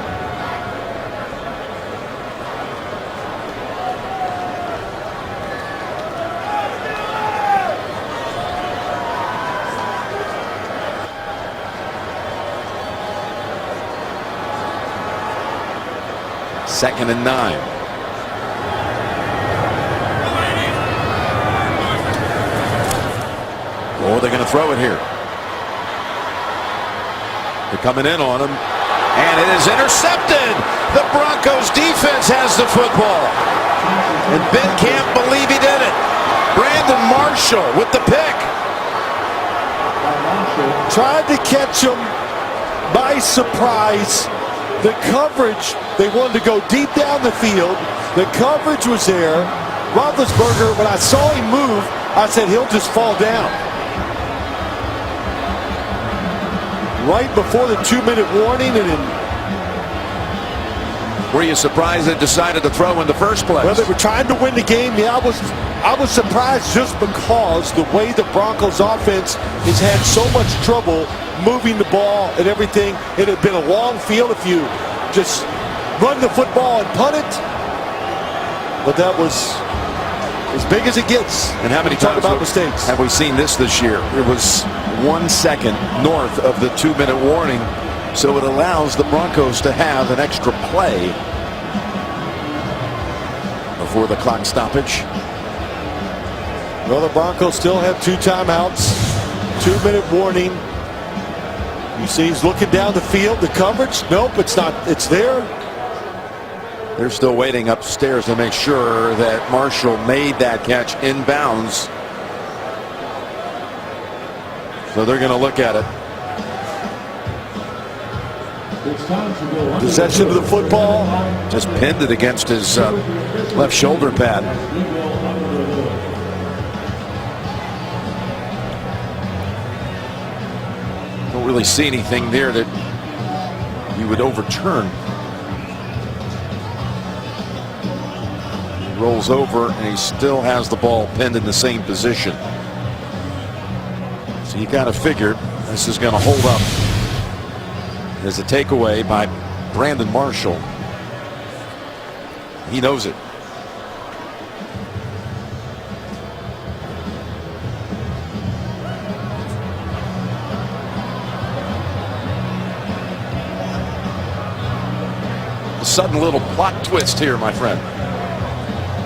Second and 9. Oh, they're going to throw it here. They're coming in on him. And it is intercepted. The Broncos defense has the football. And Ben can't believe he did it. Brandon Marshall with the pick. Tried to catch him by surprise. The coverage, they wanted to go deep down the field. The coverage was there. Roethlisberger, when I saw him move, I said he'll just fall down. Right before the 2-minute warning, and then were you surprised they decided to throw in the first place? well, they were trying to win the game. Yeah, I was surprised just because the way the Broncos offense has had so much trouble moving the ball and everything. It had been a long field if you just run the football and punt it. But that was as big as it gets. And how many times about mistakes have we seen this year? It was 1 second north of the 2-minute warning, so it allows the Broncos to have an extra play before the clock stoppage. Well, the Broncos still have 2 timeouts, 2-minute warning. You see he's looking down the field. The coverage, nope, it's not. It's there. They're still waiting upstairs to make sure that Marshall made that catch inbounds. So they're going to look at it. Possession of the football. Just pinned it against his left shoulder pad. Don't really see anything there that you would overturn. He rolls over and he still has the ball pinned in the same position. So you got to figure this is going to hold up. There's a takeaway by Brandon Marshall. He knows it. A sudden little plot twist here, my friend.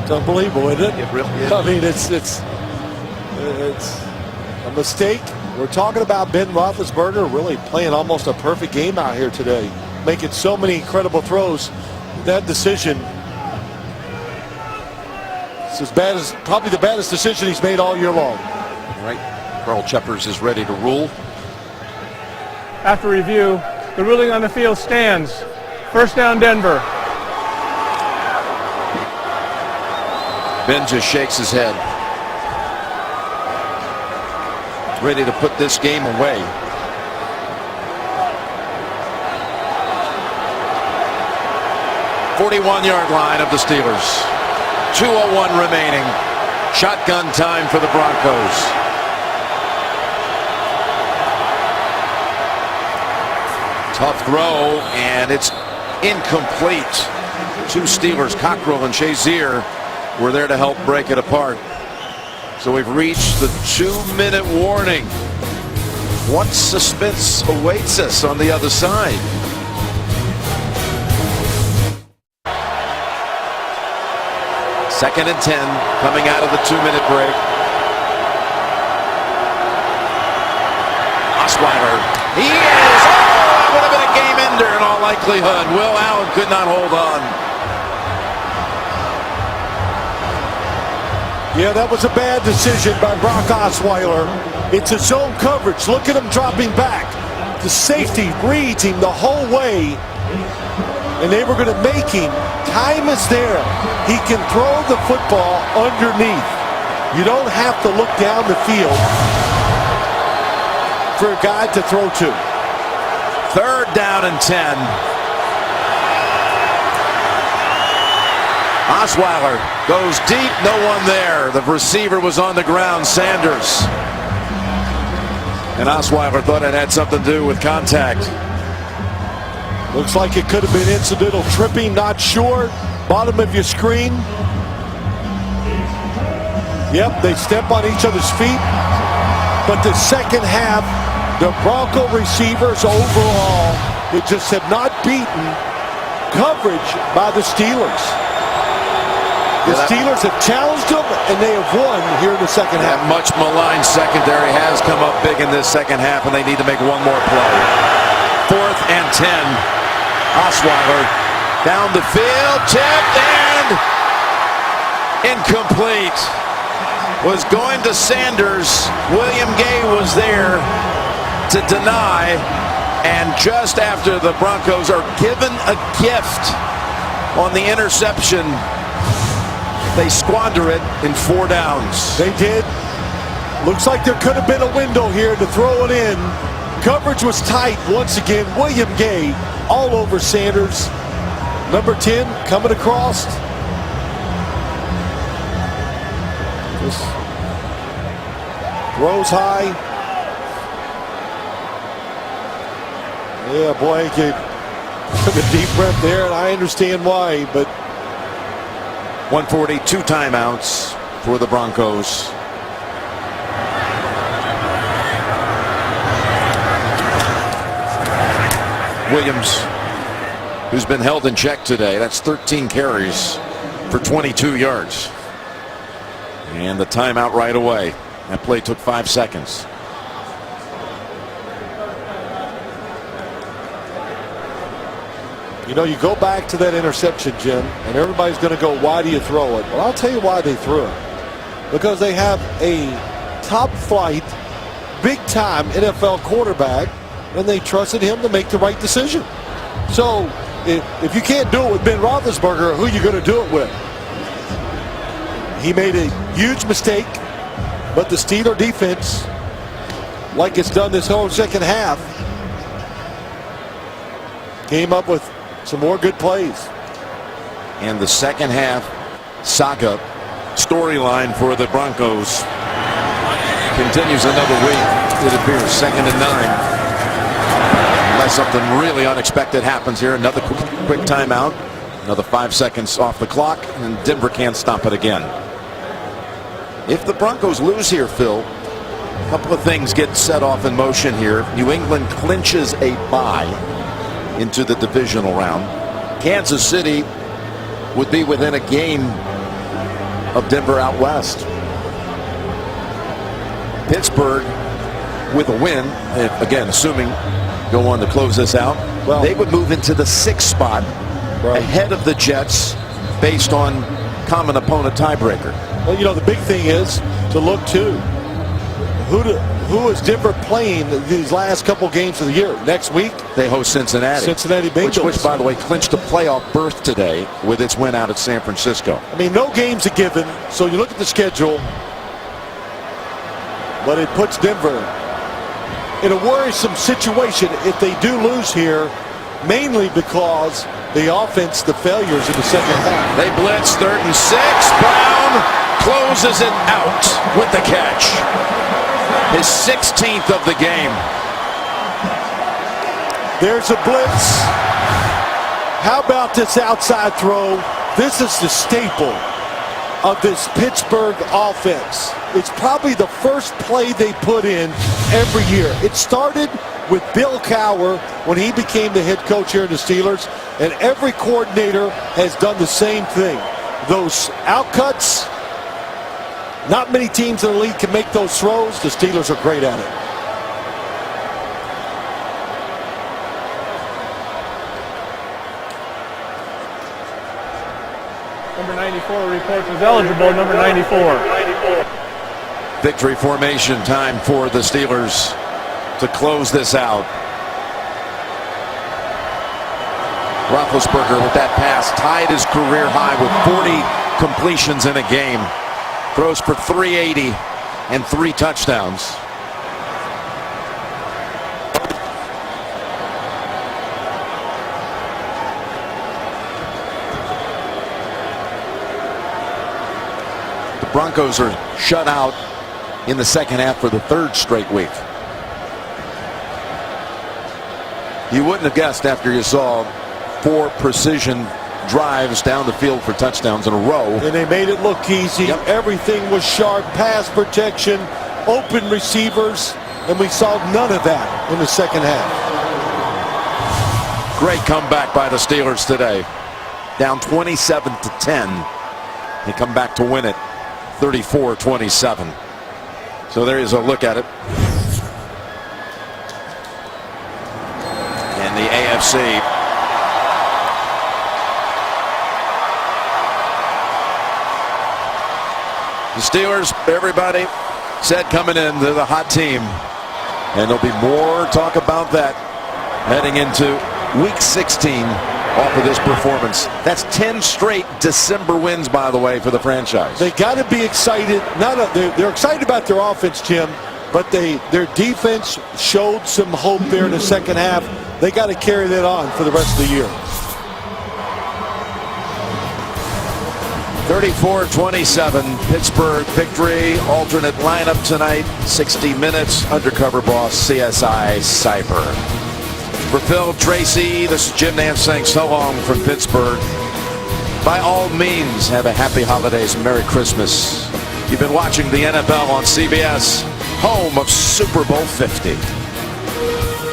It's unbelievable, isn't it? It really is. I mean, it's a mistake. We're talking about Ben Roethlisberger really playing almost a perfect game out here today, making so many incredible throws. That decision is as bad as probably the baddest decision he's made all year long. All right, Carl Cheppers is ready to rule. After review, the ruling on the field stands. First down, Denver. Ben just shakes his head. Ready to put this game away. "41-yard line of the Steelers. 2:01 remaining. Shotgun time for the Broncos. Tough throw, and it's incomplete. 2 Steelers, Cockrell and Shazier, were there to help break it apart. So we've reached the 2-minute warning. What suspense awaits us on the other side? Second and 10 coming out of the 2-minute break. Osweiler. He is. Oh, that would have been a game ender in all likelihood. Will Allen could not hold on. Yeah, that was a bad decision by Brock Osweiler. It's a zone coverage. Look at him dropping back. the safety reads him the whole way, and they were going to make him. Time is there. He can throw the football underneath. You don't have to look down the field for a guy to throw to. 3rd down and 10. Osweiler goes deep, no one there. The receiver was on the ground, Sanders. And Osweiler thought it had something to do with contact. Looks like it could have been incidental tripping, not sure. Bottom of your screen. Yep, they step on each other's feet. But the second half, the Bronco receivers overall, they just have not beaten coverage by the Steelers. The Steelers have challenged them, and they have won here in the second half. That much maligned secondary has come up big in this second half, and they need to make one more play. 4th and 10. Osweiler down the field, tipped and incomplete. Was going to Sanders. William Gay was there to deny, and just after the Broncos are given a gift on the interception, they squander it in 4 downs. They did. Looks like there could have been a window here to throw it in. Coverage was tight once again. William Gay all over Sanders. Number 10 coming across. Just throws high. Yeah, boy, he took a deep breath there, and I understand why, but 142 timeouts for the Broncos. Williams, who's been held in check today. That's 13 carries for 22 yards. And the timeout right away. That play took 5 seconds. you know, you go back to that interception, Jim, and everybody's going to go, why do you throw it? Well, I'll tell you why they threw it. Because they have a top flight, big time NFL quarterback, and they trusted him to make the right decision. So if you can't do it with Ben Roethlisberger, who are you going to do it with? He made a huge mistake, but the Steeler defense, like it's done this whole second half, came up with some more good plays. And the second half saga storyline for the Broncos continues another week. It appears 2nd and 9. Unless something really unexpected happens here. Another quick timeout. Another 5 seconds off the clock, and Denver can't stop it again. If the Broncos lose here, Phil, a couple of things get set off in motion here. New England clinches a bye into the divisional round. Kansas City would be within a game of Denver out west. Pittsburgh with a win, again assuming go on to close this out, well, they would move into the 6th spot, right, ahead of the Jets based on common opponent tiebreaker. Well, you know, the big thing is to look to who is Denver playing these last couple games of the year. Next week they host Cincinnati. Cincinnati Bengals, which by the way clinched a playoff berth today with its win out at San Francisco. I mean, no games are given, so you look at the schedule, but it puts Denver in a worrisome situation if they do lose here, mainly because the offense, the failures in the second half. They blitz 3rd and 6. Brown closes it out with the catch. His 16th of the game. There's a blitz. How about this outside throw? This is the staple of this Pittsburgh offense. It's probably the first play they put in every year. It started with Bill Cowher when he became the head coach here in the Steelers, and every coordinator has done the same thing. Those outcuts, not many teams in the league can make those throws. The Steelers are great at it. Number 94 reports is eligible. Number 94. Victory formation time for the Steelers to close this out. Roethlisberger with that pass tied his career high with 40 completions in a game. Throws for 380 and 3 touchdowns. The Broncos are shut out in the second half for the 3rd straight week. You wouldn't have guessed after you saw 4 precision drives down the field for touchdowns in a row. And they made it look easy. Yep. Everything was sharp. Pass protection, open receivers, and we saw none of that in the second half. Great comeback by the Steelers today. Down 27-10. They come back to win it 34-27. So there is a look at it. And the AFC. The Steelers, everybody said coming in, they're the hot team. And there'll be more talk about that heading into week 16 off of this performance. That's 10 straight December wins, by the way, for the franchise. They got to be excited. They're excited about their offense, Jim, but their defense showed some hope there in the second half. They got to carry that on for the rest of the year. 34-27, Pittsburgh victory. Alternate lineup tonight, 60 minutes. Undercover boss CSI Cypher. For Phil Tracy, this is Jim Nantz saying so long from Pittsburgh. By all means, have a happy holidays, Merry Christmas. You've been watching the NFL on CBS, home of Super Bowl 50.